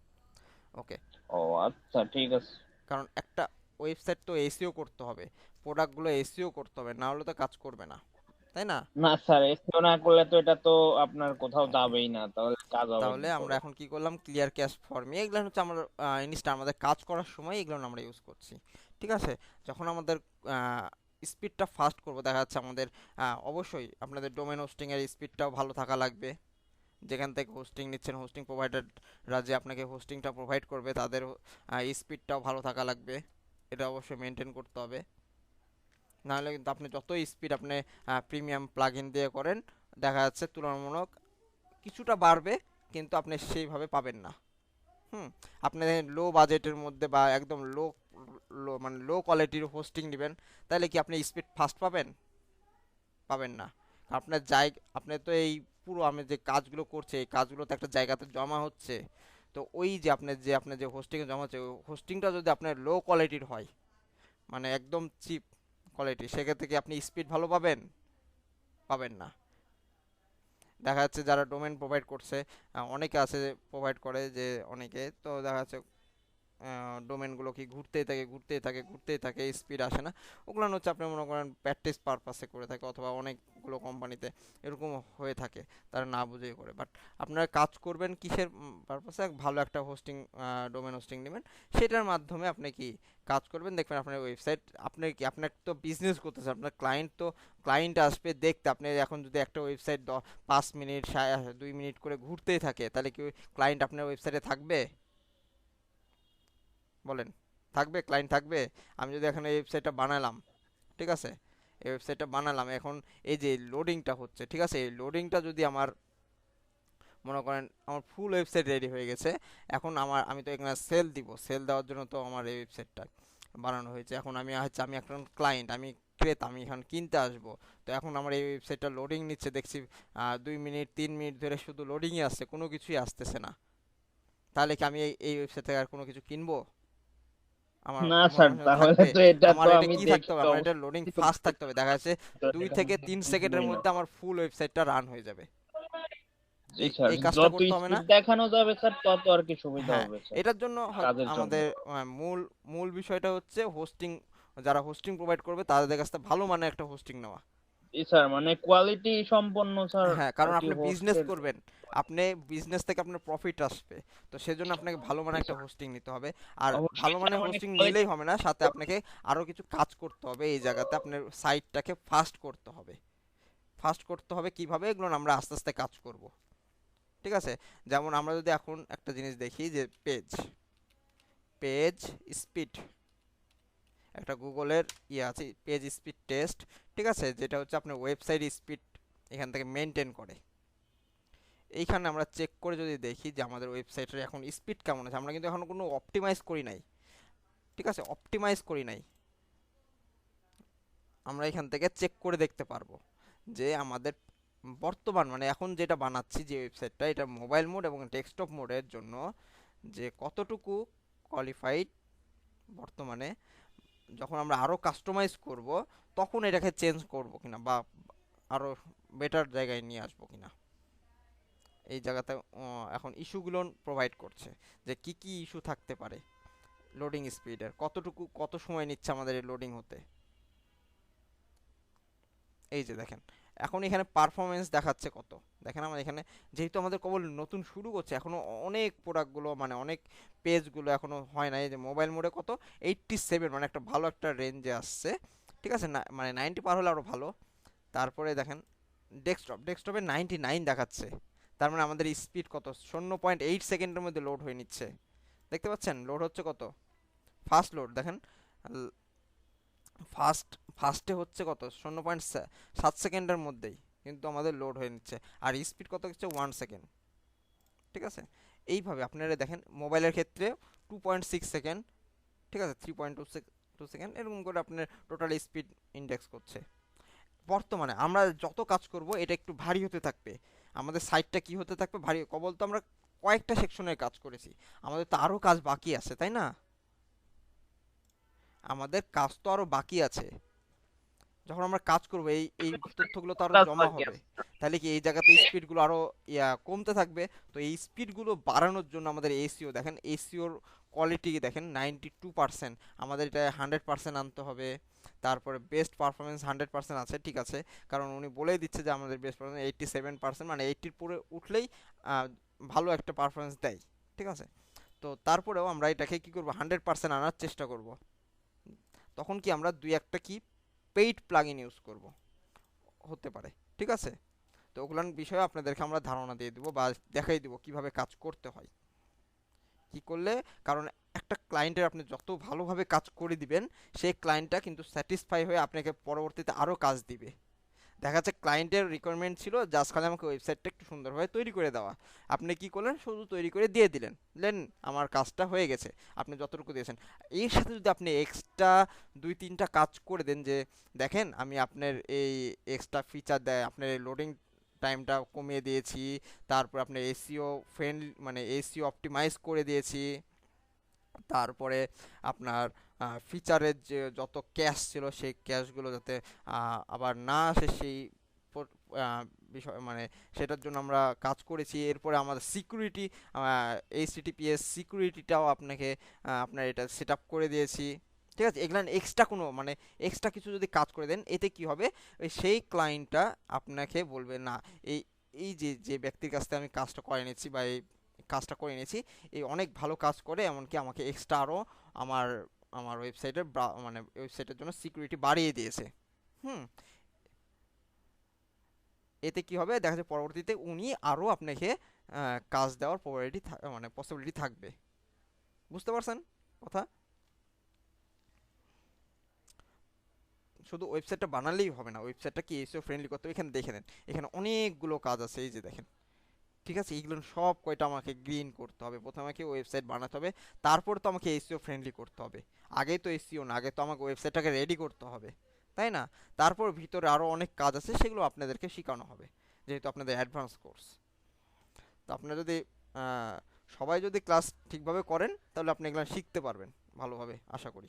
ওকে, ও আচ্ছা ঠিক আছে। কারণ একটা ওয়েবসাইট তো এসইও করতে হবে, প্রোডাক্টগুলো এসইও করতে হবে, না হলে তো কাজ করবে না, তাই না। না স্যার এসইও না করলে তো এটা তো আপনার কোথাও ওকে, যাবেই না, তাহলে কাজ হবে তাহলে কি আমরা করে? এখন কি করলাম, ক্লিয়ার ক্যাশ ফর্মে এগুলো হচ্ছে আমরা জিনিসটা আমাদের কাজ করার সময় এগুলো আমরা ইউজ করছি, ঠিক আছে। যখন আমাদের স্পিডটা ফাস্ট করব, দেখা যাচ্ছে আমাদের অবশ্যই আপনাদের ডোমেন হোস্টিংয়ের স্পিডটাও ভালো থাকা লাগবে। যেখান থেকে হোস্টিং নিচ্ছেন, হোস্টিং প্রোভাইডাররা যে আপনাকে হোস্টিংটা প্রোভাইড করবে, তাদের স্পিডটাও ভালো থাকা লাগবে। এটা অবশ্যই মেনটেন করতে হবে, নাহলে কিন্তু আপনি যতই স্পিড আপনি প্রিমিয়াম প্লাগইন দিয়ে করেন, দেখা যাচ্ছে তুলনামূলক কিছুটা বাড়বে, কিন্তু আপনি সেইভাবে পাবেন না। হুম, আপনি লো বাজেটের মধ্যে বা একদম লো লো মানে লো কোয়ালিটির হোস্টিং নেবেন, তাহলে কি আপনি স্পিড ফাস্ট পাবেন? পাবেন না। আপনার আপনি তো এই পুরো আমি যে কাজগুলো করছে, এই কাজগুলো তো একটা জায়গাতে জমা হচ্ছে। তো ওই যে আপনার যে হোস্টিংয়ে জমা হচ্ছে, হোস্টিংটা যদি আপনার লো কোয়ালিটির হয়, মানে একদম চিপ কোয়ালিটি, সেক্ষেত্রে কি আপনি স্পিড ভালো পাবেন? পাবেন না। দেখা যাচ্ছে যারা ডোমেন প্রোভাইড করছে, অনেকে আছে প্রোভাইড করে যে, অনেকে তো দেখা যাচ্ছে ডোমেনগুলো কি ঘুরতেই থাকে, স্পিড আসে না। ওগুলো হচ্ছে আপনি মনে করেন প্র্যাকটিস পারপাসে করে থাকে, অথবা অনেকগুলো কোম্পানিতে এরকম হয়ে থাকে, তারা না বুঝেই করে। বাট আপনারা কাজ করবেন কিসের পারপাসে, ভালো একটা হোস্টিং, ডোমেন হোস্টিং নেবেন, সেটার মাধ্যমে আপনি কি কাজ করবেন, দেখবেন আপনার ওয়েবসাইট, আপনার তো বিজনেস করতেছে, আপনার ক্লায়েন্ট আসবে দেখতে। আপনি এখন যদি একটা ওয়েবসাইট 5 মিনিট 2 মিনিট করে ঘুরতেই থাকে, তাহলে কি ক্লায়েন্ট আপনার ওয়েবসাইটে থাকবে? বলেন, থাকবে? ক্লায়েন্ট থাকবে? আমি যদি এখন এই ওয়েবসাইটটা বানালাম, ঠিক আছে, এই ওয়েবসাইটটা বানালাম, এখন এই যে লোডিংটা হচ্ছে, ঠিক আছে, এই লোডিংটা যদি আমার মনে করেন আমার ফুল ওয়েবসাইট রেডি হয়ে গেছে, এখন আমি তো এখানে সেল দিব, সেল দেওয়ার জন্য তো আমার এই ওয়েবসাইটটা বানানো হয়েছে। এখন আমি একটা ক্লায়েন্ট, আমি ক্রেতা, আমি এখন কিনতে আসব। তো এখন আমার এই ওয়েবসাইটটা লোডিং নিচ্ছে, দেখছি 2 মিনিট 3 মিনিট ধরে শুধু লোডিংই আসছে, কোনো কিছুই আসতেছে না। তাহলে কি আমি এই ওয়েবসাইট থেকে আর কোনো কিছু কিনবো? আমার না মনে স্যার হয় তাহলে থাকবে। তো এটা আমার তো এটা আমি কি থাকতে দেখি হবে, তো আমার এটা লোডিং অবশ্যই ফাস্ট থাকতে হবে, দেখা যাচ্ছে তো দুই এটা থেকে আমি তিন সেকেন্ডের বুঝবোই না। মধ্যে আমার ফুল ওয়েবসাইটটা রান হয়ে যাবে। জি এই স্যার এই কাজটা যত করতে হবে না। স্পিড দেখানো যাবে স্যার তত আর কি সুবিধা হ্যাঁ, হবে স্যার এটার জন্য কাজের জন্য। আমাদের মূল মূল বিষয়টা হচ্ছে হোস্টিং, যারা হোস্টিং প্রোভাইড করবে তাদের কাছ থেকে ভালো মানের একটা হোস্টিং নেওয়া, স্যার মানে কোয়ালিটি সম্পন্ন স্যার হ্যাঁ, আর কারণ কি আপনি বিজনেস হোস্টের। করবেন, আপনি বিজনেস থেকে আপনার প্রফিট আসবে, তো সেজন্য আপনাকে ভালো মানের একটা হোস্টিং নিতে হবে। আর ভালো অবশ্যই স্যার মানের মানে হোস্টিং কোয়ালিটি। নিলেই হবে না, সাথে আপনাকে আরো কিছু কাজ করতে হবে এই জায়গাতে, আপনার সাইটটাকে ফাস্ট করতে হবে। ফাস্ট করতে হবে কিভাবে, এগুলো আমরা আস্তে আস্তে কাজ করব, ঠিক আছে? যেমন আমরা যদি এখন একটা জিনিস দেখি যে পেজ পেজ স্পিড, একটা গুগলের ইয়ে আছে পেজ স্পিড টেস্ট, ঠিক আছে, যেটা হচ্ছে আপনার ওয়েবসাইট স্পিড এখান থেকে মেনটেন করে। এইখানে আমরা চেক করে যদি দেখি যে আমাদের ওয়েবসাইটের এখন স্পিড কেমন আছে, আমরা কিন্তু এখনো কোনো অপটিমাইজ করি নাই, ঠিক আছে, অপটিমাইজ করি নাই। আমরা এখান থেকে চেক করে দেখতে পারবো যে আমাদের বর্তমান মানে এখন যেটা বানাচ্ছি যে ওয়েবসাইটটা, এটা মোবাইল মোড এবং ডেস্কটপ মোডের জন্য যে কতটুকু কোয়ালিফাইড বর্তমানে। যখন আমরা আরও কাস্টমাইজ করব তখন এটাকে চেঞ্জ করব কিনা বা আরও বেটার জায়গায় নিয়ে আসবো কিনা। এই জায়গাতে এখন ইস্যুগুলো প্রোভাইড করছে যে কি কি ইস্যু থাকতে পারে, লোডিং স্পিডের কতটুকু, কত সময় নিচ্ছে আমাদের এই লোডিং হতে। এই যে দেখেন, এখন এখানে পারফরমেন্স দেখাচ্ছে কত, দেখেন আমার এখানে যেহেতু আমাদের কেবল নতুন শুরু করছে, এখনো অনেক প্রোডাক্টগুলো মানে অনেক পেজগুলো এখনো হয় নাই। যে মোবাইল মোডে কত 87, মানে একটা ভালো একটা রেঞ্জে আসছে, ঠিক আছে না, মানে 90 পার হলে আরও ভালো। তারপরে দেখেন ডেস্কটপে 99 দেখাচ্ছে, তার মানে আমাদের স্পিড কত 0.8 সেকেন্ডের মধ্যে লোড হয়ে নিচ্ছে। দেখতে পাচ্ছেন লোড হচ্ছে কত ফাস্ট লোড, দেখেন ফার্স্ট ফার্স্টে হচ্ছে কত 0.7 সেকেন্ডের মধ্যেই কিন্তু আমাদের লোড হয়ে নিচ্ছে। আর স্পিড কত হচ্ছে 1 সেকেন্ড, ঠিক আছে। এইভাবে আপনারা দেখেন মোবাইলের ক্ষেত্রে 2.6 সেকেন্ড, ঠিক আছে, 3.2 সেকেন্ড, এরকম করে আপনার টোটাল স্পিড ইন্ডেক্স করছে। বর্তমানে আমরা যত কাজ করব এটা একটু ভারী হতে থাকবে, আমাদের সাইটটা কি হতে থাকবে ভারী, কবল তো আমরা কয়েকটা সেকশনের কাজ করেছি, আমাদের তো আরও কাজ বাকি আছে, তাই না? আমাদের কাজ তো আরও বাকি আছে। যখন আমরা কাজ করব এই এই তথ্যগুলো তো আরো কাজ জমা বাকি হবে, আছে। তাহলে কি এই জায়গাতে স্পিডগুলো আরো কমতে থাকবে। তো এই স্পিডগুলো বাড়ানোর জন্য আমাদের এসিও দেখেন, এসিওর কোয়ালিটি দেখেন 92%, আমাদের এটা 100% আনতে হবে। তারপরে বেস্ট পারফরমেন্স 100% আছে, ঠিক আছে, কারণ উনি বলেই দিচ্ছে যে আমাদের বেস্ট পারফরমেন্স 87%, মানে 80-র পুরো উঠলেই আহ, ভালো একটা পারফরমেন্স দেয়, ঠিক আছে। তো তারপরেও আমরা এটাকে কি করব 100% আনার চেষ্টা করব। তখন কি আমরা দুই একটা কি পেইড প্লাগইন ইউজ করব, হতে পারে, ঠিক আছে। তো ওগুলার বিষয়ে আপনাদেরকে আমরা ধারণা দিয়ে দিব বা দেখাই দিব কিভাবে কাজ করতে হয়, কি করলে, কারণ একটা ক্লায়েন্টের আপনি যত ভালোভাবে কাজ করে দিবেন সেই ক্লায়েন্টটা কিন্তু স্যাটিসফাই হয়ে আপনাকে পরবর্তীতে আরও কাজ দিবে। দেখা যাচ্ছে ক্লায়েন্টের রিকোয়ারমেন্ট ছিল জাস্ট খালি আমাকে ওয়েবসাইটটা একটু সুন্দরভাবে তৈরি করে দেওয়া, আপনি কি করলেন শুধু তৈরি করে দিয়ে দিলেন, দিলেন, আমার কাজটা হয়ে গেছে, আপনি যতটুকু দিয়েছেন। এর সাথে যদি আপনি এক্সট্রা 2-3টা কাজ করে দেন যে দেখেন আমি আপনার এই এক্সট্রা ফিচার দেয়, আপনার লোডিং টাইমটা কমিয়ে দিয়েছি, তারপর আপনার এসিও ফ্রেন্ডলি মানে এসিও অপটিমাইজ করে দিয়েছি, তারপরে আপনার ফিচারের যে যত ক্যাশ ছিল সেই ক্যাশগুলো যাতে আবার না আসে সেই আহ, বিষয় মানে সেটার জন্য আমরা কাজ করেছি। এরপরে আমাদের সিকিউরিটি, এইচটিটিপিএস সিকিউরিটিটাও আপনাকে আপনার এটা সেট আপ করে দিয়েছি, ঠিক আছে। এগুলো এক্সট্রা কোনো মানে এক্সট্রা কিছু যদি কাজ করে দেন এতে কি হবে, ওই সেই ক্লায়েন্টটা আপনাকে বলবে না, এই এই যে যে ব্যক্তির কাছ থেকে আমি কাজটা করে নিচ্ছি বা এই কাজটা করে নিয়েছি, এই অনেক ভালো কাজ করে, এমনকি আমাকে এক্সট্রা আরও আমার আমার ওয়েবসাইটের মানে ওয়েবসাইটের জন্য সিকিউরিটি বাড়িয়ে দিয়েছে। হুম, এতে কি হবে দেখা যায় পরবর্তীতে উনি আরও আপনাকে কাজ দেওয়ার প্রবাবিলিটি মানে পসিবিলিটি থাকবে। বুঝতে পারছেন কথা? শুধু ওয়েবসাইটটা বানালেই হবে না, ওয়েবসাইটটা কি এসইও ফ্রেন্ডলি করতে হবে, এখানে দেখে নেন এখানে অনেকগুলো কাজ আছে, এই যে দেখেন, ঠিক আছে। এইগুলো সব কয়টা আমাকে গ্রিন করতে হবে, প্রথমে আমাকে ওয়েবসাইট বানাতে হবে, তারপর তো আমাকে এসইও ফ্রেন্ডলি করতে হবে। আগেই তো এসইও না, আগে তো আমাকে ওয়েবসাইটটাকে রেডি করতে হবে, তাই না? তারপর ভিতরে আরও অনেক কাজ আছে, সেগুলো আপনাদেরকে শেখানো হবে যেহেতু আপনাদের অ্যাডভান্স কোর্স। তো আপনারা যদি আহ, সবাই যদি ক্লাস ঠিকভাবে করেন তাহলে আপনি এগুলো শিখতে পারবেন ভালোভাবে আশা করি।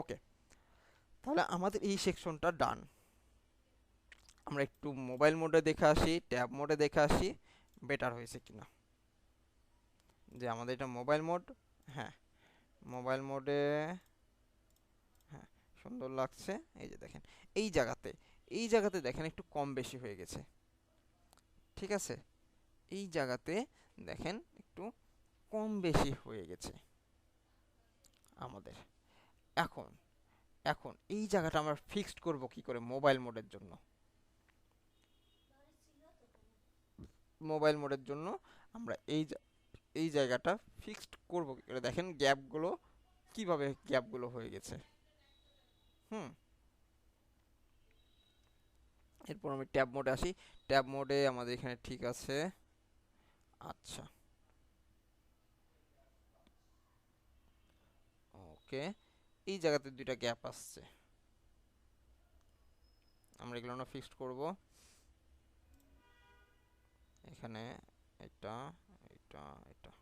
ওকে, তাহলে আমাদের এই সেকশনটা ডান। আমরা একটু মোবাইল মোডে দেখে আসি, ট্যাব মোডে দেখে আসি বেটার হয়েছে কিনা। যে আমাদের এটা মোবাইল মোড, হ্যাঁ মোবাইল মোডে, হ্যাঁ সুন্দর লাগছে। এই যে দেখেন এই জায়গাতে এই জায়গাতে দেখেন একটু কম বেশি হয়ে গেছে, ঠিক আছে? এই জায়গাতে দেখেন একটু কম বেশি হয়ে গেছে আমাদের। এখন এখন এই জায়গাটা আমরা ফিক্সড করব কি করে মোবাইল মোডের জন্য? মোবাইল মোডের জন্য আমরা এই জায়গাটা ফিক্সড করব কি করে? দেখেন গ্যাপগুলো কিভাবে গ্যাপগুলো হয়ে গেছে। হুম, এরপর আমি ট্যাব মোডে আসি। ট্যাব মোডে আমাদের এখানে ঠিক আছে। আচ্ছা, ওকে, এই জায়গাতে দুইটা গ্যাপ আসছে, আমরা এগুলো না ফিক্সড করব। এখানে এটা এটা এটা,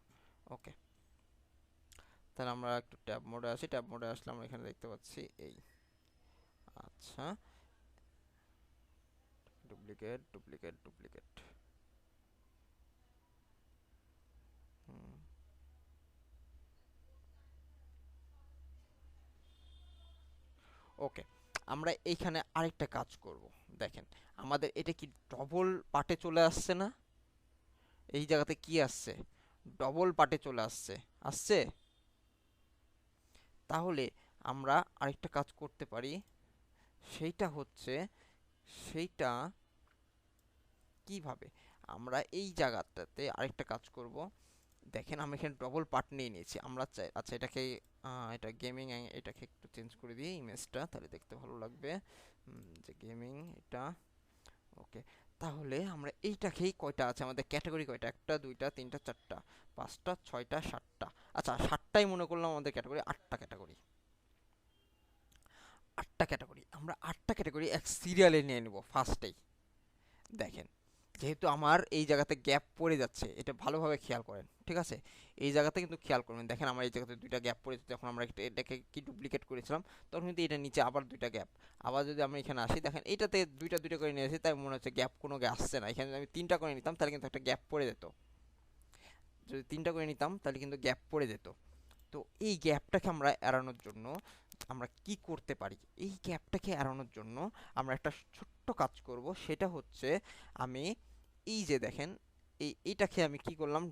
ওকে। তাহলে আমরা একটু ট্যাব মোডে আসি। ট্যাব মোডে আসলে আমরা এখানে দেখতে পাচ্ছি এই, আচ্ছা, ডুপ্লিকেট ডুপ্লিকেট ডুপ্লিকেট, হুম, ওকে। আমরা এইখানে আরেকটা কাজ করব। দেখেন আমাদের এটা কি ডবল পার্টে চলে আসছে না? এই জায়গাতে কি আসছে? ডবল পার্টে চলে আসছে, আসছে। তাহলে আমরা আরেকটা কাজ করতে পারি, সেইটা হচ্ছে, সেইটা কিভাবে আমরা এই জায়গাটাতে আরেকটা কাজ করব। দেখেন আমি এখানে ডবল পার্ট নিয়ে নিয়েছি, আমরা চাই, আচ্ছা এটাকে এটা গেমিং, এটাকে একটু চেঞ্জ করে দিই ইমেজটা, তাহলে দেখতে ভালো লাগবে। যে গেমিং এটা, ওকে। তাহলে আমরা এইটাকেই, কয়টা আছে আমাদের ক্যাটাগরি, কয়টা, একটা দুইটা তিনটা চারটা পাঁচটা ছয়টা সাতটা, আচ্ছা সাতটাই মনে করলাম আমাদের ক্যাটাগরি, আটটা ক্যাটাগরি, আটটা ক্যাটাগরি, আমরা আটটা ক্যাটাগরি এক সিরিয়ালে নিয়ে নেব ফার্স্টেই। দেখেন যেহেতু আমার এই জায়গাতে গ্যাপ পড়ে যাচ্ছে, এটা ভালোভাবে খেয়াল করেন, ঠিক আছে? এই জায়গাতে কিন্তু খেয়াল করবেন, দেখেন আমার এই জায়গাতে দুইটা গ্যাপ পড়েছে, যখন আমরা এটাকে কি ডুপ্লিকেট করেছিলাম তখন কিন্তু এটা নিচে আবার দুইটা গ্যাপ। আবার যদি আমরা এখানে আসি, দেখেন এইটাতে দুইটা দুইটা করে নিয়েছি, তাই মনে হচ্ছে গ্যাপ কোনো গ্যাপ আসছে না। এখানে যদি আমি তিনটা করে নিতাম তাহলে কিন্তু একটা গ্যাপ পড়ে যেত, যদি তিনটা করে নিতাম তাহলে কিন্তু গ্যাপ পড়ে যেত। তো এই গ্যাপটাকে আমরা এড়ানোর জন্য আমরা কি করতে পারি? এই গ্যাপটাকে এড়ানোর জন্য আমরা একটা ছোট্ট কাজ করব, সেটা হচ্ছে আমি এই যে দেখেন এইটাকে আমি কি করলাম,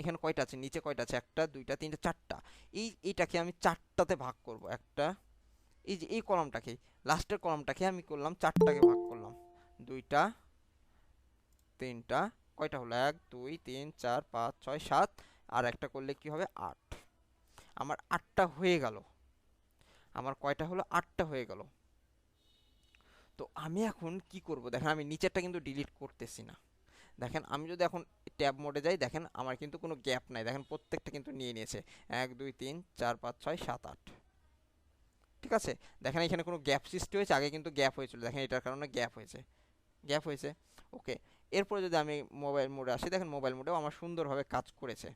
এখানে কয়টা আছে, নিচে কয়টা আছে, একটা দুইটা তিনটা চারটা, এইটাকে আমি চারটাতে ভাগ করব। একটা, এই যে এই কলামটাকে, লাস্টের কলামটাকে আমি করলাম চারটাকে ভাগ করলাম, দুইটা তিনটা, কয়টা হলো, এক দুই তিন চার পাঁচ ছয় সাত, আর একটা করলে কি হবে, আট। আমার আটটা হয়ে গেল, আমার কয়টা হলো, আটটা হয়ে গেল। তো আমি এখন কি করব, দেখেন আমি নিচেরটা কিন্তু ডিলিট করতেছি না। দেখেন আমি যদি এখন ট্যাব মোডে যাই, দেখেন আমার কিন্তু কোনো গ্যাপ নাই, দেখেন প্রত্যেকটা কিন্তু নিয়ে নিয়েছে, এক দুই তিন চার পাঁচ ছয় সাত আট, ঠিক আছে? দেখেন এখানে কোনো গ্যাপ সৃষ্টি হয়েছে, আগে কিন্তু গ্যাপ হয়েছিল, দেখেন এটার কারণে গ্যাপ হয়েছে, গ্যাপ হয়েছে, ওকে। এরপরে যদি আমি মোবাইল মোডে আসি, দেখেন মোবাইল মোডেও আমার সুন্দরভাবে কাজ করেছে,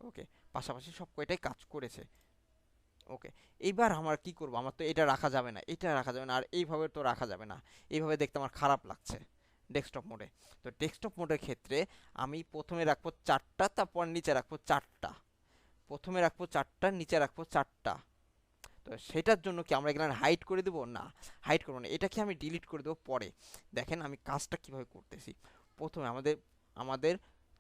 ওকে, পাশাপাশি সব কয়টাই কাজ করেছে, ওকে। এইবার আমার কি করব, আমার তো এটা রাখা যাবে না, এটা রাখা যাবে না, আর এইভাবে তো রাখা যাবে না, এইভাবে দেখতে আমার খারাপ লাগছে ডেস্কটপ মোডে। তো ডেস্কটপ মোডের ক্ষেত্রে আমি প্রথমে রাখবো চারটা, তারপর নিচে রাখবো চারটা, প্রথমে রাখবো চারটা, নিচে রাখবো চারটা। তো সেটার জন্য কি আমরা এখানে হাইড করে দেবো? না, হাইড করবো না, এটাকে আমি ডিলিট করে দেবো পরে। দেখেন আমি কাজটা কিভাবে করতেছি। প্রথমে আমাদের আমাদের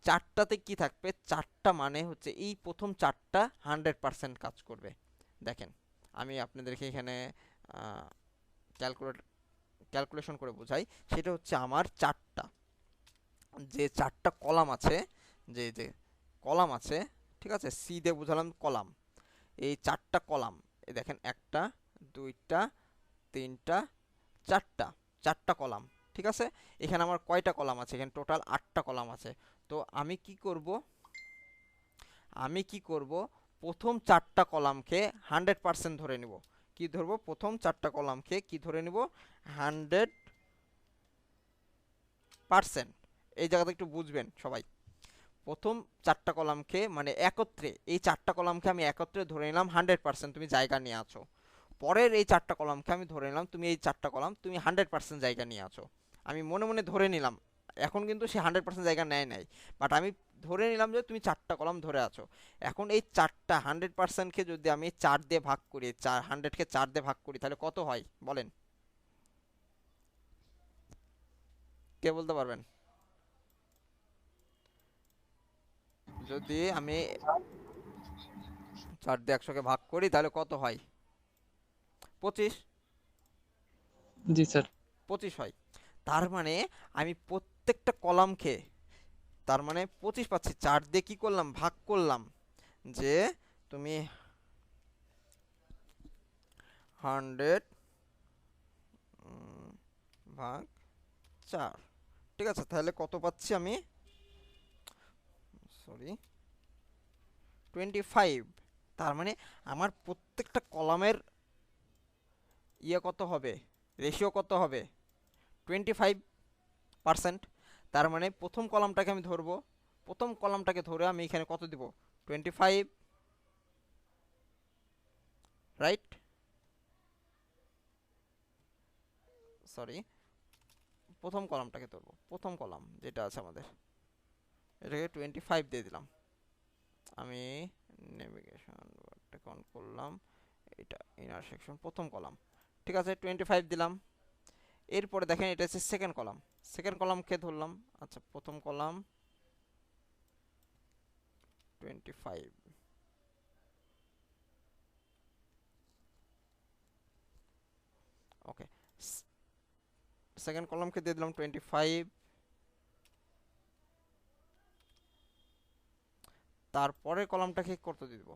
চারটাতে কি থাকবে, চারটা মানে হচ্ছে এই প্রথম চারটা 100% কাজ করবে। দেখেন আমি আপনাদেরকে এখানে ক্যালকুলেট ক্যালকুলেশন করে বোঝাই, সেটা হচ্ছে আমার চারটা, যে চারটা কলাম আছে, যে যে কলাম আছে, ঠিক আছে, সি দিয়ে বুঝালাম কলাম, এই চারটা কলাম, এই দেখেন একটা দুইটা তিনটা চারটা, চারটা কলাম, ঠিক আছে? এখানে আমার কয়টা কলাম আছে, এখানে টোটাল আটটা কলাম আছে। তো আমি কি করব, আমি কি করব, প্রথম চারটা কলামকে 100% ধরে নিব। কি ধরবো, প্রথম চারটা কলামকে কি ধরে নিব, 100%। এই জায়গাটা একটু বুঝবেন সবাই, প্রথম চারটা কলামকে মানে একত্রে, এই চারটা কলামকে আমি একত্রে ধরে নিলাম 100% তুমি জায়গা নিয়ে আছো। পরের এই চারটা কলামকে আমি ধরে নিলাম, তুমি এই চারটা কলাম তুমি 100% জায়গা নিয়ে আছো, আমি মনে মনে ধরে নিলাম এখন কিন্তু সে 100% জায়গা নেয় নাই, বাট আমি ধরে নিলাম যে তুমি 4টা কলাম ধরে আছো। এখন এই 4টা 100%কে যদি আমি 4 দিয়ে ভাগ করি, 100কে 4 দিয়ে ভাগ করি, তাহলে কত হয় বলেন, কে বলতে পারবেন? যদি আমি 4 দিয়ে 100কে ভাগ করি তাহলে কত হয়? 25। জি স্যার। 25 হয়। তার মানে আমি প্রত্যেকটা কলামকে, তার মানে 25 পাচ্ছি, 4 দিয়ে কি করলাম, ভাগ করলাম, যে তুমি 100 ভাগ 4, ঠিক আছে, তাহলে কত পাচ্ছি আমি, সরি 25। তার মানে আমার প্রত্যেকটা কলামের ইয়ে কত হবে, রেশিও কত হবে, 25%। তার মানে প্রথম কলামটাকে আমি ধরবো, প্রথম কলামটাকে ধরে আমি এখানে কত দিব, 25, রাইট? সরি, প্রথম কলামটাকে ধরবো, প্রথম কলাম যেটা আছে আমাদের, এটাকে 25 দিয়ে দিলাম। আমি নেভিগেশন বারটাকে অন করলাম, এটা ইনার সেকশন প্রথম কলাম, ঠিক আছে, 25 দিলাম। এরপরে দেখেন এটা হচ্ছে সেকেন্ড কলাম, সেকেন্ড কলামকে ধরলাম, আচ্ছা প্রথম কলাম 25, ওকে, সেকেন্ড কলামকে দিয়ে দিলাম 25, তারপরের কলামটাকে কত দিয়ে দিব,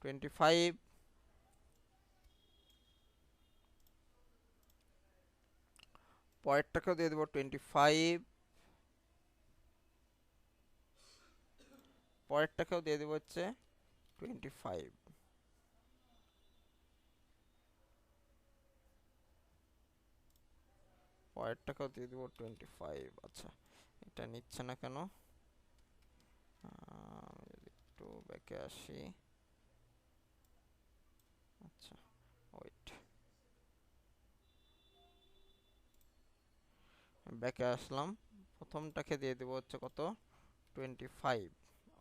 25, পরেরটাকেও দিয়ে দেবো 25, পরেরটাকেও দিয়ে দেবো হচ্ছে 25, পরেরটাকেও দিয়ে দেবো 25। আচ্ছা, এটা নিচ্ছে না কেন, আমি যদি একটু ব্যাকে আসি, আচ্ছা ওয়েট, ব্যাকে আসলাম, প্রথমটাকে দিয়ে দেবো হচ্ছে কত, 25,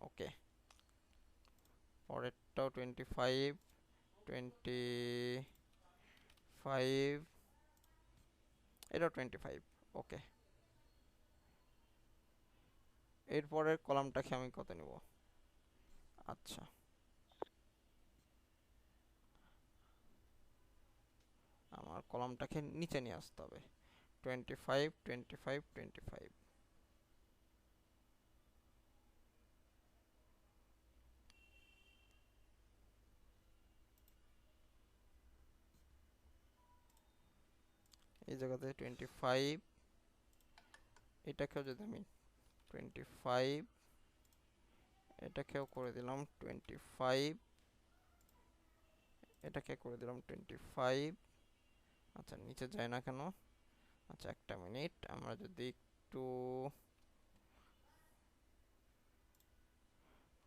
ওকে, পরেরটাও 25, 25, এটাও 25, ওকে। এরপরের কলামটাকে আমি কত নেব, আচ্ছা আমার কলামটাকে নিচে নিয়ে আসতে হবে, 25, 25, 25, এই জায়গাতে 25, এটাকেও যদি আমি 25, এটাকেও করে দিলাম 25, এটাকে করে দিলাম 25, আচ্ছা নিচে যায় না কেন, আচ্ছা একটা মিনিট, আমরা যদি একটু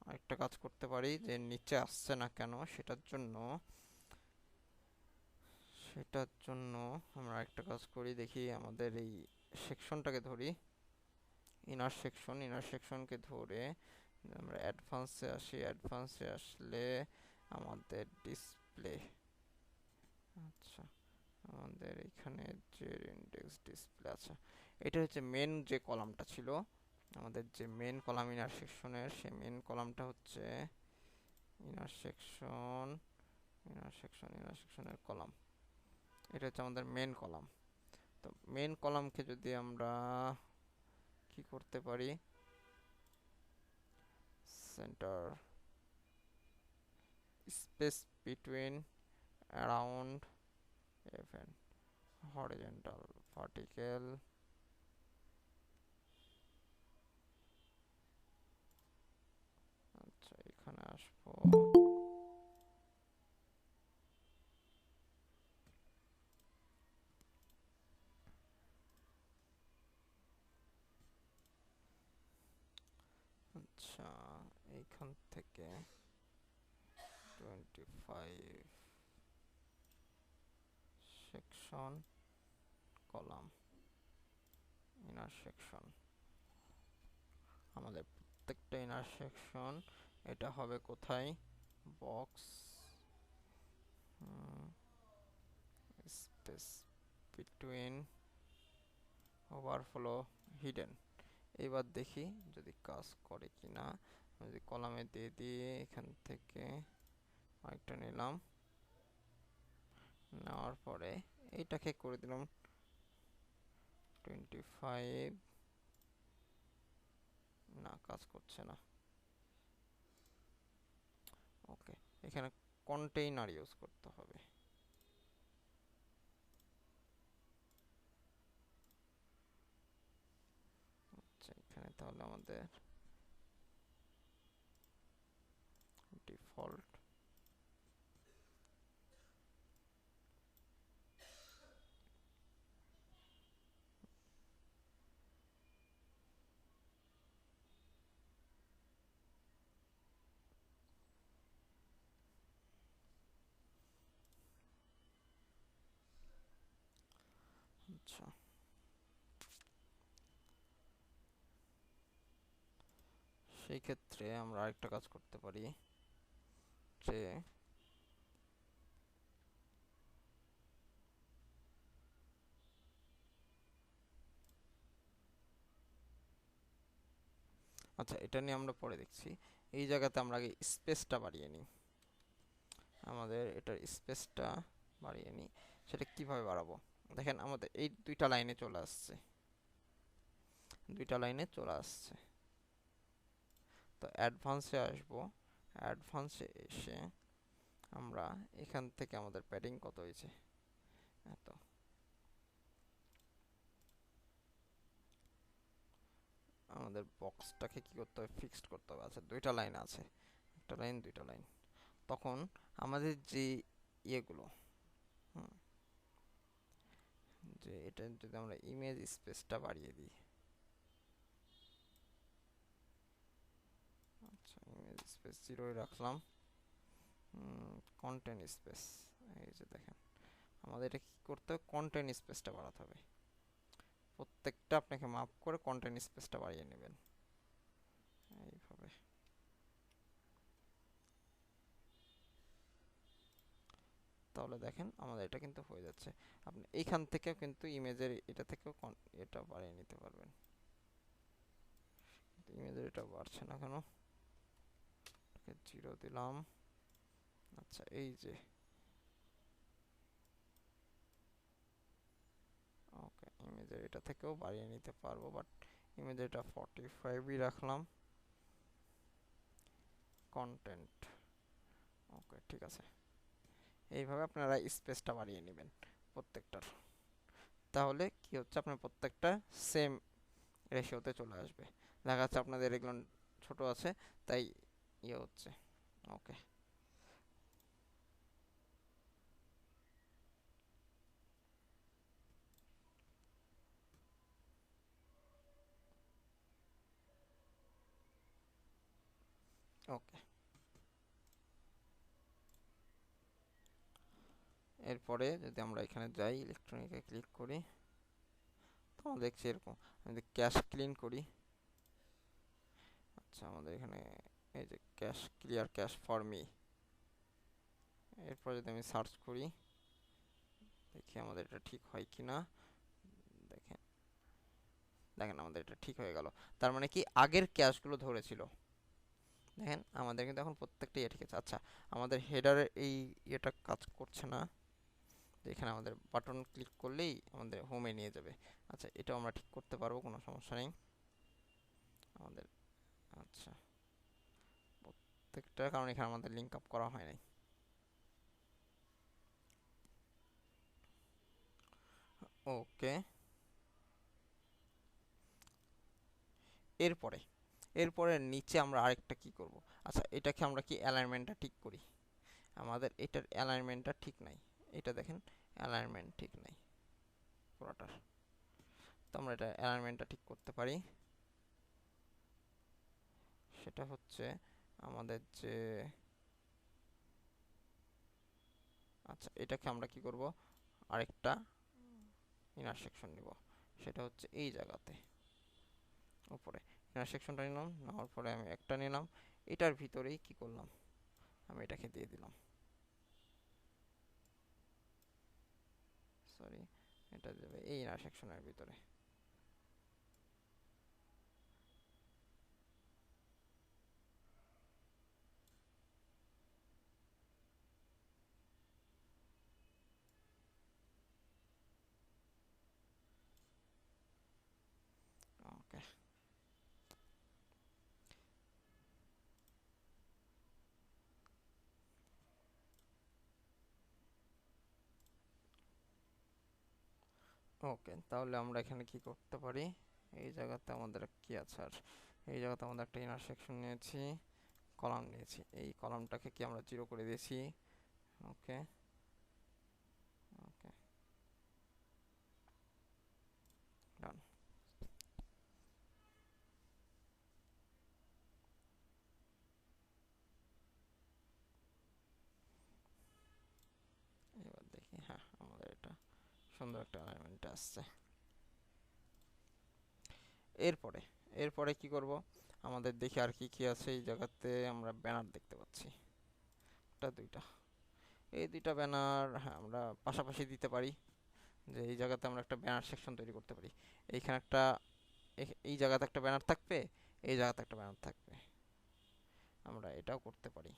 আরেকটা কাজ করতে পারি যে নিচে আসছে না কেন, সেটার জন্য আমরা একটা কাজ করি, দেখি আমাদের এই সেকশনটাকে ধরি, ইনার সেকশনকে ধরে আমরা অ্যাডভান্সে আসি, অ্যাডভান্সে আসলে আমাদের ডিসপ্লে, আচ্ছা আমাদের এখানে যে ইন্ডেক্স ডিসপ্লে, আচ্ছা এটা হচ্ছে মেন যে কলামটা ছিল, আমাদের যে মেন কলাম ইনার সেকশনের, সেই মেন কলামটা হচ্ছে ইনার সেকশন, ইনার সেকশনের কলাম, এটা হচ্ছে আমাদের মেন কলাম। তো মেন কলামকে যদি আমরা কি করতে পারি, centre space between around এভেন horizontal vertical, আচ্ছা এখানে আসবো, আচ্ছা এইখান থেকে 25 সেকশন কলাম, ইন্টারসেকশন, আমাদের প্রত্যেকটা ইন্টারসেকশন এটা হবে কোথায়, box space between overflow hidden. এবার দেখি যদি কাজ করে কিনা। যদি কলামে দিয়ে দিয়ে এখান থেকে আরেকটা নিলাম, নেওয়ার পরে এইটাকে করে দিলাম 25, না কাজ করছে না। ওকে, এখানে কন্টেইনার ইউজ করতে হবে। আচ্ছা, এখানে তাহলে আমাদের ডিফল্ট আচ্ছা, সেই ক্ষেত্রে আমরা আরেকটা কাজ করতে পারি যে আচ্ছা, এটা নিয়ে আমরা পরে দেখছি। এই জায়গাতে আমরা আগে স্পেসটা বাড়িয়ে নিই। আমাদের এটার স্পেসটা বাড়িয়ে নিই। সেটা কিভাবে বাড়াবো? দেখেন আমাদের এই দুইটা লাইনে চলে আসছে, দুইটা লাইনে চলে আসছে। তো অ্যাডভান্সে আসবো, অ্যাডভান্সে এসে আমরা এখান থেকে আমাদের প্যাডিং কত হয়েছে এত, আমাদের বক্সটাকে কি করতে হবে, ফিক্সড করতে হবে। আচ্ছা, দুইটা লাইন আছে, একটা লাইন দুইটা লাইন। তখন আমাদের যে ইয়েগুলো, হুম, যে এটা যদি আমরা ইমেজ স্পেসটা বাড়িয়ে দিই, আচ্ছা ইমেজ স্পেস 0 রাখলাম। কন্টেন্ট স্পেস, এই যে দেখেন আমাদের এটা কি করতে হবে, কন্টেন্ট স্পেসটা বাড়াতে হবে। প্রত্যেকটা আপনাকে মাপ করে কন্টেন্ট স্পেসটা বাড়িয়ে নেবেন এইভাবে। তাহলে দেখেন আমাদের এটা কিন্তু হয়ে যাচ্ছে। আপনি এইখান থেকেও কিন্তু ইমেজের এটা থেকেও এটা বাড়িয়ে নিতে পারবেন। ইমেজের এটা বাড়ছে না কেন, 0 দিলাম। আচ্ছা, এই যে ওকে, ইমেজের এটা থেকেও বাড়িয়ে নিতে পারবো, বাট ইমেজের এটা 45ই রাখলাম। কন্টেন্ট, ওকে ঠিক আছে। এইভাবে আপনারা স্পেসটা বাড়িয়ে নেবেন প্রত্যেকটার। তাহলে কি হচ্ছে, আপনার প্রত্যেকটা সেম রেশিওতে চলে আসবে। দেখা যাচ্ছে আপনাদের এগুলো ছোট আছে তাই ইয়ে হচ্ছে। ওকে, ওকে। এরপরে যদি আমরা এখানে যাই, ইলেকট্রনিকে ক্লিক করি, তো আমরা দেখছি এরকম। আমি ক্যাশ ক্লিন করি, আচ্ছা আমাদের এখানে এই যে cash clear cash for me. এরপর যদি আমি সার্চ করি, দেখি আমাদের এটা ঠিক হয় কিনা। দেখেন, দেখেন আমাদের এটা ঠিক হয়ে গেল। তার মানে কি আগের ক্যাশগুলো ধরেছিল। দেখেন আমাদের কিন্তু এখন প্রত্যেকটা ইয়ে ঠিক আছে। আচ্ছা, আমাদের হেডারের এই ইয়েটা কাজ করছে না। এখানে আমাদের বাটন ক্লিক করলেই আমাদের হোমে নিয়ে যাবে। আচ্ছা, এটাও আমরা ঠিক করতে পারবো, কোনো সমস্যা নেই আমাদের। আচ্ছা, প্রত্যেকটা, কারণ এখানে আমাদের লিঙ্ক আপ করা হয় নাই। ওকে, এরপরে এরপরে নিচে আমরা আরেকটা কি করব। আচ্ছা, এটাকে আমরা কি অ্যালাইনমেন্টটা ঠিক করি। আমাদের এটার অ্যালাইনমেন্টটা ঠিক নাই। এটা দেখেন অ্যালাইনমেন্ট ঠিক নাই পুরোটার। তো আমরা এটা অ্যালাইনমেন্টটা ঠিক করতে পারি। সেটা হচ্ছে আমাদের যে, আচ্ছা এটাকে আমরা কি করব, আরেকটা ইনারসেকশন নিব। সেটা হচ্ছে এই জায়গাতে উপরে ইন্টারসেকশনটা নিলাম, নেওয়ার পরে আমি একটা নিলাম, এটার ভিতরেই কি করলাম, আমি এটাকে দিয়ে দিলাম, সরি, এটা যাবে এই ইন্টারসেকশনের ভিতরে। ওকে, ওকে, তাহলে আমরা এখানে কি করতে পারি, এই জায়গাতে আমাদের কি আছে, আর এই জায়গাতে আমাদের একটা ইন্টারসেকশন নিয়েছি, কলাম নিয়েছি, এই কলামটাকে কি আমরা জিরো করে দিয়েছি। ওকে, ওকে, ডান। এবার দেখি, হ্যাঁ আমাদের এটা সুন্দর একটা অ্যালাইনমেন্ট আসছে। এরপরে এরপরে কি করব, আমাদের দেখি আর কি কি আছে। এই জায়গাতে আমরা ব্যানার দেখতে পাচ্ছি, একটা দুইটা, এই দুইটা ব্যানার হ্যাঁ আমরা পাশাপাশি দিতে পারি, যে এই জায়গাতে আমরা একটা ব্যানার সেকশন তৈরি করতে পারি। এইখানে একটা, এই জায়গাতে একটা ব্যানার থাকবে, এই জায়গাতে একটা ব্যানার থাকবে, আমরা এটাও করতে পারি।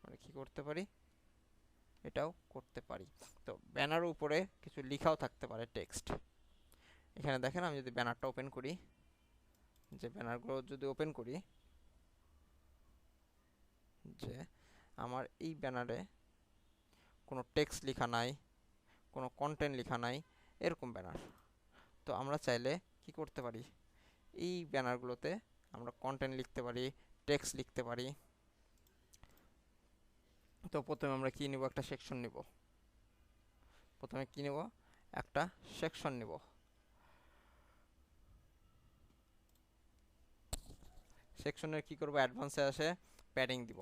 আমরা কি করতে পারি, এটাও করতে পারি। তো ব্যানারের উপরে কিছু লেখাও থাকতে পারে, টেক্সট। এখানে দেখেন আমি যদি ব্যানারটা ওপেন করি, যে ব্যানারগুলো যদি ওপেন করি, যে আমার এই ব্যানারে কোনো টেক্সট লেখা নাই, কোনো কন্টেন্ট লেখা নাই, এরকম ব্যানার। তো আমরা চাইলে কি করতে পারি, এই ব্যানারগুলোতে আমরা কন্টেন্ট লিখতে পারি, টেক্সট লিখতে পারি। তো প্রথমে আমরা কি নিব, একটা সেকশন নিব। প্রথমে কি নিব, একটা সেকশন নিব। সেকশনের কি করব, অ্যাডভান্সে আসে প্যাডিং দিব,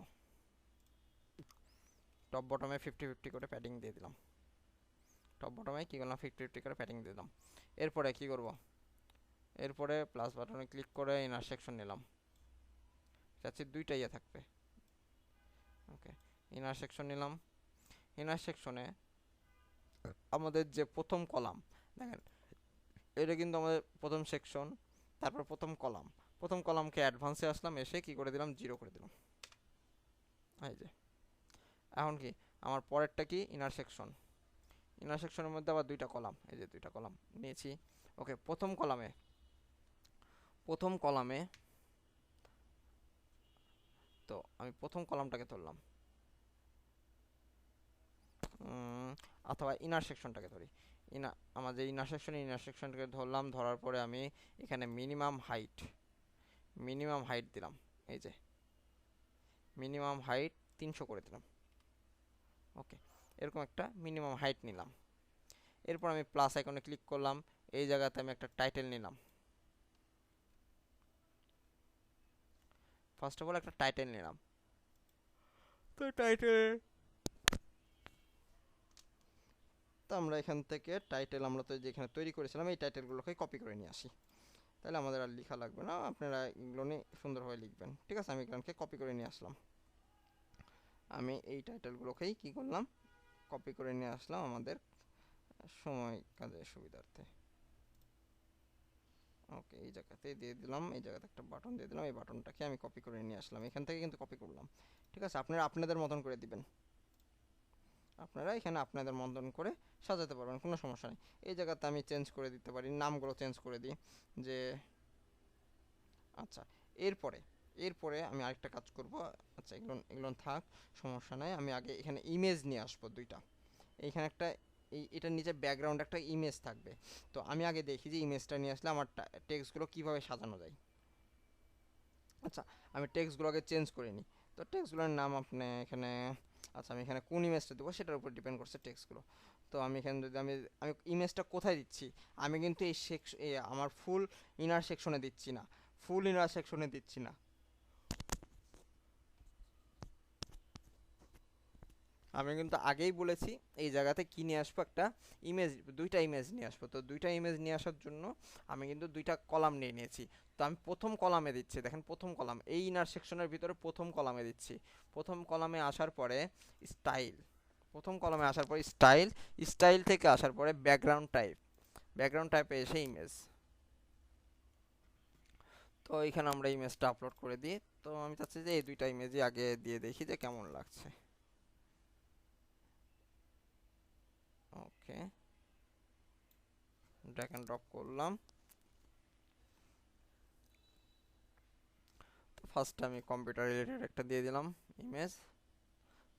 টপ বটমে 50-50 করে প্যাডিং দিয়ে দিলাম। টপ বটমে কি করলাম, 50-50 করে প্যাডিং দিয়ে দিলাম। এরপরে কি করব, এরপরে প্লাস বাটনে ক্লিক করে ইনার সেকশন নিলাম, চাচ্ছি দুইটা ইয়ে থাকবে। ওকে, ইনার সেকশন নিলাম। ইনার সেকশনে আমাদের যে প্রথম কলাম, দেখেন এটা কিন্তু আমাদের প্রথম সেকশন, তারপর প্রথম কলাম। প্রথম কলামকে অ্যাডভান্সে আসলাম, এসে কি করে দিলাম, জিরো করে দিলাম। এই যে এখন কি আমার পরেরটা কি, ইনার সেকশন। ইনার সেকশনের মধ্যে আবার দুইটা কলাম, এই যে দুইটা কলাম নিয়েছি। ওকে, প্রথম কলামে তো আমি প্রথম কলামটাকে ধরলাম, অথবা ইনার সেকশনটাকে ধরি। আমাদের ইনার সেকশনটাকে ধরলাম, ধরার পরে আমি এখানে মিনিমাম হাইট দিলাম। এই যে মিনিমাম হাইট 300 করে দিলাম। ওকে, এরকম একটা মিনিমাম হাইট নিলাম। এরপর আমি প্লাস আইকনে ক্লিক করলাম, এই জায়গাতে আমি একটা টাইটেল নিলাম। ফার্স্ট অফ অল একটা টাইটেল নিলাম। তো আমরা এখান থেকে টাইটেল, আমরা তো যেখানে তৈরি করেছিলাম এই টাইটেলগুলোকে কপি করে নিয়ে আসি, তাহলে আমাদের আর লেখা লাগবে না, আপনারা এগুলো নিয়ে সুন্দরভাবে লিখবেন। ঠিক আছে, আমি এখানকে কপি করে নিয়ে আসলাম। আমি এই টাইটেলগুলোকেই কি করলাম, কপি করে নিয়ে আসলাম আমাদের সময় কাজের সুবিধার্থে। ওকে, এই জায়গাতে দিয়ে দিলাম, এই জায়গাতে একটা বাটন দিয়ে দিলাম, এই বাটনটাকে আমি কপি করে নিয়ে আসলাম, এখান থেকে কিন্তু কপি করলাম। ঠিক আছে, আপনারা আপনাদের মতন করে দিবেন, আপনারা এখানে আপনাদের মতন করে সাজাতে পারবেন, কোনো সমস্যা নেই। এই জায়গাতে আমি চেঞ্জ করে দিতে পারি, নামগুলো চেঞ্জ করে দিই, যে আচ্ছা। এরপরে এরপরে আমি আরেকটা কাজ করব। আচ্ছা, এগুলো এগুলো থাক, সমস্যা নাই। আমি আগে এখানে ইমেজ নিয়ে আসবো দুইটা। এইখানে একটা, এটার নিচে ব্যাকগ্রাউন্ড একটা ইমেজ থাকবে। তো আমি আগে দেখি যে ইমেজটা নিয়ে আসলে আমার টেক্সটগুলো কীভাবে সাজানো যায়। আচ্ছা, আমি টেক্সটগুলো আগে চেঞ্জ করে নিই। তো টেক্সটগুলোর নাম আপনি এখানে, আচ্ছা আমি এখানে কোন ইমেজটা দেবো সেটার উপর ডিপেন্ড করছে টেক্সটগুলো। তো আমি এখানে যদি আমি আমি ইমেজটা কোথায় দিচ্ছি, আমি কিন্তু আমার ফুল ইনার সেকশনে দিচ্ছি না, ফুল ইনার সেকশনে দিচ্ছি না, আমি কিন্তু আগেই বলেছি এই জায়গাতে কি নিয়ে আসবো, একটা ইমেজ, দুইটা ইমেজ নিয়ে আসবো। তো দুইটা ইমেজ নিয়ে আসার জন্য আমি কিন্তু দুইটা কলাম নিয়ে নিয়েছি। তো আমি প্রথম কলামে দিচ্ছি, দেখেন প্রথম কলাম, এই ইনার সেকশনের ভিতরে প্রথম কলামে দিচ্ছি। প্রথম কলামে আসার পরে স্টাইল, প্রথম কলামে আসার পরে স্টাইল, স্টাইল থেকে আসার পরে ব্যাকগ্রাউন্ড টাইপ, ব্যাকগ্রাউন্ড টাইপে এসে ইমেজ। তো এখানে আমরা ইমেজটা আপলোড করে দিই। তো আমি চাচ্ছি যে এই দুইটা ইমেজই আগে দিয়ে দেখি যে কেমন লাগছে। ওকে, ড্র্যাগ এন্ড ড্রপ করলাম। তো ফার্স্ট আমি কম্পিউটার রিলেটেড একটা দিয়ে দিলাম ইমেজ।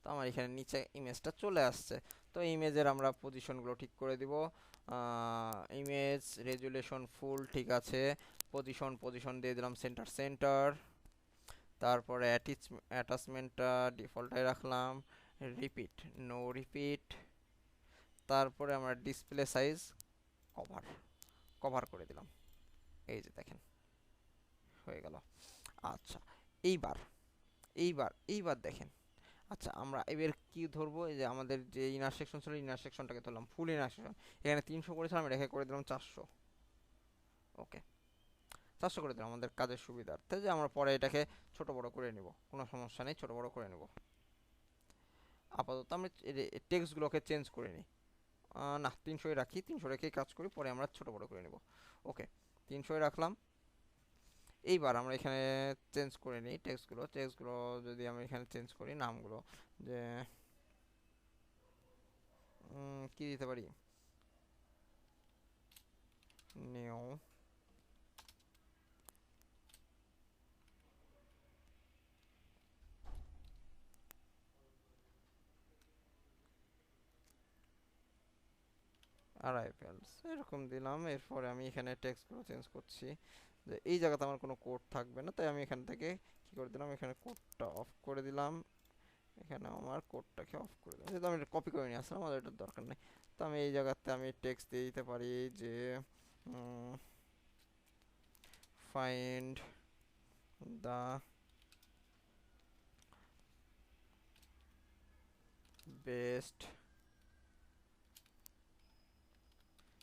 তো আমার এখানে নিচে ইমেজটা চলে আসছে। তো ইমেজের আমরা পজিশনগুলো ঠিক করে দিব। ইমেজ রেজুলেশন ফুল ঠিক আছে, পজিশন পজিশন দিয়ে দিলাম সেন্টার সেন্টার। তারপরে অ্যাটাচমেন্টটা ডিফল্টে রাখলাম, রিপিট নো রিপিট। তারপরে আমরা ডিসপ্লে সাইজ কভার কভার করে দিলাম, এই যে দেখেন হয়ে গেল। আচ্ছা, এইবার এইবার এইবার দেখেন। আচ্ছা, আমরা এবার কি ধরবো, এই যে আমাদের যে ইনার সেকশন ছিল, ইনার সেকশনটাকে ধরলাম ফুল ইনার সেকশন। এখানে 300 করেছিলাম, রেখে করে দিলাম 400। ওকে, 400 করে দিলাম আমাদের কাজের সুবিধার্থে, যে আমরা পরে এটাকে ছোট বড় করে নিব, কোনো সমস্যা নেই, ছোট বড় করে নিব। আপাতত আমরা টেক্সটগুলোকে চেঞ্জ করে নিই। না, 300 রাখি, 300 রেখেই কাজ করি, পরে আমরা ছোট বড় করে নিব। ওকে, 300 রাখলাম। এইবার আমরা এখানে চেঞ্জ করে নিই টেক্সটগুলো। টেক্সটগুলো যদি আমি এখানে চেঞ্জ করি নামগুলো, যে কি দিতে পারি, নিউ অ্যারাইভেলস এরকম দিলাম। এরপরে আমি এখানে টেক্সটগুলো চেঞ্জ করছি, যে এই জায়গাতে আমার কোনো কোড থাকবে না, তাই আমি এখান থেকে কি করে দিলাম, এখানে কোডটা অফ করে দিলাম। এখানে আমার কোডটাকে অফ করে দিলাম, যেহেতু আমি এটা কপি করে নিয়ে আসলাম, আমাদের এটার দরকার নেই। তো আমি এই জায়গাতে আমি টেক্সট দিয়ে দিতে পারি যে ফাইন্ড দ্য বেস্ট,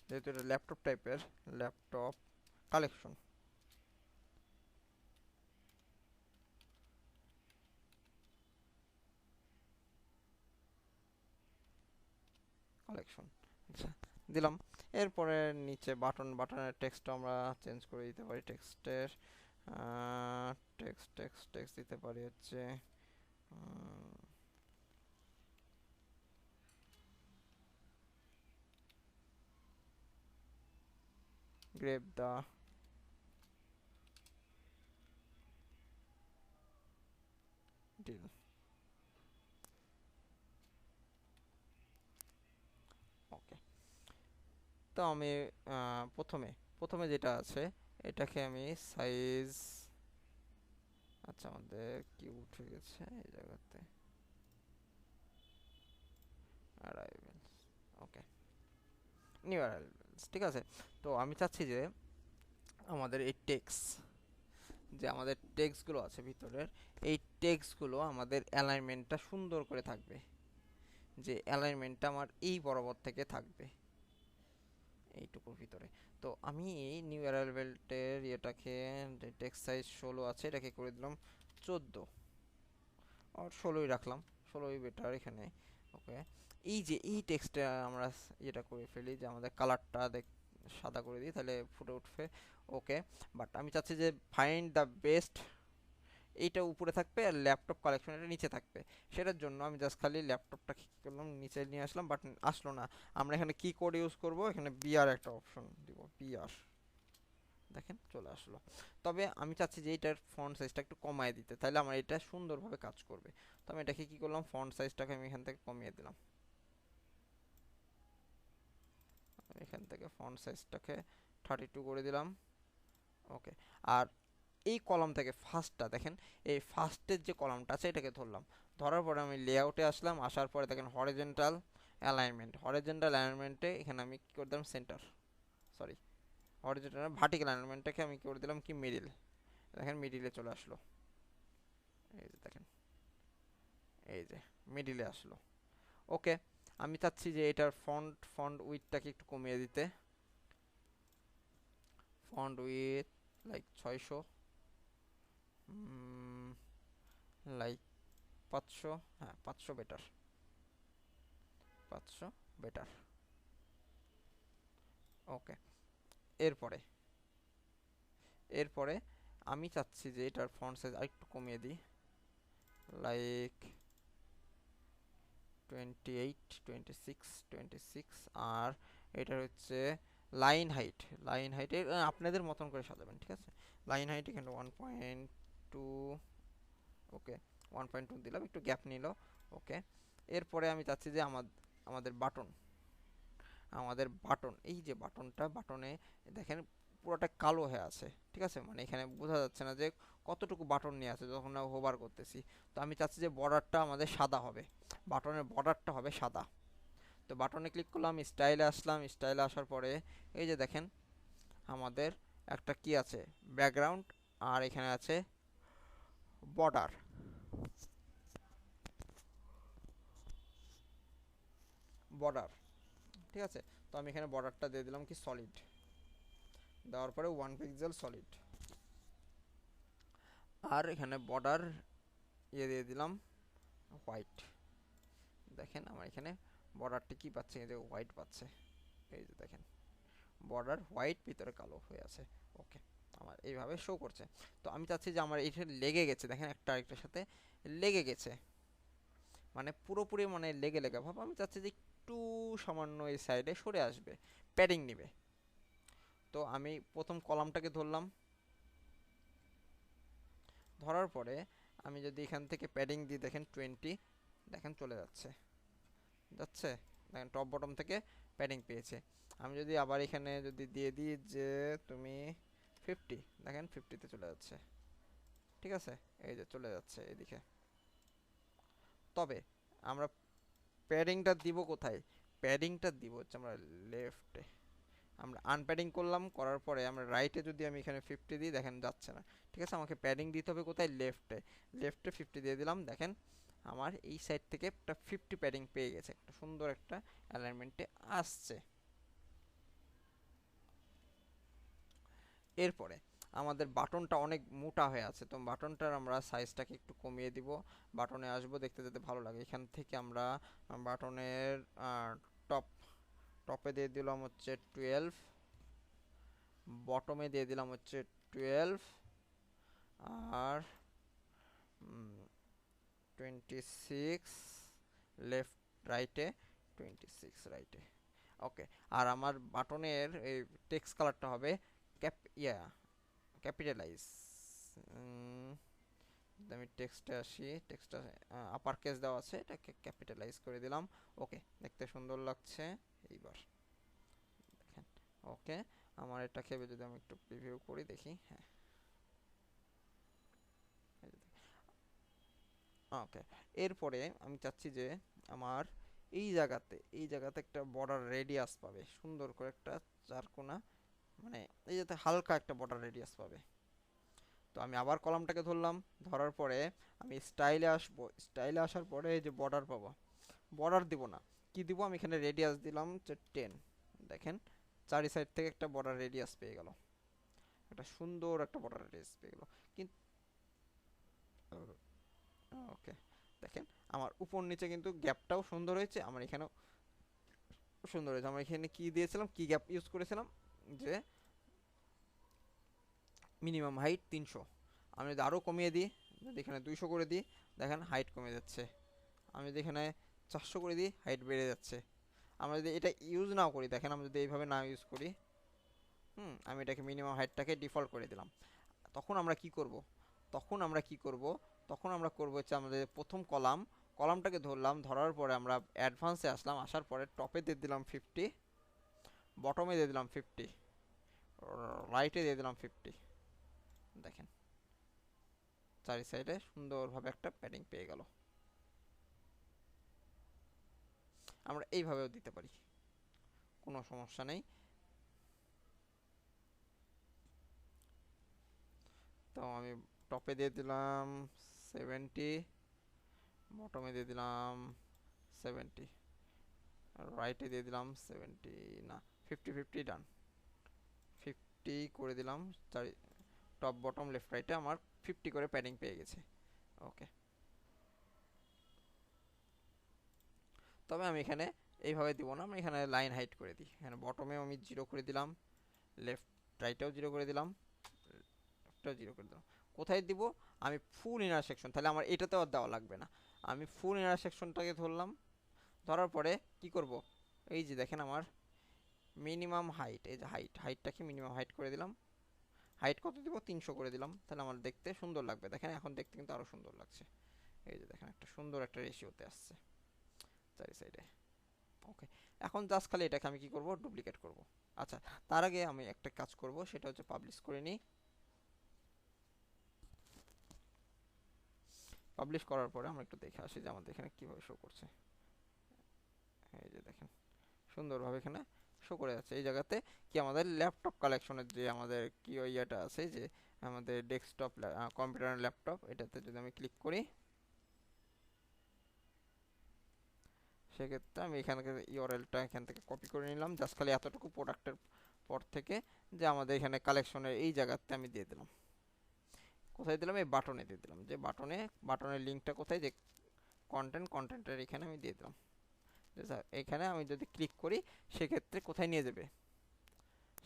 যেহেতু এটা ল্যাপটপ টাইপের, ল্যাপটপ কালেকশন কালেকশন আচ্ছা দিলাম। এরপরে নিচে বাটনের টেক্সটটা আমরা চেঞ্জ করে দিতে পারি। টেক্সটের টেক্সট দিতে পারি হচ্ছে গ্রেপ দা ডিল। ওকে, তো আমি প্রথমে প্রথমে যেটা আছে এটাকে আমি সাইজ, আচ্ছা আমাদের কি উঠে গেছে এই জায়গাতে, অ্যারাইভেলস। ওকে, নিউ অ্যারাইভেলস ঠিক আছে। তো আমি চাচ্ছি যে আমাদের এই যে আমাদের টেক্সটগুলো আছে ভিতরের, এই টেক্সটগুলো আমাদের অ্যালাইনমেন্টটা সুন্দর করে থাকবে, যে অ্যালাইনমেন্টটা আমার এই বরাবর থেকে থাকবে এইটুকুর ভিতরে। তো আমি এই নিউ অ্যারাইভেলটের এটাকে, যে টেক্সট সাইজ 16 আছে, এটাকে করে দিলাম 14, আর 16ই রাখলাম, 16ই বেটার এখানে। ওকে, এই যে এই টেক্সটটা আমরা এটা করে ফেলি, যে আমাদের কালারটা সাদা করে দিই, তাহলে ফুটে উঠবে। ওকে, বাট আমি চাচ্ছি যে ফাইন্ড দ্য বেস্ট এইটা উপরে থাকবে আর ল্যাপটপ কালেকশন এটা নিচে থাকবে। সেটার জন্য আমি জাস্ট খালি ল্যাপটপটা কি করলাম, নিচে নিয়ে আসলাম, বাট আসলো না। আমরা এখানে কি কোড ইউজ করব, এখানে বিআর একটা অপশন দিব, বিআর, দেখেন চলে আসলো। তবে আমি চাচ্ছি যে এটার ফন্ট সাইজটা একটু কমায় দিতে, তাহলে আমার এটা সুন্দরভাবে কাজ করবে। তো আমি এটাকে কি করলাম, ফন্ট সাইজটাকে আমি এখান থেকে কমিয়ে দিলাম। আমি এখান থেকে ফন্ট সাইজটাকে 32 করে দিলাম। ওকে, আর এই কলাম থেকে ফার্স্টটা দেখেন, এই ফার্স্টের যে কলামটা আছে এটাকে ধরলাম। ধরার পরে আমি লেআউটে আসলাম, আসার পরে দেখেন হরিজন্টাল অ্যালাইনমেন্টে এখানে আমি কি করে দিলাম, সেন্টার, সরি হরিজন্টাল ভার্টিক্যাল অ্যালাইনমেন্টটাকে আমি কি করে দিলাম কি মিডিল, দেখেন মিডিলে চলে আসলো, এই যে দেখেন, এই যে মিডিলে আসলো। ওকে, আমি চাচ্ছি যে এটার ফন্ট ফন্ট উইডটাকে একটু কমিয়ে দিতে। ফন্ট উইথ লাইক 600, লাইক 500, হ্যাঁ 500 বেটার, 500 বেটার। ওকে, এরপরে এরপরে আমি চাচ্ছি যে এটার ফন্ট সাইজ আরেকটু কমিয়ে দিই, লাইক 28, 26, 26। আর এটার হচ্ছে লাইন হাইট আপনাদের মতন করে সাজাবেন, ঠিক আছে? লাইন হাইট এখানে 1.2, ওকে 1.2 দিলাম, একটু গ্যাপ নিল। ওকে, এরপরে আমি চাচ্ছি যে আমাদের বাটন, এই যে বাটনে দেখেন পুরোটা কালো হয়ে আছে, ঠিক আছে? মানে এখানে বোঝা যাচ্ছে না যে কতটুকু বাটন নিয়ে আছে যখন আমরা হোভার করতেছি। তো আমি চাচ্ছি যে বর্ডারটা আমাদের সাদা হবে, বাটনের বর্ডারটা হবে সাদা। তো বাটনে ক্লিক করলাম, স্টাইলে আসলাম, স্টাইলে আসার পরে এই যে দেখেন আমাদের একটা কি আছে, ব্যাকগ্রাউন্ড, আর এখানে আছে বর্ডার, বর্ডার, ঠিক আছে? তো আমি এখানে বর্ডারটা দিয়ে দিলাম কি সলিড, দেওয়ার পরে 1 পিক্সেল সলিড। আর এখানে বর্ডার দিয়ে দিলাম হোয়াইট। দেখেন আমার এখানে বর্ডারটি কি পাচ্ছে, এই যে হোয়াইট পাচ্ছে, এই যে দেখেন বর্ডার হোয়াইট, ভিতরে কালো হয়ে আছে। ওকে, আমার এইভাবে শো করছে। তো আমি চাচ্ছি যে আমার এটা লেগে গেছে, দেখেন একটা আরেকটার সাথে লেগে গেছে, মানে পুরোপুরি মানে লেগে লেগে ভাব। আমি চাচ্ছি যে একটু সামান্য এই সাইডে সরে আসবে, প্যাডিং নিবে। তো আমি প্রথম কলামটাকে ধরলাম, ধরার পরে আমি যদি এখান থেকে প্যাডিং দিই দেখেন 20, দেখেন চলে যাচ্ছে, দেখেন টপ বটম থেকে প্যাডিং পেয়েছে। আমি যদি আবার এখানে যদি দিয়ে দিই যে তুমি 50, দেখেন 50-তে চলে যাচ্ছে, ঠিক আছে? এই যে চলে যাচ্ছে এদিকে। তবে আমরা প্যাডিংটা দিব কোথায়? প্যাডিংটা দিব হচ্ছে আমরা লেফটে। আমরা আনপ্যাডিং করলাম, করার পরে আমরা রাইটে যদি আমি এখানে 50 দিই, দেখেন যাচ্ছে না, ঠিক আছে? আমাকে প্যাডিং দিতে হবে কোথায়? লেফটে। লেফটে 50 দিয়ে দিলাম, দেখেন আমার এই সাইড থেকে একটা 50 প্যাডিং পেয়ে গেছে, একটা সুন্দর একটা অ্যালাইনমেন্টে আসছে। এরপরে আমাদের বাটনটা অনেক মোটা হয়ে আছে, তো বাটনটার আমরা সাইজটাকে একটু কমিয়ে দিব। বাটনে আসবো, দেখতে যেতে ভালো লাগে। এখান থেকে আমরা বাটনের টপ টপে দিয়ে দিলাম হচ্ছে 12, বটমে দিয়ে দিলাম হচ্ছে 12, আর 26 লেফট, রাইটে 26 রাইটে। ওকে, আর আমার বাটনের এই টেক্সট কালারটা হবে ক্যাপ ইয়া ক্যাপিটালাইজ। আমি টেক্সটে আসি, টেক্সটটা আপার কেস দেওয়া আছে, এটাকে ক্যাপিটালাইজ করে দিলাম। ওকে, দেখতে সুন্দর লাগছে এইবার, দেখেন। ওকে, আমার এটাকে যদি আমি একটু প্রিভিউ করি দেখি, হ্যাঁ ওকে। এরপরে আমি চাচ্ছি যে আমার এই জায়গাতে একটা বর্ডার রেডিয়াস পাবে, সুন্দর করে একটা চারকোনা, মানে এই যাতে হালকা একটা বর্ডার রেডিয়াস পাবে। তো আমি আবার কলামটাকে ধরলাম, ধরার পরে আমি স্টাইলে আসবো, স্টাইলে আসার পরে এই যে বর্ডার পাবো, বর্ডার দিব না, কি দিব? আমি এখানে রেডিয়াস দিলাম যে 10, দেখেন চারি সাইড থেকে একটা বর্ডার রেডিয়াস পেয়ে গেল, একটা সুন্দর একটা বর্ডার রেডিয়াস পেয়ে গেল। কিন্তু ওকে, দেখেন আমার উপর নিচে কিন্তু গ্যাপটাও সুন্দর হয়েছে, আমার এখানেও সুন্দর হয়েছে। আমরা এখানে কি দিয়েছিলাম, কি গ্যাপ ইউজ করেছিলাম, যে মিনিমাম হাইট 300। আমি যদি আরও কমিয়ে দিই, যদি এখানে 200 করে দিই, দেখেন হাইট কমে যাচ্ছে। আমি যদি এখানে 400 করে দিই, হাইট বেড়ে যাচ্ছে। আমরা যদি এটা ইউজ নাও করি, দেখেন আমরা যদি এইভাবে না ইউজ করি, আমি এটাকে মিনিমাম হাইটটাকে ডিফল্ট করে দিলাম, তখন আমরা কি করব? তখন আমরা কি করব? তখন আমরা করব হচ্ছে আমাদের প্রথম কলামটাকে ধরলাম, ধরার পরে আমরা অ্যাডভান্সে আসলাম, আসার পরে টপে দিয়ে দিলাম 50, বটমে দিয়ে দিলাম 50, রাইটে দিয়ে দিলাম 50, দেখেন চারি সাইডে সুন্দরভাবে একটা প্যাডিং পেয়ে গেল। আমরা এইভাবেও দিতে পারি, কোনো সমস্যা নেই। তো আমি টপে দিয়ে দিলাম 70, বটমে দিয়ে দিলাম 70, আর রাইটে দিয়ে দিলাম 70, না 50 ডান, 50 করে দিলাম। টপ বটম লেফট রাইটে আমার 50 করে প্যাডিং পেয়ে গেছে। ওকে, তবে আমি এখানে এইভাবে দিব না, আমি এখানে লাইন হাইট করে দিই। এখানে বটমেও আমি 0 করে দিলাম, লেফট রাইটেও 0 করে দিলাম, লেফটটাও 0 করে দিলাম। কোথায় দিব? আমি ফুল ইনার সেকশন, তাহলে আমার এটাতেও আর দেওয়া লাগবে না। আমি ফুল ইনার সেকশনটাকে ধরলাম, ধরার পরে কি করব, এই যে দেখেন আমার মিনিমাম হাইট, এই যে হাইটটাকে মিনিমাম হাইট করে দিলাম। হাইট কত দিব? 300 করে দিলাম, তাহলে আমার দেখতে সুন্দর লাগবে। দেখেন এখন দেখতে কিন্তু আরো সুন্দর লাগছে। এই যে দেখেন একটা সুন্দর একটা রেশিওতে আসছে চারি সাইডে। ওকে, এখন জাস্ট খালি এটাকে আমি কি করব, ডুপ্লিকেট করব। আচ্ছা, তার আগে আমি একটা কাজ করব, সেটা হচ্ছে পাবলিশ করে নিই। পাবলিশ করার পরে আমরা একটু দেখে আসি যে আমাদের এখানে কিভাবে শো করছে। এই যে দেখেন সুন্দরভাবে এখানে শো করে যাচ্ছে। এই জায়গাতে কি আমাদের ল্যাপটপ কালেকশনের যে আমাদের কি ওই ইয়েটা আছে, যে আমাদের ডেস্কটপ কম্পিউটার ল্যাপটপ, এটাতে যদি আমি ক্লিক করি, সেক্ষেত্রে আমি এখান থেকে ইউআরএলটা এখান থেকে কপি করে নিলাম। জাস্ট খালি এতটুকু প্রোডাক্টের পর থেকে যে আমাদের এখানে কালেকশনের এই জায়গাতে আমি দিয়ে দিলাম। কোথায় দিলাম? এই বাটনে দিয়ে দিলাম। যে বাটনের লিঙ্কটা কোথায়, যে কন্টেন্টের এখানে আমি দিয়ে দিলাম। এখানে আমি যদি ক্লিক করি, সেক্ষেত্রে কোথায় নিয়ে যাবে?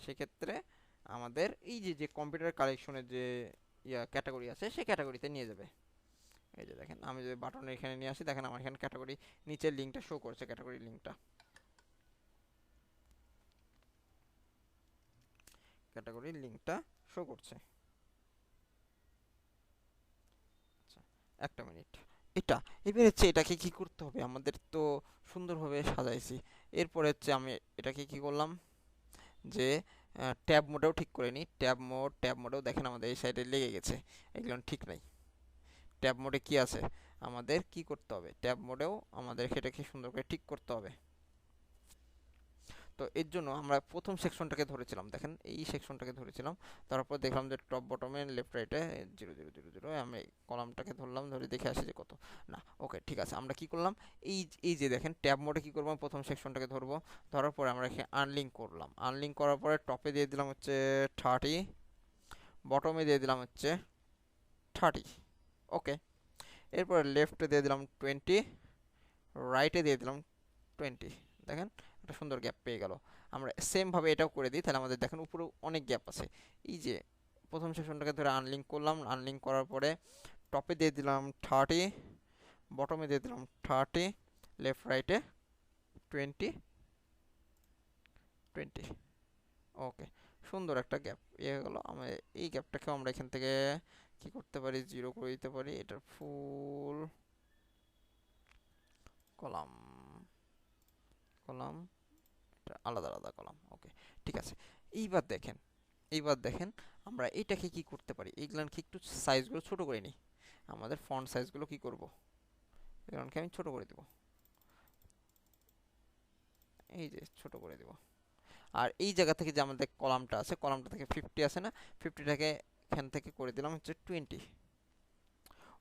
সেক্ষেত্রে আমাদের এই যে যে কম্পিউটার কালেকশনের যে ক্যাটাগরি আছে, সেই ক্যাটাগরিতে নিয়ে যাবে। এই যে দেখেন আমি যদি বাটনের এখানে নিয়ে আসি, দেখেন আমার এখানে ক্যাটাগরি নিচের লিঙ্কটা শো করছে, ক্যাটাগরি লিঙ্কটা শো করছে। আচ্ছা, একটা মিনিট, এবার হচ্ছে এটাকে কি করতে হবে, আমাদের তো সুন্দরভাবে সাজাইছি। এরপরে হচ্ছে আমি এটাকে কি করলাম, যে ট্যাব মোডেও ঠিক করে নিই। ট্যাব মোডেও দেখেন আমাদের এই সাইডে লেগে গেছে, এগুলো ঠিক নাই। ট্যাব মোডে কি আছে, আমাদের কি করতে হবে, ট্যাব মোডেও আমাদের সেটাকে সুন্দর করে ঠিক করতে হবে। তো এর জন্য আমরা প্রথম সেকশনটাকে ধরেছিলাম, দেখেন এই সেকশনটাকে ধরেছিলাম। তারপর দেখলাম যে টপ বটমে লেফট রাইটে 0000, আমি কলামটাকে ধরলাম, ধরে দেখে আসি যে কত না। ওকে, ঠিক আছে, আমরা কি করলাম, এই যে দেখেন ট্যাব মোডে কি করবো, প্রথম সেকশনটাকে ধরবো, ধরার পরে আমরা এখানে আনলিঙ্ক করলাম। আনলিঙ্ক করার পরে টপে দিয়ে দিলাম হচ্ছে 30, বটমে দিয়ে দিলাম হচ্ছে 30। ওকে, এরপর লেফটে দিয়ে দিলাম 20, রাইটে দিয়ে দিলাম 20। দেখেন একটা সুন্দর গ্যাপ পেয়ে গেল। আমরা সেমভাবে এটাও করে দিই, তাহলে আমাদের দেখেন উপরে অনেক গ্যাপ আছে। এই যে প্রথম সেকশনটাকে ধরে আনলিঙ্ক করলাম, আনলিঙ্ক করার পরে টপে দিয়ে দিলাম 30, বটমে দিয়ে দিলাম 30, লেফট রাইটে 20, 20। ওকে, সুন্দর একটা গ্যাপ ইয়ে গেল। আমরা এই গ্যাপটাকেও আমরা এখান থেকে কি করতে পারি, 0 করে দিতে পারি। এটার ফুল কলাম কলাম আলাদা আলাদা কলাম। ওকে, ঠিক আছে। এইবার দেখেন আমরা এটাকে কি করতে পারি, এইগুলাকে একটু সাইজগুলো ছোট করে নিই। আমাদের ফন্ট সাইজগুলো কি করব, এগুলোকে আমি ছোট করে দেব, এই যে ছোট করে দেব। আর এই জায়গা থেকে যে আমাদের কলামটা আছে, কলামটা থেকে 50 আছে না, 50টাকে এখান থেকে করে দিলাম হচ্ছে 20।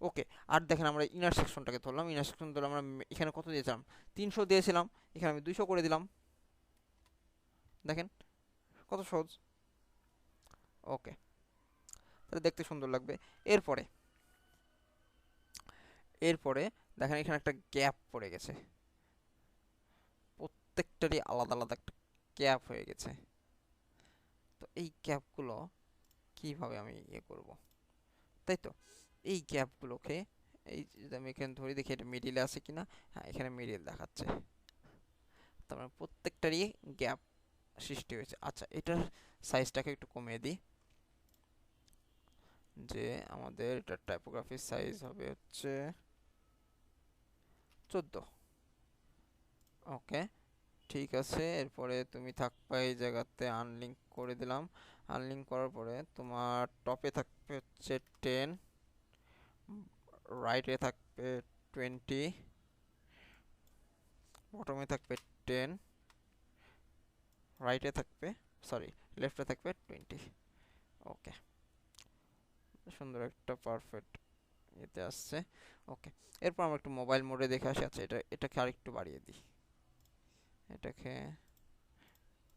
ওকে, আর দেখেন আমরা ইনার সেকশনটাকে ধরলাম, ইনার সেকশন ধরে আমরা এখানে কত দিয়েছিলাম, 300 দিয়েছিলাম, এখানে আমি 200 করে দিলাম। দেখেন কত সহজ। ওকে, তাহলে দেখতে সুন্দর লাগবে। এরপরে এরপরে দেখেন এখানে একটা গ্যাপ পড়ে গেছে, প্রত্যেকটারই আলাদা আলাদা একটা গ্যাপ হয়ে গেছে। তো এই গ্যাপগুলো কিভাবে আমি ইয়ে করব, তাই তো এই গ্যাপগুলোকে, এই যদি আমি এখানে ধরে দেখি এটা মিডিলে আছে কিনা, হ্যাঁ এখানে মিডিল দেখাচ্ছে, তার মানে প্রত্যেকটারই গ্যাপ সৃষ্টি হয়েছে। আচ্ছা, এটার সাইজটাকে একটু কমিয়ে দিই, যে আমাদের এটা টাইপোগ্রাফির সাইজ হবে হচ্ছে 14। ওকে, ঠিক আছে। এরপরে তুমি থাকবা এই জায়গাতে, আনলিঙ্ক করে দিলাম। আনলিঙ্ক করার পরে তোমার টপে থাকবে হচ্ছে 10, রাইটে থাকবে 20, বটমে থাকবে 10, রাইটে থাকবে, সরি লেফটে থাকবে 20। ওকে, সুন্দর একটা পারফেক্ট এতে আসছে। ওকে, এরপর আমরা একটু মোবাইল মোডে দেখে আসি। আচ্ছা, এটাকে আরেকটু বাড়িয়ে দিই, এটাকে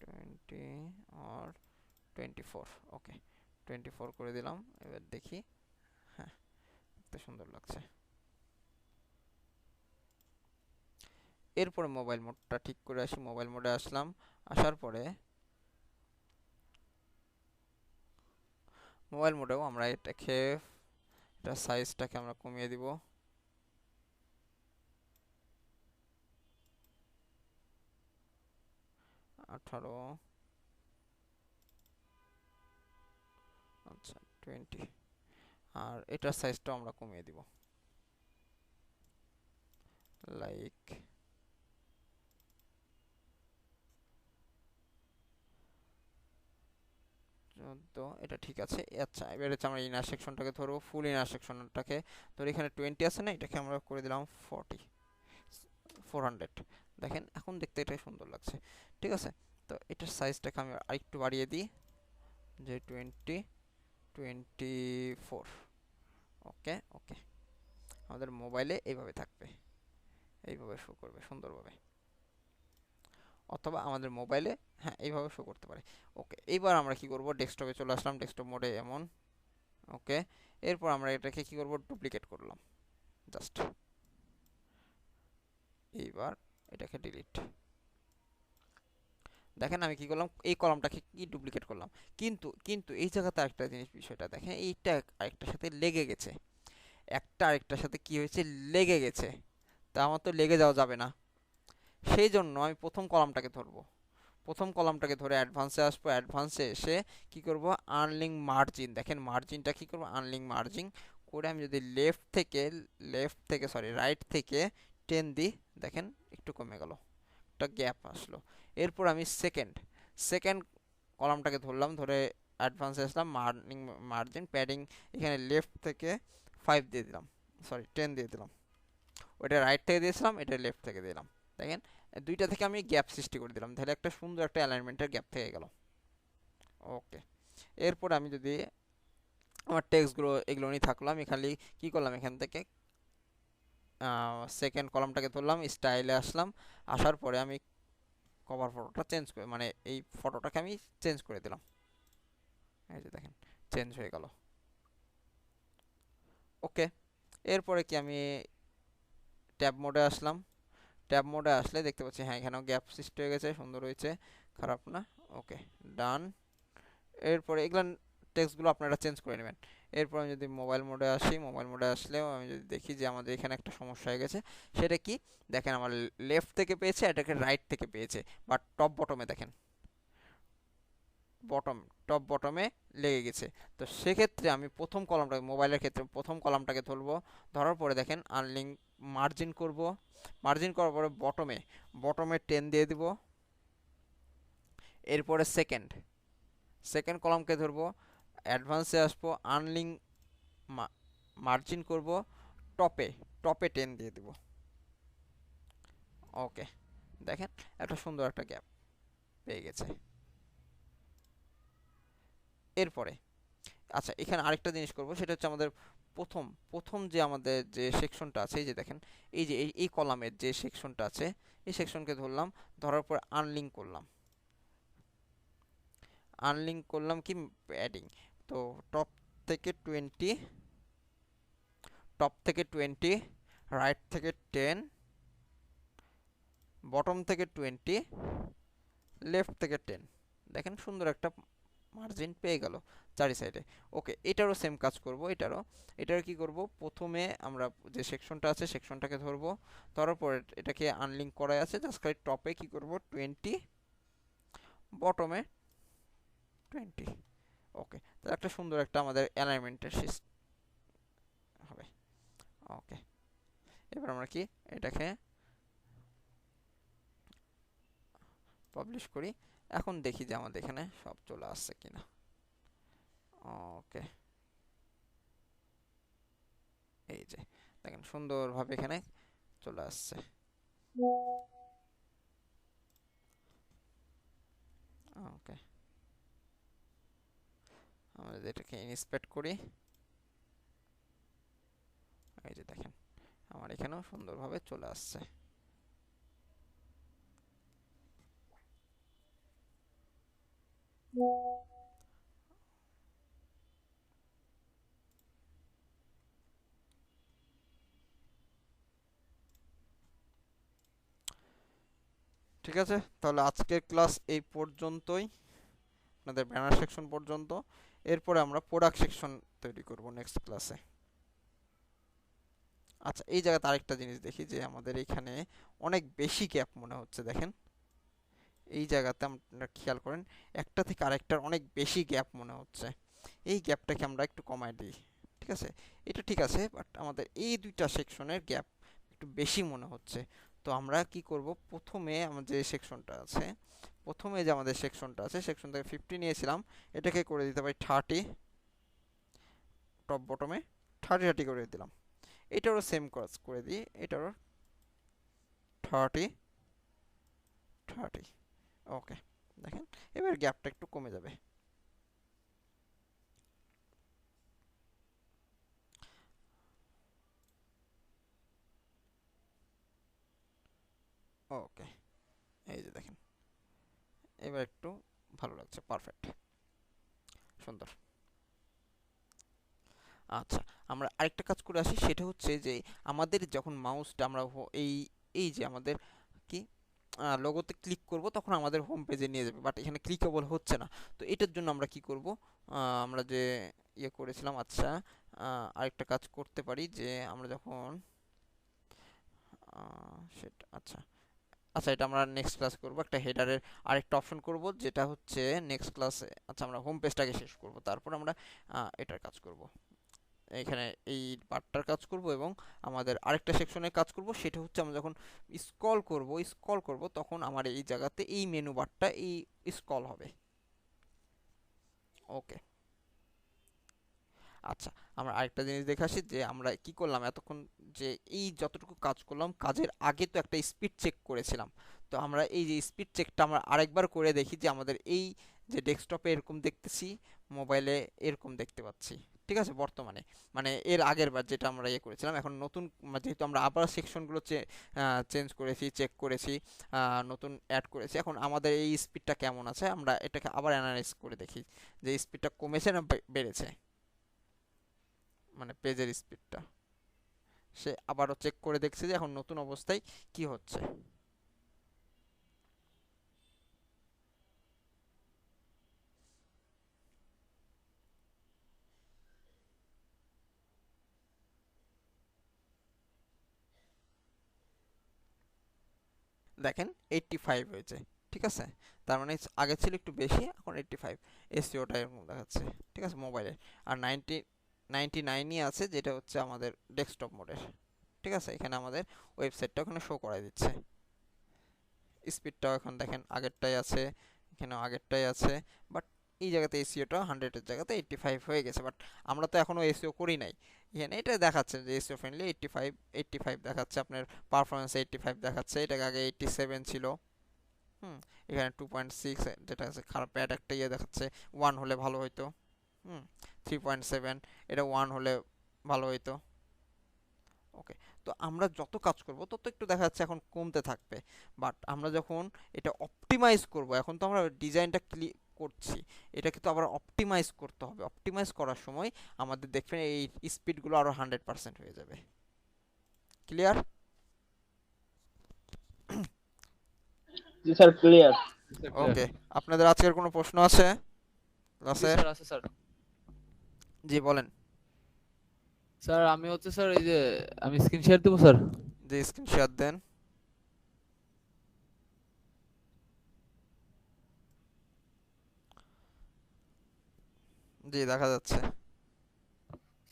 20 আর 24। ওকে, 24 করে দিলাম। এবার দেখি, হ্যাঁ, দেখতে সুন্দর লাগছে। এরপরে মোবাইল মোডটা ঠিক করে আসি। মোবাইল মোডে আসলাম, আসার পরে মোবাইল মোডেও আমরা এটা সাইজটাকে আমরা কমিয়ে দিব। 18, আচ্ছা 20, আর এটার সাইজটাও আমরা কমিয়ে দিব, লাইক 14। এটা ঠিক আছে। আচ্ছা, এবার হচ্ছে আমরা ইনার সেকশনটাকে ধরবো, ফুল ইনার সেকশনটাকে ধরে এখানে 20 আছে না, এটাকে আমরা করে দিলাম 400। দেখেন এখন দেখতে এটা সুন্দর লাগছে। ঠিক আছে, তো এটার সাইজটাকে আমি আরেকটু বাড়িয়ে দিই, যে 24। ওকে ওকে, আমাদের মোবাইলে এইভাবে থাকবে, এইভাবে শো করবে সুন্দরভাবে, অথবা আমাদের মোবাইলে, হ্যাঁ, এইভাবে শো করতে পারে। ওকে, এইবার আমরা কি করব, ডেস্কটপে চলে আসলাম, ডেস্কটপ মোডে এমন। ওকে, এরপর আমরা এটাকে কি করব, ডুপ্লিকেট করলাম জাস্ট। এইবার এটাকে ডিলিট। দেখেন আমি কি করলাম, এই কলামটাকে কি ডুপ্লিকেট করলাম, কিন্তু কিন্তু এই জায়গাতে আরেকটা জিনিস, বিষয়টা দেখেন, এইটা আরেকটার সাথে লেগে গেছে, একটা আরেকটার সাথে কি হয়েছে, লেগে গেছে। তা আমার তো লেগে যাওয়া যাবে না, সেই জন্য আমি প্রথম কলামটাকে ধরবো। প্রথম কলামটাকে ধরে অ্যাডভান্সে আসবো, অ্যাডভান্সে এসে কি করব, আনলিঙ্ক মার্জিন। দেখেন মার্জিনটা কি করব, আনলিঙ্ক মার্জিন করে আমি যদি লেফট থেকে সরি রাইট থেকে 10 দিই, দেখেন একটু কমে গেল, একটা গ্যাপ আসলো। এরপর আমি সেকেন্ড কলামটাকে ধরলাম, ধরে অ্যাডভান্সে আসলাম, মার্জিন প্যাডিং এখানে লেফট থেকে 5 দিয়ে দিলাম, সরি 10 দিয়ে দিলাম। ওটা রাইট থেকে দিয়েছিলাম, এটা লেফট থেকে দিলাম। দেখেন দুইটা থেকে আমি গ্যাপ সৃষ্টি করে দিলাম, তাহলে একটা সুন্দর একটা অ্যালাইনমেন্টের গ্যাপ থেকে গেল। ওকে, এরপর আমি যদি আমার টেক্সটগুলো এগুলো নিয়ে থাকলো, আমি খালি কি করলাম, এখান থেকে সেকেন্ড কলামটাকে ধরলাম, স্টাইলে আসলাম, আসার পরে আমি কভার ফটোটা চেঞ্জ করে, মানে এই ফটোটাকে আমি চেঞ্জ করে দিলাম। এই যে দেখেন চেঞ্জ হয়ে গেল। ওকে, এরপরে কি আমি ট্যাব মোডে আসলাম, ট্যাব মোডে আসলে দেখতে পাচ্ছি, হ্যাঁ, এখানেও গ্যাপ সৃষ্টি হয়ে গেছে, সুন্দর হয়েছে, খারাপ না। ওকে, ডান। এরপরে এগুলো টেক্সটগুলো আপনারা চেঞ্জ করে নেবেন। এরপর আমি যদি মোবাইল মোডে আসি, মোবাইল মোডে আসলেও আমি যদি দেখি যে আমাদের এখানে একটা সমস্যা হয়ে গেছে, সেটা কি, দেখেন আমার লেফট থেকে পেয়েছে, এটাকে রাইট থেকে পেয়েছে, বাট টপ বটমে দেখেন, বটম টপ বটমে লেগে গেছে। তো সেক্ষেত্রে আমি প্রথম কলামটাকে, মোবাইলের ক্ষেত্রে প্রথম কলামটাকে ধরবো, ধরার পরে দেখেন আনলিঙ্ক মার্জিন করব, মার্জিন করার পরে বটমে 10 দিয়ে দিব। এরপরে সেকেন্ড কলামকে ধরবো, অ্যাডভান্সে আসবো, আনলিঙ্ক মার্জিন করব, টপে টপে 10 দিয়ে দিব। ওকে, দেখেন একটা সুন্দর একটা গ্যাপ পেয়ে গেছে। এরপরে আচ্ছা, এখানে আরেকটা জিনিস করব, সেটা হচ্ছে আমাদের প্রথম প্রথম যে আমাদের যে সেকশনটা আছে, এই যে দেখেন, এই যে এই কলামের যে সেকশনটা আছে, এই সেকশনকে ধরলাম, ধরার পর আনলিঙ্ক করলাম কি, প্যাডিং। তো টপ থেকে 20, রাইট থেকে 10, বটম থেকে 20, লেফট থেকে 10। দেখেন সুন্দর একটা মার্জিন পেয়ে গেল চারি সাইডে। ওকে, এটারও সেম কাজ করব, এটার কি করব, প্রথমে আমরা যে সেকশনটা আছে সেকশনটাকে ধরবো, ধরার পরে এটাকে আনলিঙ্ক করাই আছে, জাস্ট খালি টপে কি করব 20, বটমে 20। ওকে, তাহলে একটা সুন্দর একটা আমাদের অ্যালাইনমেন্টের হবে। ওকে, এবার আমরা কি এটাকে পাবলিশ করি, এখন দেখি যে আমাদের এখানে সব চলে আসছে কিনা। ওকে, এই যে দেখেন সুন্দরভাবে এখানে চলে আসছে। ওকে, আমরা যদি এটাকে ইন্সপেক্ট করি, এই যে দেখেন আমার এখানেও সুন্দরভাবে চলে আসছে। ঠিক আছে, তাহলে আজকের ক্লাস এই পর্যন্তই, আপনাদের ব্যানার সেকশন পর্যন্ত। এরপরে আমরা প্রোডাক্ট সেকশন তৈরি করব নেক্সট ক্লাসে। আচ্ছা, এই জায়গাতে আরেকটা জিনিস দেখি যে আমাদের এখানে অনেক বেশি গ্যাপ মনে হচ্ছে। দেখেন এই জায়গাতে আপনারা খেয়াল করেন, একটা থেকে আরেকটার অনেক বেশি গ্যাপ মনে হচ্ছে। এই গ্যাপটাকে আমরা একটু কমায় দিই। ঠিক আছে, এটা ঠিক আছে, বাট আমাদের এই দুইটা সেকশনের গ্যাপ একটু বেশি মনে হচ্ছে। তো আমরা কি করব, প্রথমে আমাদের যে সেকশনটা আছে, প্রথমে যে আমাদের সেকশনটা আছে, সেকশন থেকে 50 নিয়েছিলাম, এটাকে করে দিতে পারি 30, টপ বটমে 30 করে দিলাম। এটারও সেম কাজ করে দিই, এটারও 30 30। ওকে, দেখেন এবার গ্যাপটা একটু কমে যাবে। ওকে, এই যে দেখেন এবার একটু ভালো লাগছে, পারফেক্ট, সুন্দর। আচ্ছা, আমরা আরেকটা কাজ করে আসি, সেটা হচ্ছে যে আমাদের যখন মাউসটা আমরা এই এই যে আমাদের কি লোগোতে ক্লিক করব, তখন আমাদের হোম পেজে নিয়ে যাবে, বাট এখানে ক্লিকেবল হচ্ছে না। তো এটার জন্য আমরা কি করব, আমরা যে ইয়ে করেছিলাম, আচ্ছা আরেকটা কাজ করতে পারি যে আমরা যখন সেটা আচ্ছা আচ্ছা এটা আমরা নেক্সট ক্লাস করব। একটা হেডারের আরেকটা অপশন করব, যেটা হচ্ছে নেক্সট ক্লাসে। আচ্ছা, আমরা হোম পেজটাকে শেষ করব, তারপর আমরা এটার কাজ করব, এখানে এই পার্টটার কাজ করব, এবং আমাদের আরেকটা সেকশনের কাজ করব। সেটা হচ্ছে আমরা যখন স্ক্রল করব তখন আমার এই জায়গাতে এই মেনু বারটা এই স্ক্রল হবে। ওকে, আচ্ছা আমরা আরেকটা জিনিস দেখে আসি যে আমরা কি করলাম এতক্ষণ, যে এই যতটুকু কাজ করলাম, কাজের আগে তো একটা স্পিড চেক করেছিলাম। তো আমরা এই যে স্পিড চেকটা আমরা আরেকবার করে দেখি যে আমাদের এই যে ডেস্কটপে এরকম দেখতেছি, মোবাইলে এরকম দেখতে পাচ্ছি। ঠিক আছে, বর্তমানে মানে এর আগের বার যেটা আমরা ইয়ে করেছিলাম, এখন নতুন যেহেতু আমরা আবার সেকশনগুলো চেঞ্জ করেছি, চেক করেছি, নতুন অ্যাড করেছি, এখন আমাদের এই স্পিডটা কেমন আছে আমরা এটাকে আবার অ্যানালাইজ করে দেখি যে স্পিডটা কমেছে না বেড়েছে, মানে পেজের স্পিডটা। সে আবারও চেক করে দেখছে যে এখন নতুন অবস্থায় কি হচ্ছে। দেখেন 85 হয়েছে। ঠিক আছে, তার মানে আগে ছিল একটু বেশি, এখন 85। এসইওটা এরকম দেখাচ্ছে। ঠিক আছে, মোবাইলের। আর 99ই আছে, যেটা হচ্ছে আমাদের ডেস্কটপ মোডের। ঠিক আছে, এখানে আমাদের ওয়েবসাইটটা ওখানে শো করাই দিচ্ছে। স্পিডটাও এখন দেখেন আগেরটাই আছে, এখানেও আগেরটাই আছে, বাট এই জায়গাতে এসিওটা 100-এর জায়গাতে 85 হয়ে গেছে। বাট আমরা তো এখনও এসিও করি নাই। এখানে এটা দেখাচ্ছে যে এসিও ফ্রেন্ডলি 85 দেখাচ্ছে, আপনার পারফরমেন্স 85 দেখাচ্ছে, এটাকে আগে 87 ছিল। হুম, এখানে 2.6 যেটা আছে খারাপ, ব্যাড একটা ইয়ে দেখাচ্ছে, 1 হলে ভালো হইতো। 3.7, এটা 1 হলে ভালো হইতো। ওকে, তো আমরা যত কাজ করব তত একটু দেখা যাচ্ছে এখন কমতে থাকবে। বাট আমরা যখন এটা অপটিমাইজ করব, এখন তো আমরা ডিজাইনটা করছি, এটাকে তো আবার অপটিমাইজ করতে হবে। অপটিমাইজ করার সময় আমাদের দেখবেন এই স্পিডগুলো আরো 100% হয়ে যাবে। ক্লিয়ার? জি স্যার, ক্লিয়ার। ওকে, আপনাদের আজকের কোনো প্রশ্ন আছে জি ক্লাসে? স্যার, আছে স্যার। জি বলেন। স্যার আমি হচ্ছে স্যার এই যে আমি স্ক্রিন শেয়ার দেবো স্যার। জি, স্ক্রিন শেয়ার দেন। জি, দেখা যাচ্ছে।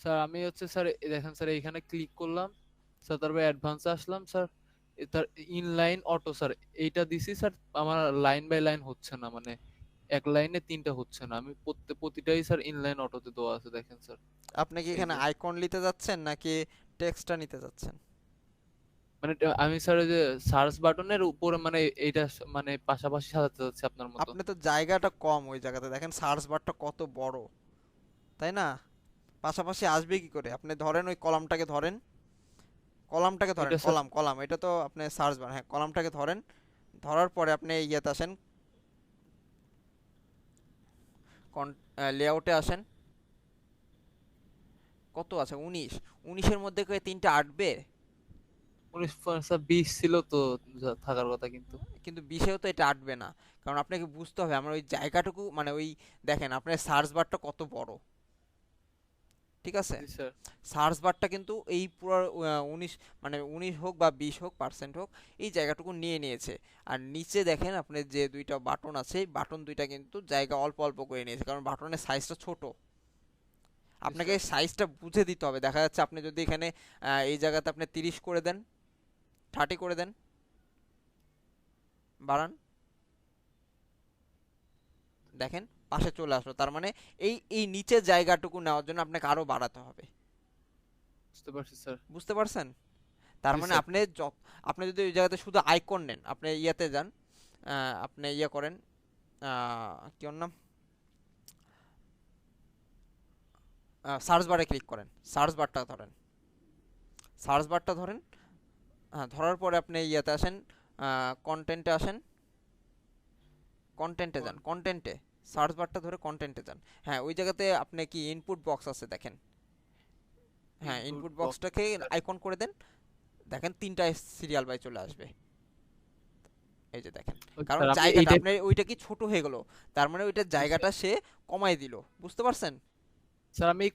স্যার আমি হচ্ছে স্যার দেখেন স্যার এইখানে ক্লিক করলাম স্যার, তারপর অ্যাডভান্সে আসলাম স্যার, তার ইনলাইন অটো স্যার এইটা দিছি স্যার, আমার লাইন বাই লাইন হচ্ছে না, মানে এক লাইনে তিনটা হচ্ছে না, আমি প্রতিটাই স্যার ইনলাইন অটোতে দেওয়া আছে দেখেন স্যার। আপনি কি এই এখানে যে আইকন নিতে যাচ্ছেন নাকি টেক্সটটা নিতে যাচ্ছেন? মানে আমি স্যার ওই যে সার্চ বাটনের উপরে মানে এইটা মানে পাশাপাশি সাজাতে যাচ্ছে আপনার মতো। আপনি তো জায়গাটা কম ওই জায়গাতে, দেখেন সার্চ বারটা কত বড়, তাই না? পাশাপাশি আসবে কি করে? আপনি ধরেন ওই কলামটাকে ধরেন, কলামটাকে ধরেন, এটা স্যার কলাম এটা তো আপনি সার্চ বার, হ্যাঁ কলামটাকে ধরেন, ধরার পরে আপনি ইয়েতে আসেন, লেআউটে আসেন, কত আছে 19, 19-এর মধ্যে কয়ে তিনটা আটবে, 19 স্যার 20 ছিল তো থাকার কথা কিন্তু। কিন্তু 20-এও তো এটা আটবে না, কারণ আপনাকে বুঝতে হবে আমার ওই জায়গাটুকু মানে ওই, দেখেন আপনার সার্চ বারটা কত বড়, ঠিক আছে? জি স্যার। সার্চ বারটা কিন্তু এই পুরো 19, মানে 19 হোক বা 20 হোক পার্সেন্ট হোক, এই জায়গাটুকু নিয়ে নিয়েছে। আর নিচে দেখেন আপনি যে দুইটা বাটন আছে, বাটন দুইটা কিন্তু জায়গা অল্প অল্প করে নিয়েছে, কারণ বাটনের সাইজটা ছোট। জি আপনাকে স্যার। সাইজটা বুঝে দিতে হবে। দেখা যাচ্ছে আপনি যদি এখানে এই জায়গাতে আপনি 30 করে দেন, 30 করে দেন, বাড়ান, দেখেন পাশে চলে আসলো, তার মানে এই এই নিচের জায়গাটুকু নেওয়ার জন্য আপনাকে আরো বাড়াতে হবে। বুঝতে পারছি স্যার। বুঝতে পারছেন? তার জি মানে স্যার। আপনি যদি ওই জায়গাতে শুধু আইকন নেন, আপনি ইয়াতে যান, আপনি ইয়ে করেন, কি ওর নাম, সার্চ বারে ক্লিক করেন, সার্চ বারটা ধরেন, সার্চ বারটা ধরেন, ধরার পরে আপনি ইয়াতে আসেন, কন্টেন্টে আসেন, কন্টেন্টে যান, কোন- কন্টেন্টে, সার্চ বারটা ধরে কন্টেন্টে যান। হ্যাঁ ওই জায়গাতে আপনি কি ইনপুট বক্স আছে দেখেন, হ্যাঁ ইনপুট ইনপুট বক্স বক্সটাকে স্যার। আইকন করে দেন, দেখেন তিনটা সিরিয়াল বাই চলে আসবে, এই যে দেখেন। ওকে কারণ স্যার আমি জায়গাটা এইটাই। আপনার ওইটা কি ছোট হয়ে গেল, তার মানে ওইটার জি স্যার। জায়গাটা সে কমাই দিল, বুঝতে পারছেন? স্যার আমি এই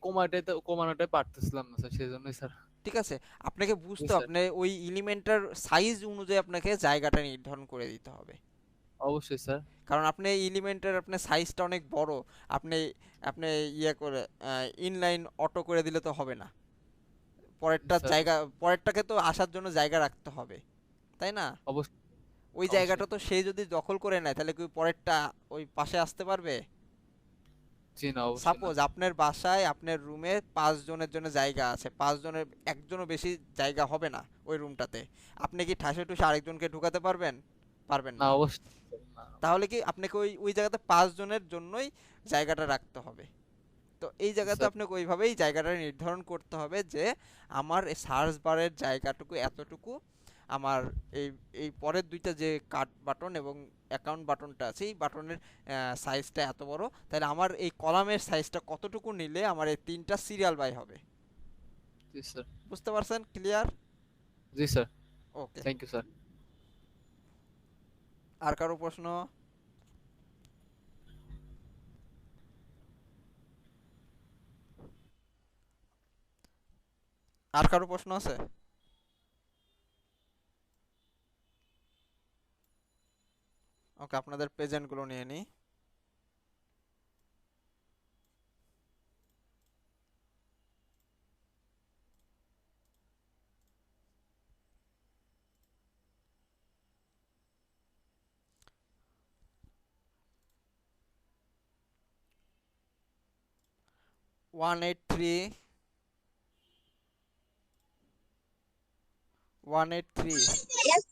কমানোটাই পারতেছিলাম না স্যার, সেজন্যই স্যার। ঠিক আছে, আপনাকে জি বুঝতে হবে, স্যার। আপনি ওই এলিমেন্টার সাইজ অনুযায়ী আপনাকে জায়গাটা নির্ধারণ করে দিতে হবে। অবশ্যই স্যার। কারণ আপনি এলিমেন্টের আপনার সাইজটা অনেক বড়, আপনি আপনি ইয়ে করে ইনলাইন অটো করে দিলে তো হবে না, জি পরেরটা স্যার। জায়গা, পরেরটাকে তো আসার জন্য জায়গা রাখতে হবে, তাই না? অবশ্যই। ওই অবশ্যই। জায়গাটা তো সে যদি দখল করে নেয় তাহলে কি পরেরটা ওই পাশে আসতে পারবে? জি না, অবশ্যই না। সাপোজ আপনার বাসায় আপনার রুমে 5 জনের জন্য জায়গা আছে, 5 জনের একজনও বেশি জায়গা হবে না ওই রুমটাতে, আপনি কি ঠাসে ঠুসে আরেকজনকে ঢুকাতে পারবেন? পারবেন না না। অবশ্যই না। তাহলে কি আপনাকে ওই ওই জায়গাতে 5 জনের জন্যই জায়গাটা রাখতে হবে। তো এই জি জায়গাতে স্যার। আপনাকে ওইভাবেই জায়গাটা নির্ধারণ করতে হবে যে আমার এই সার্চ বারের জায়গাটুকু এতটুকু, আমার এই এই পরের দুইটা যে কাট বাটন এবং অ্যাকাউন্ট বাটনটা আছে এই বাটনের সাইজটা এত বড়, তাহলে আমার এই কলামের সাইজটা কতটুকু নিলে আমার এই তিনটা সিরিয়াল বাই হবে। জি স্যার। বুঝতে পারছেন? ক্লিয়ার? জি sir. Okay. Thank you sir. আর কারো প্রশ্ন? আর কারো প্রশ্ন আছে? ওকে, আপনাদের প্রেজেন্টগুলো নিয়ে নিই। 183, 183, Yes,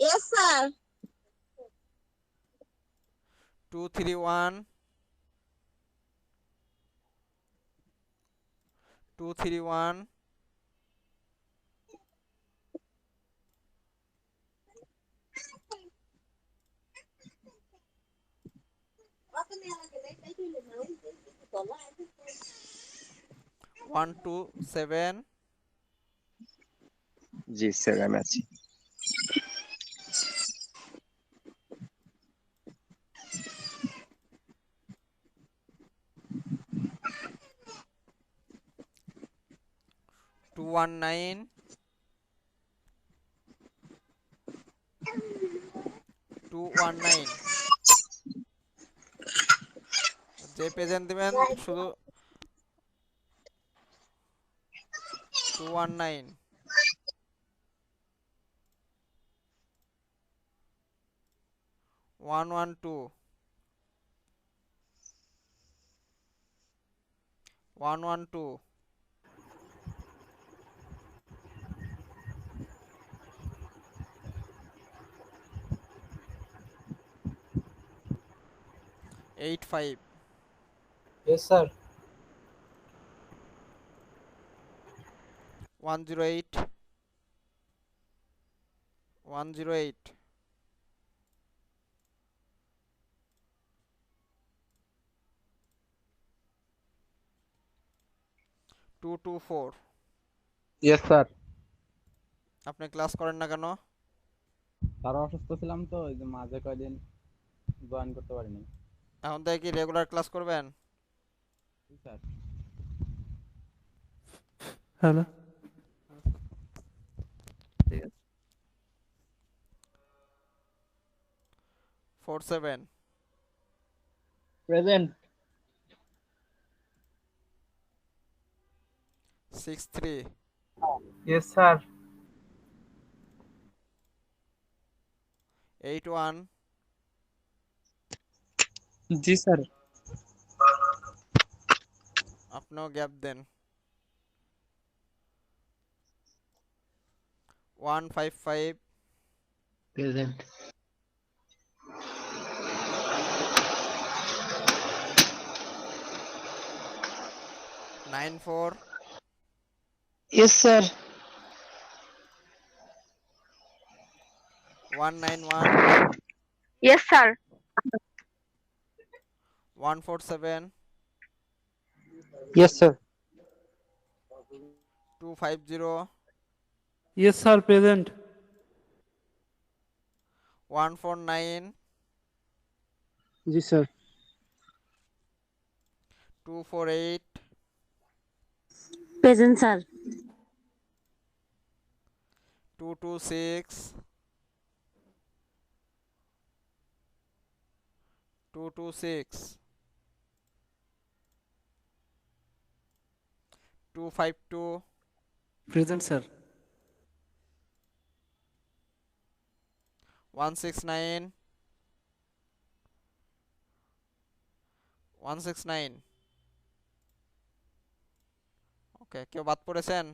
yes, sir. 231, 231, 127, জি স্যার আমি আছি। 219, 219, যে প্রেজেন্ট দিবেন শুধু 219, 112, 112, 85, Yes, sir. 108 108 224। Yes sir. আপনি ক্লাস করেন না কেন? স্যার অসুস্থ ছিলাম তো, ওই যে মাঝে কয়দিন জয়েন করতে পারিনি। এখন থেকে কি রেগুলার ক্লাস করবেন? জি স্যার। হ্যালো, ঠিক আছে। 47 প্রেজেন্ট। 63 yes sir. 81 জি স্যার। আপনিও গ্যাপ দেন। 155 present. 94 yes sir. 191 Yes, sir. 147 yes sir. 250 Yes, sir, present. 149 জি sir. 248 Present, sir. 226 226 252 Present, sir. 169 169। ওকে, কেউ বাদ পড়েছেন?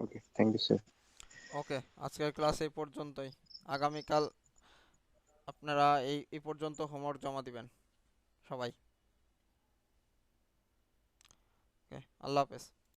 ওকে, থ্যাংক ইউ স্যার। ওকে, আজকের ক্লাস এই পর্যন্তই। আগামীকাল আপনারা এই পর্যন্ত হোমওয়ার্ক জমা দিবেন সবাই। ওকে, আল্লাহ হাফেজ।